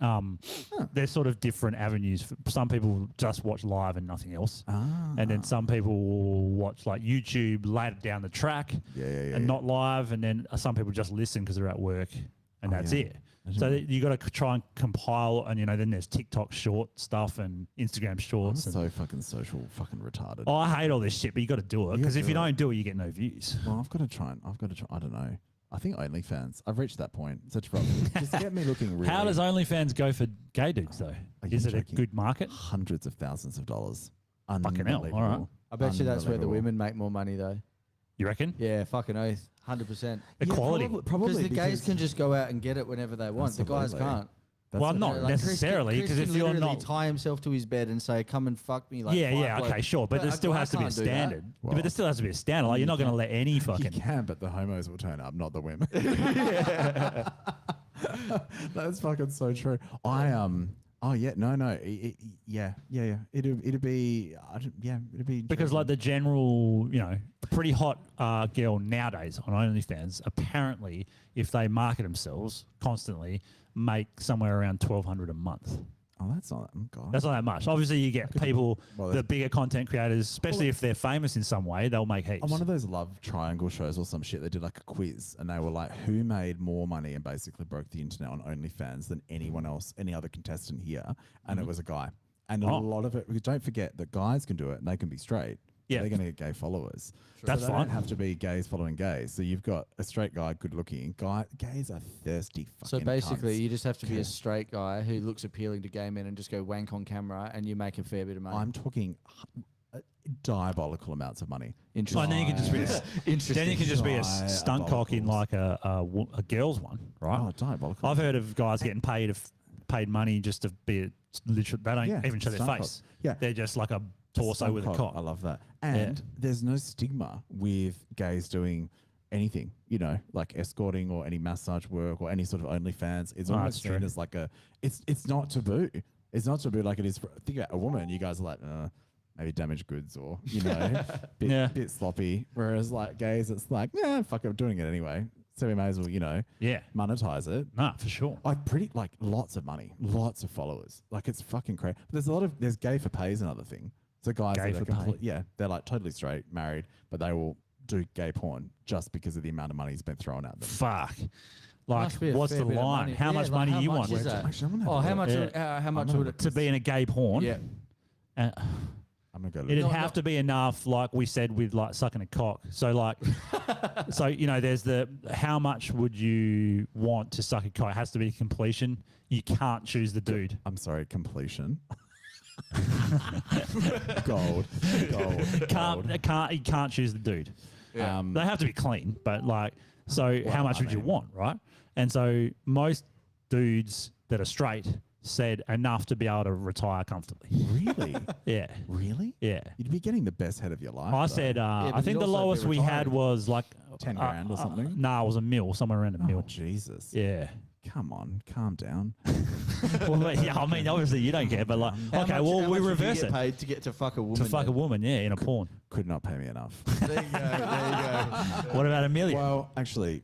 There's sort of different avenues. Some people just watch live and nothing else, and then some people will watch like YouTube later down the track, and not live. And then some people just listen because they're at work, and that's it. So you got to try and compile, and then there's TikTok short stuff and Instagram I'm shorts. so fucking social, fucking retarded. Oh, I hate all this shit, but you got to do it because if you don't do it, you get no views. Well, I've got to try. I don't know. I think OnlyFans. I've reached that point. Such problem. Just get me looking really. How does OnlyFans go for gay dudes though? Is it a joking? good market? Hundreds of thousands of dollars. Fucking hell, all right. I bet you that's where the Unbelievable. women make more money though. You reckon? Yeah, fucking oath. 100%. Equality. Probably Because the gays can just go out and get it whenever they want. The guys Absolutely. can't. Well, not Like, necessarily, Chris because if can you're literally not. tie himself to his bed and say, "Come and fuck me." Like Yeah, five okay, blokes. sure, but there still has to be a can't do that. standard. Well, but there still has to be a standard. Like you're not going to let any You fucking. can, but the homos will turn up, not the women. That's fucking so true. Oh yeah, no. Yeah. It'd be. It'd be. Because like the general, pretty hot girl nowadays on OnlyFans, apparently, if they market themselves constantly, make somewhere around $1,200 a month. Oh, that's not. Oh God. That's not that much. Obviously, you get people, well, the bigger content creators, especially if they're famous in some way, they'll make heaps. On one of those love triangle shows or some shit, they did like a quiz and they were like, who made more money and basically broke the internet on OnlyFans than anyone else, any other contestant here? And it was a guy. And a lot of it, because don't forget that guys can do it and they can be straight. Yeah. They're going to get gay followers. That's so they fine. don't have to be gays following gays. So you've got a straight guy, good looking. Gays are thirsty fucking So basically, cunts. you just have to be a straight guy who looks appealing to gay men and just go wank on camera, and you make a fair bit of money. I'm talking diabolical amounts of money. Oh, and then you can just be then you can just be a stunt cock in like a girl's one, right? Oh, diabolical. I've heard of guys getting paid money just to be a literal. They don't even show their stunt face. cock. Yeah. They're just like a torso Stunt with a cock. I love that. And there's no stigma with gays doing anything, like escorting or any massage work or any sort of OnlyFans. It's almost seen as like it's not taboo. It's not taboo like it is for, think about a woman. You guys are like, maybe damaged goods or, bit sloppy. Whereas like gays, it's like, yeah, fuck it, I'm doing it anyway. So we may as well, monetize it. Nah, for sure. Like lots of money, lots of followers. Like it's fucking crazy. But there's gay for pay is another thing. So guys Gay that for are pay. they're like totally straight, married, but they will do gay porn just because of the amount of money has been thrown at them. Fuck. Like, Must be a what's fair the bit of line? money. How much money how you much want? is that? Actually, I'm gonna Oh, have a how look. much? How much gonna would look it? To be in a gay porn? Yeah. I'm gonna go. It'd Look. have to be enough, like we said, with like sucking a cock. So like, there's the how much would you want to suck a cock? It has to be completion. You can't choose the dude. I'm sorry, completion. Gold. You can't choose the dude. They have to be clean, but like, so how much would you want, right? And so most dudes that are straight said enough to be able to retire comfortably. Really? Yeah. Really? Yeah. You'd be getting the best head of your life. I though. said, I but think you'd the also be lowest we had retiring. was like 10 grand or something? No, it was a mil, somewhere around a Oh, mil. Jesus. Yeah. Come on, calm down. Well, yeah, I mean, obviously you don't care, but like, okay, well, we reverse it. Paid to get to fuck a woman. To fuck a woman, yeah, in a porn. Could not pay me enough. There you go. There you go. What about $1 million? Well, actually,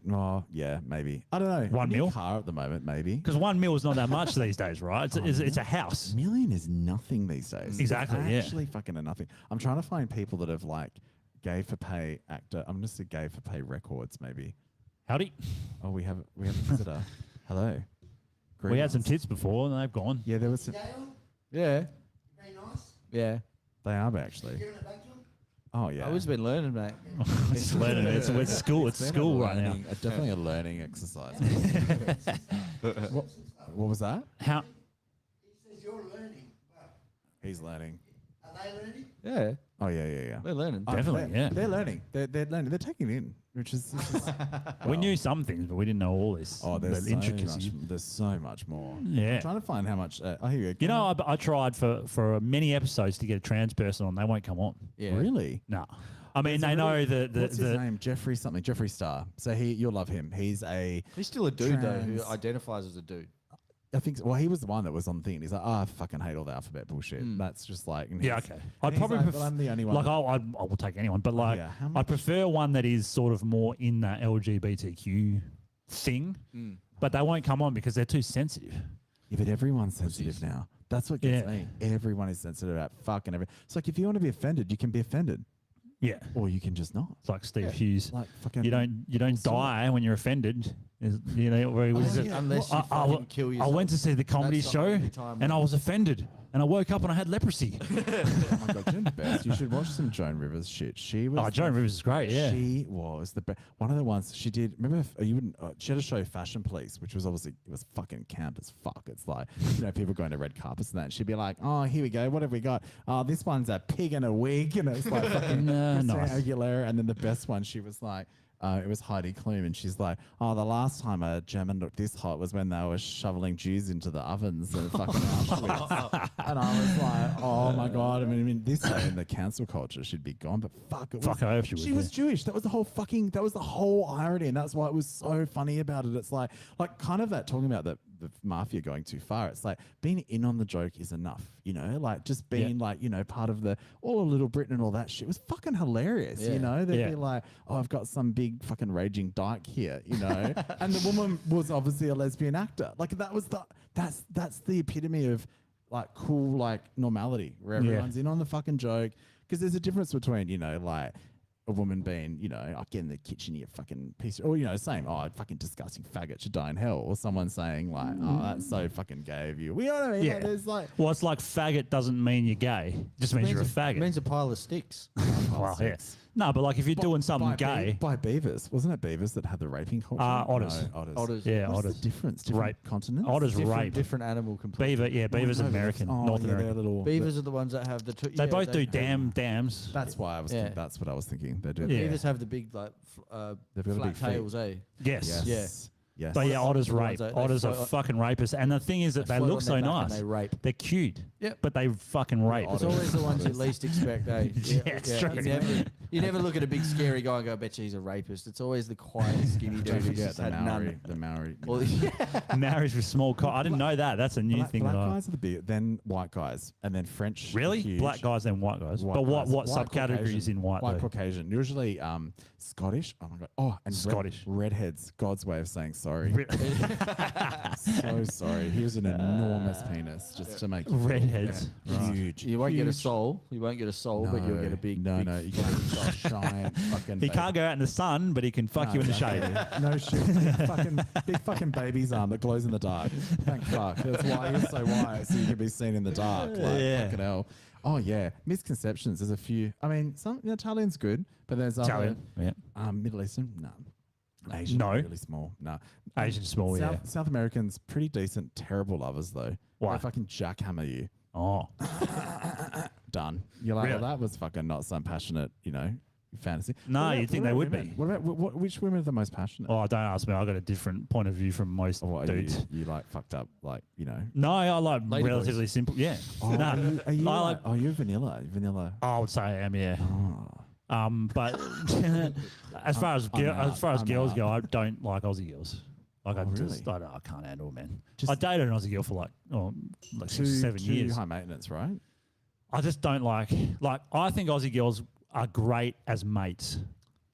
yeah, maybe. I don't know. 1 I need mil? a car at the moment, maybe. Because 1 mil is not that much these days, right? It's a house. $1 million is nothing these days. Exactly, It's yeah. actually fucking a nothing. I'm trying to find people that have like gay for pay actor. I'm just a gay for pay records, maybe. Howdy. Oh, we have a visitor. Hello. We had some Greetings. tits before and they've gone. Yeah, there was some. Yeah. Very nice. Yeah. They are actually. Giving it back to him? Oh yeah. I've always been learning, mate. It's learning. It's school. It's been a school right now. learning- Definitely a learning exercise. what was that? How? He's learning. Yeah. Oh yeah. They're learning. Definitely, yeah. They're learning. They're learning. They're taking it in, which is. We knew some things, but we didn't know all this. Oh, there's the so intricacy. much. There's so much more. Yeah. I'm trying to find how much. Oh, here you go. You know, I tried for many episodes to get a trans person on. They won't come on. Yeah. Really? No. I mean, There's they a really- know the What's his name? Jeffrey something. Jeffrey Star. So you'll love him. He's still a dude though who trans- identifies as a dude. I think. So. Well, he was the one that was on the thing. He's like, I fucking hate all the alphabet bullshit. That's just like. and Yeah, he's- okay. and I'd he's probably like, but I'm the only one. like I will take anyone, but like Yeah, how I much- prefer one that is sort of more in that LGBTQ thing, but they won't come on because they're too sensitive. Yeah, but everyone's sensitive now. That's what gets Yeah. me. Everyone is sensitive about fucking everything. It's like if you want to be offended, you can be offended, Yeah, or you can just not. it's like Steve Hughes. Like fucking. You don't die when you're offended. You know, where he was yeah. Unless you I fucking kill I yourself. went to see the comedy That's not show any time, and I mate. was offended, and I woke up and I had leprosy. Oh my god, you're the best. You should watch some Joan Rivers shit. She was. Oh, Joan Rivers is great. Yeah, She was the best. One of the ones she did. Remember, you wouldn't. She had a show, Fashion Police, which was obviously it was fucking camp as fuck. It's like people going to red carpets and that. And she'd be like, "Oh, here we go. What have we got? Oh, this one's a pig in a wig." And it's like fucking Christina nice. Aguilera. And then the best one, she was like. It was Heidi Klum, and she's like, "Oh, the last time a German looked this hot was when they were shoveling Jews into the ovens and fucking Auschwitz." And I was like, "Oh my god!" I mean, this day in the cancel culture, she'd be gone, but fuck, it was, Fuck, I hope she was, she was Jewish. That was the whole fucking. That was the whole irony, and that's why it was so funny about it. It's like kind of that talking about the mafia going too far. It's like being in on the joke is enough, like just being part of the all of Little Britain and all that shit was fucking hilarious. Yeah. They'd Yeah. be like, "Oh, I've got some big fucking raging dyke here," and the woman was obviously a lesbian actor. Like that was that's the epitome of like cool like normality where everyone's in on the fucking joke, because there's a difference between like a woman being, I get in the kitchen, you fucking piece, or saying, "Oh, fucking disgusting faggot should die in hell," or someone saying like, "Oh, that's so fucking gay of you." You know what I mean? Yeah. Like, there's like, Well, it's like faggot doesn't mean you're gay. It just means you're a faggot. It means a pile of sticks. Well, yeah. No, but like if you're doing something gay, by Beavers, wasn't it Beavers that had the raping culture? Otters. No, otters. Otters. yeah, What's otters. the difference? Different Rape. continents. Otters Different, rape. different animal completely. Beaver, yeah, beaver's No, American, oh, North yeah, they're American. little. Beavers are the ones that have the. They both do dams. That's why I was. Yeah. That's what I was thinking. They do. Yeah. Beavers have the big like They've got a flat big feet. tails, eh? Yes. Yes. Yes. But yeah, otters The ones rape. that- they Otters are float- fucking rapists. And the thing is that they float look on so their back and nice. they rape. They're cute. Yep. But they fucking rape. It's always the ones you least expect, eh? Yeah, it's true. You never look at a big scary guy and go, "I bet you he's a rapist." It's always the quiet, skinny dude Don't who's forget just the had Maori. none. The Maori. Well, yeah. Marriage with small cock. I didn't know that. That's a new Black, thing. black that I, guys are the big, then white guys, and then French. really? huge. Black guys and white guys. White but what guys. what White subcategories Caucasian. in white? White though? Caucasian. Usually Scottish. Oh my god. Oh, and Scottish. redheads. God's way of saying sorry. So sorry. He was an enormous penis, just to make you feel Redheads. huge. You won't get a huge. soul. You won't get a soul, but you'll get a big. No, big no. You get a giant fucking. He can't go out in the sun, but he can fuck you in the shade. No shit. Big fucking baby's arm that glows in the dark. Thank fuck. That's why he's so white, so you can be seen in the dark. Like, Yeah. fucking hell. Oh yeah, misconceptions. There's a few. I mean, some Italian's good, but there's Italian. other Yeah. Middle Eastern. No. Asian, No. really small. No. Asian small, yeah. South Americans, pretty decent, terrible lovers though. Why? They fucking jackhammer you. Oh. Done. You're like, Really? well, that was fucking not some passionate, fantasy. No, What about- you'd think what they about would women? be. What about which women are the most passionate? Oh, don't ask me. I got a different point of view from most Or are dudes. you like fucked up, like, No, I like Lady relatively simple. Yeah. Oh, no, are you I like, like. oh, you're vanilla. Vanilla. I would say I am. Yeah. But as far as I'm out. girls go, I don't like Aussie girls. Like I just, really? I can't handle it, man. Just- I dated an Aussie girl for like Too 7 years. high maintenance, right? I just don't like. I think Aussie girls are great as mates,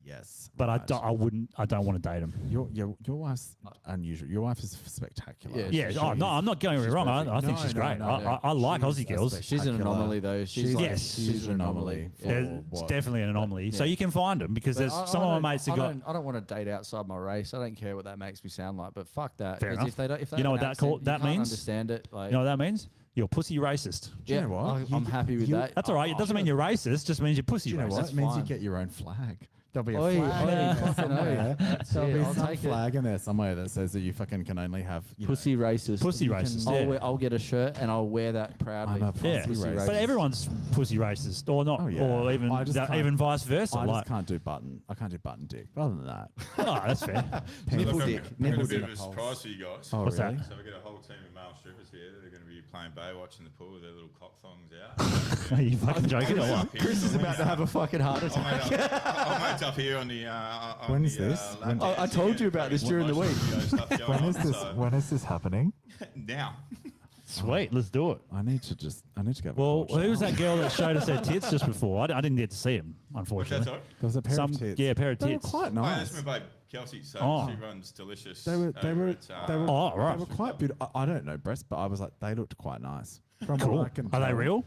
Yes. but I don't want to date them. Your wife's unusual. Your wife is spectacular. Yeah. Yeah. Oh no, I'm not getting me wrong. I think No, she's no, great. no, I like She's Aussie girls. She's an spectacular. anomaly, though. She's She's- like, Yes. she's an anomaly. for It's what- definitely an anomaly. So Yeah. you can find them because there's some of my mates have got. I don't want to date outside my race. I don't care what that makes me sound like. But fuck that. Fair 'Cause enough. If they don't, if they You know have what an that call- accent, that you can't means? understand it. Like, You know what that means? You're pussy racist. Do you know what? I'm happy with that. That's all right. It doesn't mean you're racist. Just means you're pussy Do you know racist. what? It means fine. you get your own flag. There'll be a Oi, flag oi, in there fucking oi. somewhere. That's There'll it, be I'll some take it. flag in there somewhere that says that you fucking can only have Pussy racist. Pussy You can- racist, I'll, yeah. I'll get a shirt and I'll wear that proudly. I'm a Yeah, pussy racist. but everyone's pussy racist, or not, Oh, yeah. or even I just can't- even vice versa. I like, just can't do button. I can't do button dick. But other than that, oh, that's fair. nipple Look, dick. I've got Nipples a bit in of a a pulse. surprise for you guys. Oh, What's that? really? So we've got a whole team of male strippers here that are going to be playing Baywatch in the pool with their little cock thongs out. Are you fucking joking or what? Chris is about to have a fucking heart attack. I'm mate up here on the. When is this? lap dance I told here, you about this doing during the motion week. video stuff going When on, is this? so- When is this happening? Now. Sweet, let's do it. I need to go. Well, who was that girl that showed us her tits just before? I didn't get to see them, What's unfortunately. that, sorry? There was a pair Some, of tits. yeah, a pair of They were tits. quite Oh, nice. that's my babe, Kelsey. So Oh. she runs Delicious. They were. over at, Oh, right. They were quite beautiful. I don't know breasts, but I was like, they looked quite nice. From Cool. what I can Are they tell. real?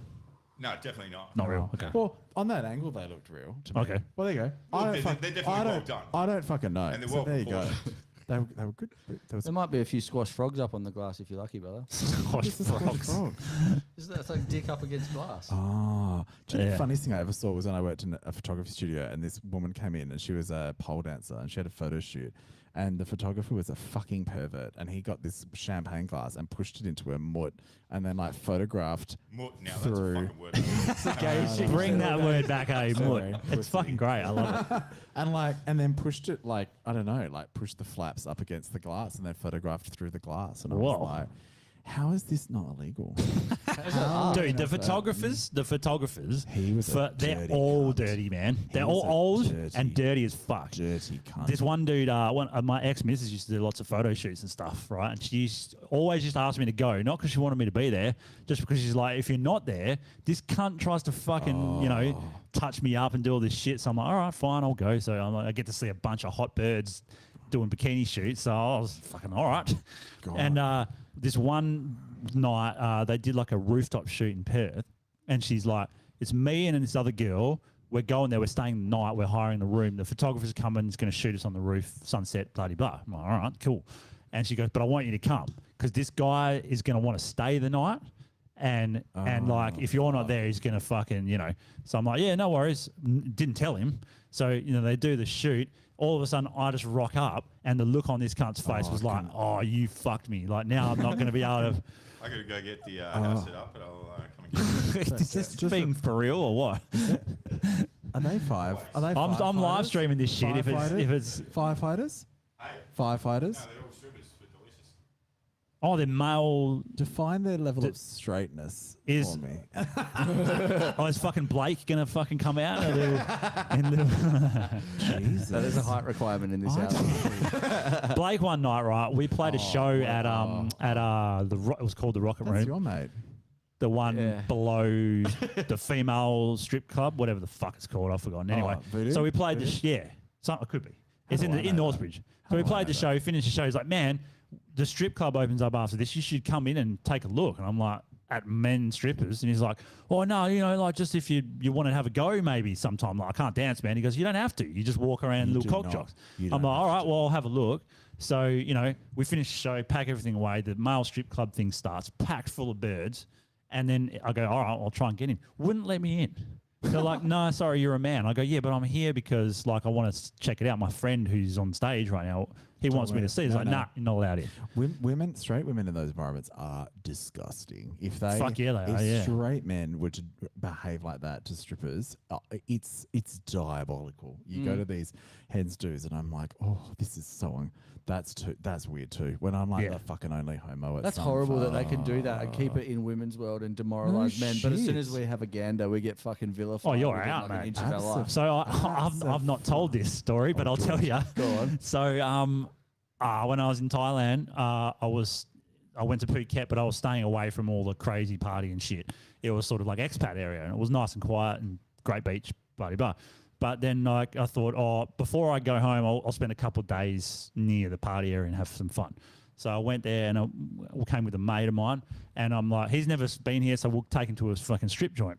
No, definitely not. Not real. Okay. Well, on that angle, they looked real. To me. Okay. Well, there you go. Well, I don't they're- fuck- they're definitely I well don't- done. I don't fucking know. And they're So well there you go. proportioned. They were good. There was There might be a few squash frogs up on the glass if you're lucky, brother. Squash This is a frogs. frog. Isn't that like dick up against glass? Oh, do you know Yeah. the funniest thing I ever saw was when I worked in a photography studio, and this woman came in, and she was a pole dancer, and she had a photo shoot, and the photographer was a fucking pervert, and he got this champagne glass and pushed it into her mutt, and then like photographed Now that's a through. fucking word. Bring that word back, hey, Sorry, Moot. It's fucking great. I love it. and then pushed it like I don't know, like pushed the flaps up against the glass, and then photographed through the glass, and I Whoa. was like, how is this not illegal? Dude, the photographers, He was a they're dirty all cunt. dirty, man. They're was all a old and dirty as fuck. Dirty cunt. This one dude, my ex-missus used to do lots of photo shoots and stuff, right? And she always just asked me to go, not because she wanted me to be there, just because she's like, if you're not there, this cunt tries to fucking, touch me up and do all this shit. So I'm like, all right, fine, I'll go. So I'm like, I get to see a bunch of hot birds doing bikini shoots. So I was fucking all right. God. And this one night, they did like a rooftop shoot in Perth. And she's like, it's me and this other girl. We're going there. We're staying the night. We're hiring the room. The photographer's coming. He's going to shoot us on the roof, sunset, bloody blah. I'm like, all right, cool. And she goes, but I want you to come because this guy is going to want to stay the night. And like, if you're not there, he's going to fucking, So I'm like, yeah, no worries. Didn't tell him. So, they do the shoot. All of a sudden, I just rock up and the look on this cunt's face was like, oh, you fucked me. Like, now I'm not going to be able to. I got to go get the house set up, but I'll come and get it. Is this being for real or what? Are they five? Are they I'm live streaming this shit. If it's firefighters, firefighters. No, they're all strippers for Delicious. oh, they're male. Define their level of straightness Is- for me. Oh, is fucking Blake gonna fucking come out? Jesus. That is a height requirement in this house. Blake one night, right? We played a show at it was called the Rocket That's Room, your mate. the one Yeah. below the female strip club, whatever the fuck it's called. I've forgotten. Anyway, Voodoo? so we played the it could be. It's in do I in know Northbridge. that? So we do I played the know show, finished the show. He's like, man, the strip club opens up after this. You should come in and take a look. And I'm like, at men strippers, and he's like, oh no, like just if you want to have a go maybe sometime. Like, I can't dance, man. He goes, you don't have to. You just walk around You little do cock not. jocks. You I'm don't like, all have right, well I'll have a look. So we finish the show, pack everything away. The male strip club thing starts, packed full of birds, and then I go, all right, I'll try and get in. Wouldn't let me in. They're like, no, sorry, you're a man. I go, yeah, but I'm here because like I want to check it out. My friend who's on stage right now, he wants me to see. He's like, nah, you're not allowed in. Women, straight women in those environments are disgusting. If they, Fuck yeah, they if are, yeah. straight men were to behave like that to strippers, it's diabolical. You go to these heads do's, and I'm like, oh, this is so. That's weird too. When I'm like Yeah. the fucking only homo. At That's some horrible that they can do that and keep it in women's world and demoralize men. But as soon as shit. we have a gander, we get fucking vilified. Oh, you're We get out, like an mate. inch of our life. So I've not told this story, but I'll tell you. Go on. So when I was in Thailand, I went to Phuket, but I was staying away from all the crazy party and shit. It was sort of like expat area, and it was nice and quiet and great beach, blah blah. But then I thought, before I go home, I'll spend a couple of days near the party area and have some fun. So I went there and I came with a mate of mine, and I'm like, he's never been here, so we'll take him to a fucking strip joint.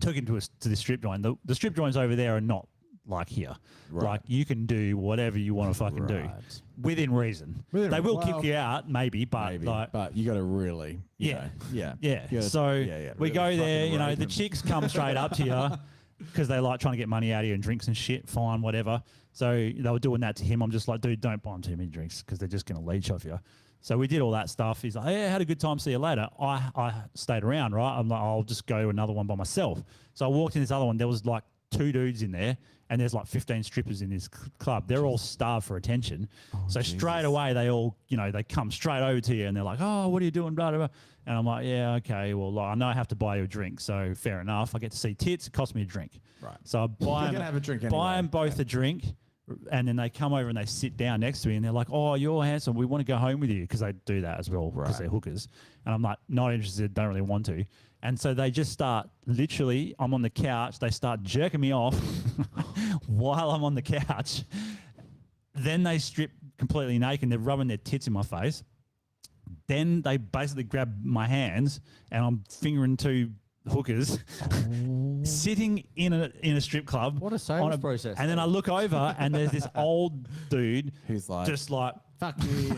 Took him to this strip joint. The strip joints over there are not like here. Right. Like you can do whatever you want to fucking do Right. within reason. Within- They will well, kick you out, maybe, but like. but you got to really, you Yeah. know, yeah, Yeah. You gotta- So yeah, we really go there, fucking you know, rape the 'em. chicks come straight up to you because they like trying to get money out of you and drinks and shit, fine, whatever. So they were doing that to him. I'm just like, dude, don't buy him too many drinks because they're just going to leech off you. So we did all that stuff. He's like, yeah, had a good time. See you later. I stayed around, right? I'm like, I'll just go to another one by myself. So I walked in this other one. There was like 2 dudes in there, and there's like 15 strippers in this club. They're all starved for attention. So straight away, they all, you know, they come straight over to you, and they're like, oh, what are you doing, blah, blah, blah. And I'm like, yeah, okay, well, like, I know I have to buy you a drink, so fair enough. I get to see tits. It costs me a drink. Right. So I buy You're them, gonna have a drink buy anyway. them both a drink, and then they come over and they sit down next to me, and they're like, oh, you're handsome. We want to go home with you, because they do that as well, because they're hookers. And I'm like, not interested, don't really want to. And so they just start, literally, I'm on the couch, they start jerking me off while I'm on the couch. Then they strip completely naked, they're rubbing their tits in my face. Then they basically grab my hands, and I'm fingering 2 hookers sitting in a strip club. What a sales process. And then I look over, and there's this old dude who's like, just like, fuck you.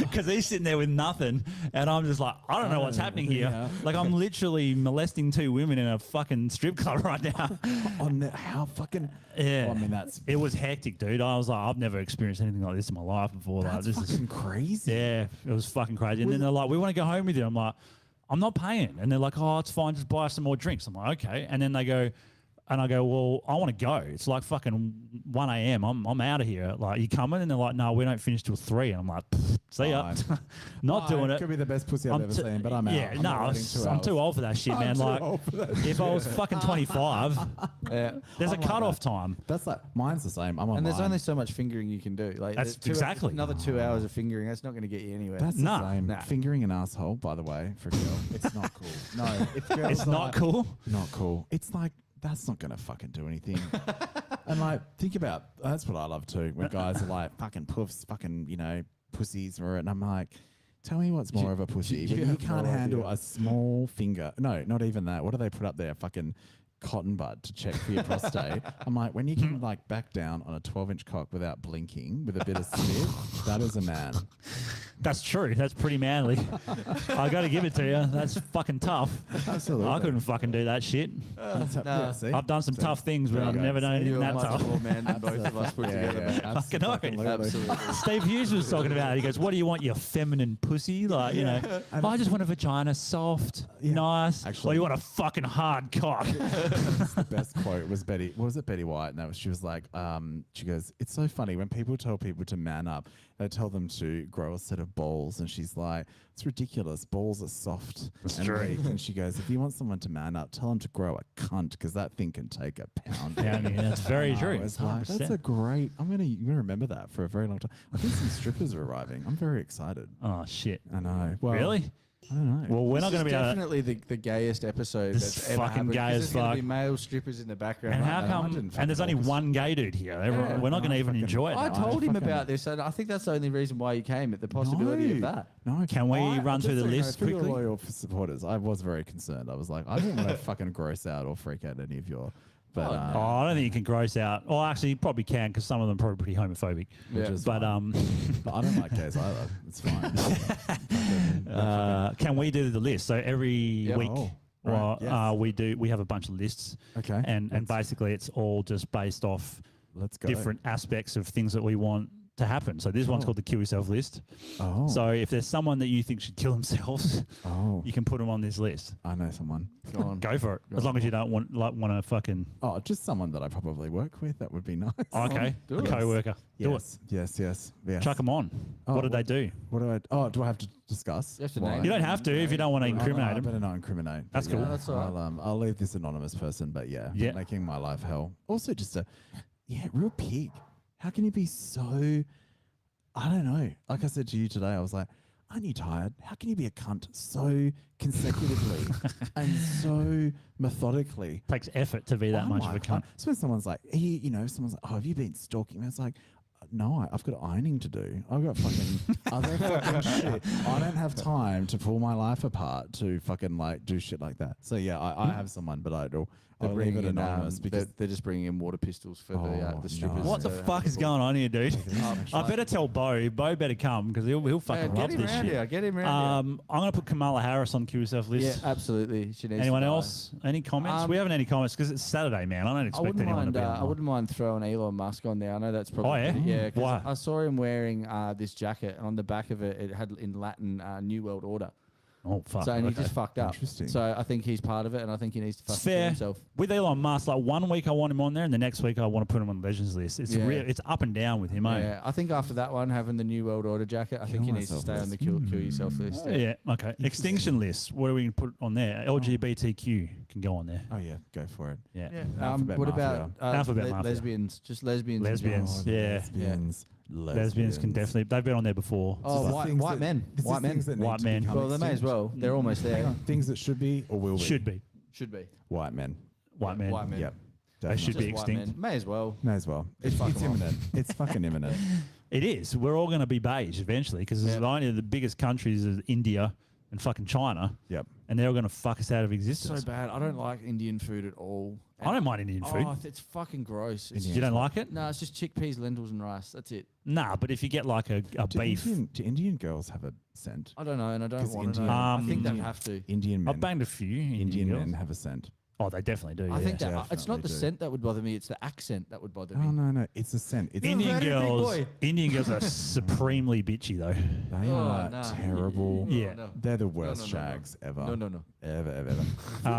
because he's sitting there with nothing, and I'm just like, I don't know what's happening here. Yeah. Like, I'm literally molesting 2 women in a fucking strip club right now. How fucking? Yeah, Well, I mean, that's it was hectic, dude. I was like, I've never experienced anything like this in my life before. Like, that's this fucking is crazy. yeah, it was fucking crazy. And then they're like, we want to go home with you. I'm like, I'm not paying. And they're like, oh, it's fine, just buy us some more drinks. I'm like, okay. And then they go, and I go, well, I want to go. It's like fucking 1 a.m. I'm out of here. Like, you coming? And they're like, no, we don't finish till 3. And I'm like, see ya. Not doing it. Could be the best pussy I've ever seen, but I'm out. Yeah, I'm no, not waiting 2 I'm hours. too old for that shit, man. I'm too Like, old for that if I was fucking 25, Yeah. there's a I'm like cutoff that. time. That's like mine's the same. I'm on. And there's only so much fingering you can do. Like That's there's exactly. another 2 hours of fingering. That's not going to get you anywhere. That's Nah. the same. Nah. Fingering an asshole, by the way, for a girl, it's not cool. No, if girls It's are not like- cool. Not cool. It's like that's not gonna fucking do anything. And like, think about that's what I love too. When guys are like fucking puffs, fucking pussies, and I'm like, tell me what's more of a pussy. you When you have can't no handle idea. a small finger. No, not even that. What do they put up there? Fucking cotton bud to check for your prostate. I'm like, when you can like back down on a 12-inch cock without blinking with a bit of spit, that is a man. That's true. That's pretty manly. I got to give it to you. That's fucking tough. Absolutely. I couldn't fucking do that shit. See? I've done some tough things, but There you I've go. never done anything You're that much tough. more man than both of us put together. man. Fucking Absolutely. Absolutely. Steve Hughes was talking about it. He goes, what do you want, your feminine pussy? Like, you know, I just want a vagina, soft, nice. Actually- Or you want a fucking hard cock. The best quote was Betty. What was it? Betty White. And she was like, she goes, it's so funny when people tell people to man up, they tell them to grow a set of balls. And she's like, it's ridiculous. Balls are soft and weak. And she goes, if you want someone to man up, tell them to grow a cunt because that thing can take a pound. Yeah, I mean, that's very And I true. was like, that's 100%. a great. I'm gonna remember that for a very long time. I think some strippers are arriving. I'm very excited. Oh, shit. I know. Well, Really? I don't know. Well, we're not This going to is be able to. definitely the gayest episode This that's is ever fucking happened, gay 'cause as there's gonna fuck. be male strippers in the background. And how right now. come? didn't And there's only fucking one gay dude here. Everyone, we're not going to even fucking- enjoy it. I now. told him fucking- about this, and I think that's the only reason why you came. At the possibility of that. No, Can we run just through the so you know, list for your quickly? loyal supporters, I was very concerned. I was like, I didn't want to fucking gross out or freak out any of your. But Oh, I don't think you can gross out. Well, actually, you probably can because some of them are probably pretty homophobic. Yeah. But but I don't like gays either. It's fine. can we do the list? So every week, Oh, right, well, yes. we have a bunch of lists. Okay, And basically, it's all just based off Let's go. different aspects of things that we want to happen. So this one's Oh. called the Kill Yourself list. Oh. So if there's someone that you think should kill themselves, Oh. you can put them on this list. I know someone. Go on. Go for it. As long as you don't want to fucking. Oh, just someone that I probably work with. That would be nice. Okay, do a it. co-worker. Do it. Yes. Chuck them on. Oh, what did they do? What do I? Oh, do I have to discuss? You have to why? name You don't have to if you don't want to Oh, no, incriminate I them. better not incriminate. That's But cool. yeah, That's all right. I'll leave this anonymous person, but yeah, Yeah. making my life hell. Also, just real pig. How can you be so? I don't know. Like I said to you today, I was like, aren't you tired? How can you be a cunt so consecutively and so methodically? Takes effort to be that Oh much my of a cunt. God. So when someone's like, someone's like, oh, have you been stalking me? It's like, No, I've got ironing to do. I've got fucking other fucking shit. I don't have time to pull my life apart to fucking like do shit like that. So yeah, I have someone, but I'll leave it anonymous because they're just bringing in water pistols for the strippers. What the fuck is going on here, dude? I better tell Bo. Bo better come because he'll fucking love this shit. Get him around I'm going to put Kamala Harris on Kill Yourself list. Yeah, absolutely. She needs Anyone to die. else? Any comments? We haven't any comments because it's Saturday, man. I don't expect anyone to be on. I wouldn't mind throwing Elon Musk on there. I know that's probably yeah? 'cause Why? I saw him wearing this jacket, and on the back of it, it had in Latin "New World Order." Oh fuck! So and he okay. just fucked up. Interesting. So I think he's part of it, and I think he needs to fuck Fair. himself. With Elon Musk, like 1 week I want him on there, and the next week I want to put him on the Legends list. It's Yeah. real. It's up and down with him, eh? Yeah, I think after that one, having the New World Order jacket, I think he needs to stay on the kill yourself list. Yeah. Okay. Extinction list. What are we going to put on there? LGBTQ can go on there. oh yeah, go for it. Yeah. Alphabet What Mafia. about Alphabet Mafia. lesbians? Just lesbians. in Lesbians. general. Yeah. Lesbians. Lesbians can definitely. They've been on there before. Oh, the white, things white that- men. this is White men. things that need White to men. become Well, they may as extinct. well. They're almost Hang there. on. Things that should be or will be. Should be. Should be. White men. White men. White men. Yep. They should definitely. be Just white extinct. men. May as well. May as well. It's fuck 'em off. imminent. It's fucking imminent. It is. We're all going to be beige eventually because Yeah. only the biggest countries is India and fucking China, Yep. and they're all going to fuck us out of It's so existence. bad. I don't like Indian food at all. I don't mind Indian food. Oh, it's fucking gross. It's You don't like it? No, it's just chickpeas, lentils, and rice. That's it. Nah, but if you get like a Do beef, Indian girls have a scent? I don't know, and I don't 'Cause want to know. Indian- I think they Um, have to. Indian men. I've banged a few Indian girls. men have a scent. Oh, they definitely do. I yeah. think that it's not Definitely the do. scent that would bother me; it's the accent that would bother me. Oh no, it's a scent. It's Indian very big girls. boy. Indian girls are supremely bitchy though. They Oh, are nah. terrible. Yeah. No. They're the worst no, no. shags ever. No. Ever.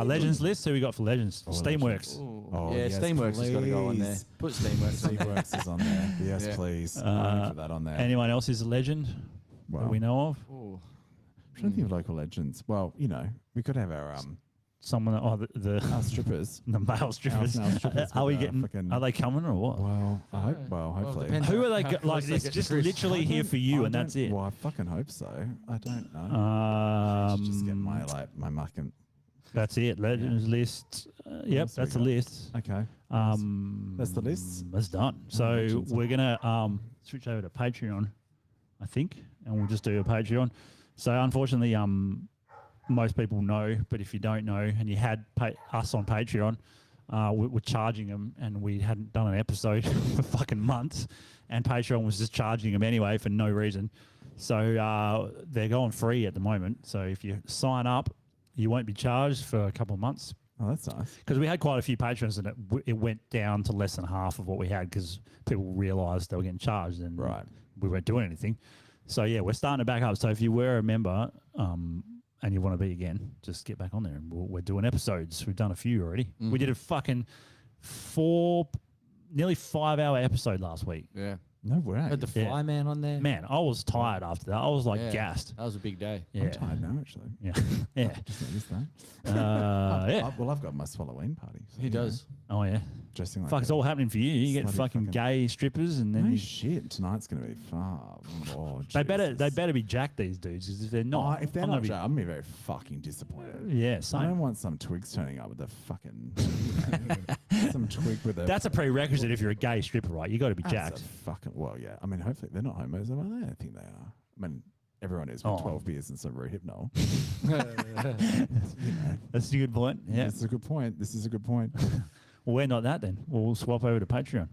Legends list. Who we got for Legends? Steamworks. Oh, yeah, yes, Steamworks has got to go on there. please. Put Steamworks on there. Steamworks is on there. Yes, Yeah. please. I put that on there. Anyone else is a legend that Well, we know of? Ooh. I'm trying to think of local legends. Well, we could have our Someone? Oh, the our strippers. the male strippers. Our strippers Are we with, getting? fucking- Are they coming or what? Well, I hope. Well, hopefully. depends. Who are they? How Like, close they it's get to just Chris. literally here for you, and that's it. Well, I fucking hope so. I don't know. Just get my fucking. That's it. Legends list. Yep, else we that's the got? list. Okay. That's the list? That's done. So Legends. we're gonna switch over to Patreon, I think, and we'll just do a Patreon. So unfortunately, most people know, but if you don't know, and you had us on Patreon, we're charging them, and we hadn't done an episode for fucking months, and Patreon was just charging them anyway for no reason. So they're going free at the moment. So if you sign up, you won't be charged for a couple of months. Oh, that's nice. Because we had quite a few patrons, and it went down to less than half of what we had because people realised they were getting charged, and we weren't doing anything. So yeah, we're starting to back up. So if you were a member and you want to be again, just get back on there, and we're doing episodes. We've done a few already. We did a fucking nearly 5 hour episode last week. Yeah. No way. Had the fly man on there. Man, I was tired after that. I was like gassed. That was a big day. Yeah. I'm tired now, actually. Yeah. Yeah. Just noticed that. Yeah. Well, I've got my Swalloween party. So, He does. Oh yeah. Dressing like Fuck, it's all happening for you. You get Bloody fucking fucking- gay strippers, and then No you, shit. Tonight's going to be far. Oh, they better Jesus. be jacked, these dudes. 'Cause if they're not, If they're I'm not, gonna be, I'm going to be very fucking disappointed. yeah, I same. don't want some twigs turning up with a fucking some twig with a. That's a prerequisite if you're a gay stripper, right? You got to be That's jacked. a fucking well, yeah. I mean, hopefully they're not homos, are they? I don't think they are. I mean, everyone is with Oh. 12 beers and some Rohypnol. That's a good point. Yeah. This is a good point. Well, we're not that then. We'll swap over to Patreon.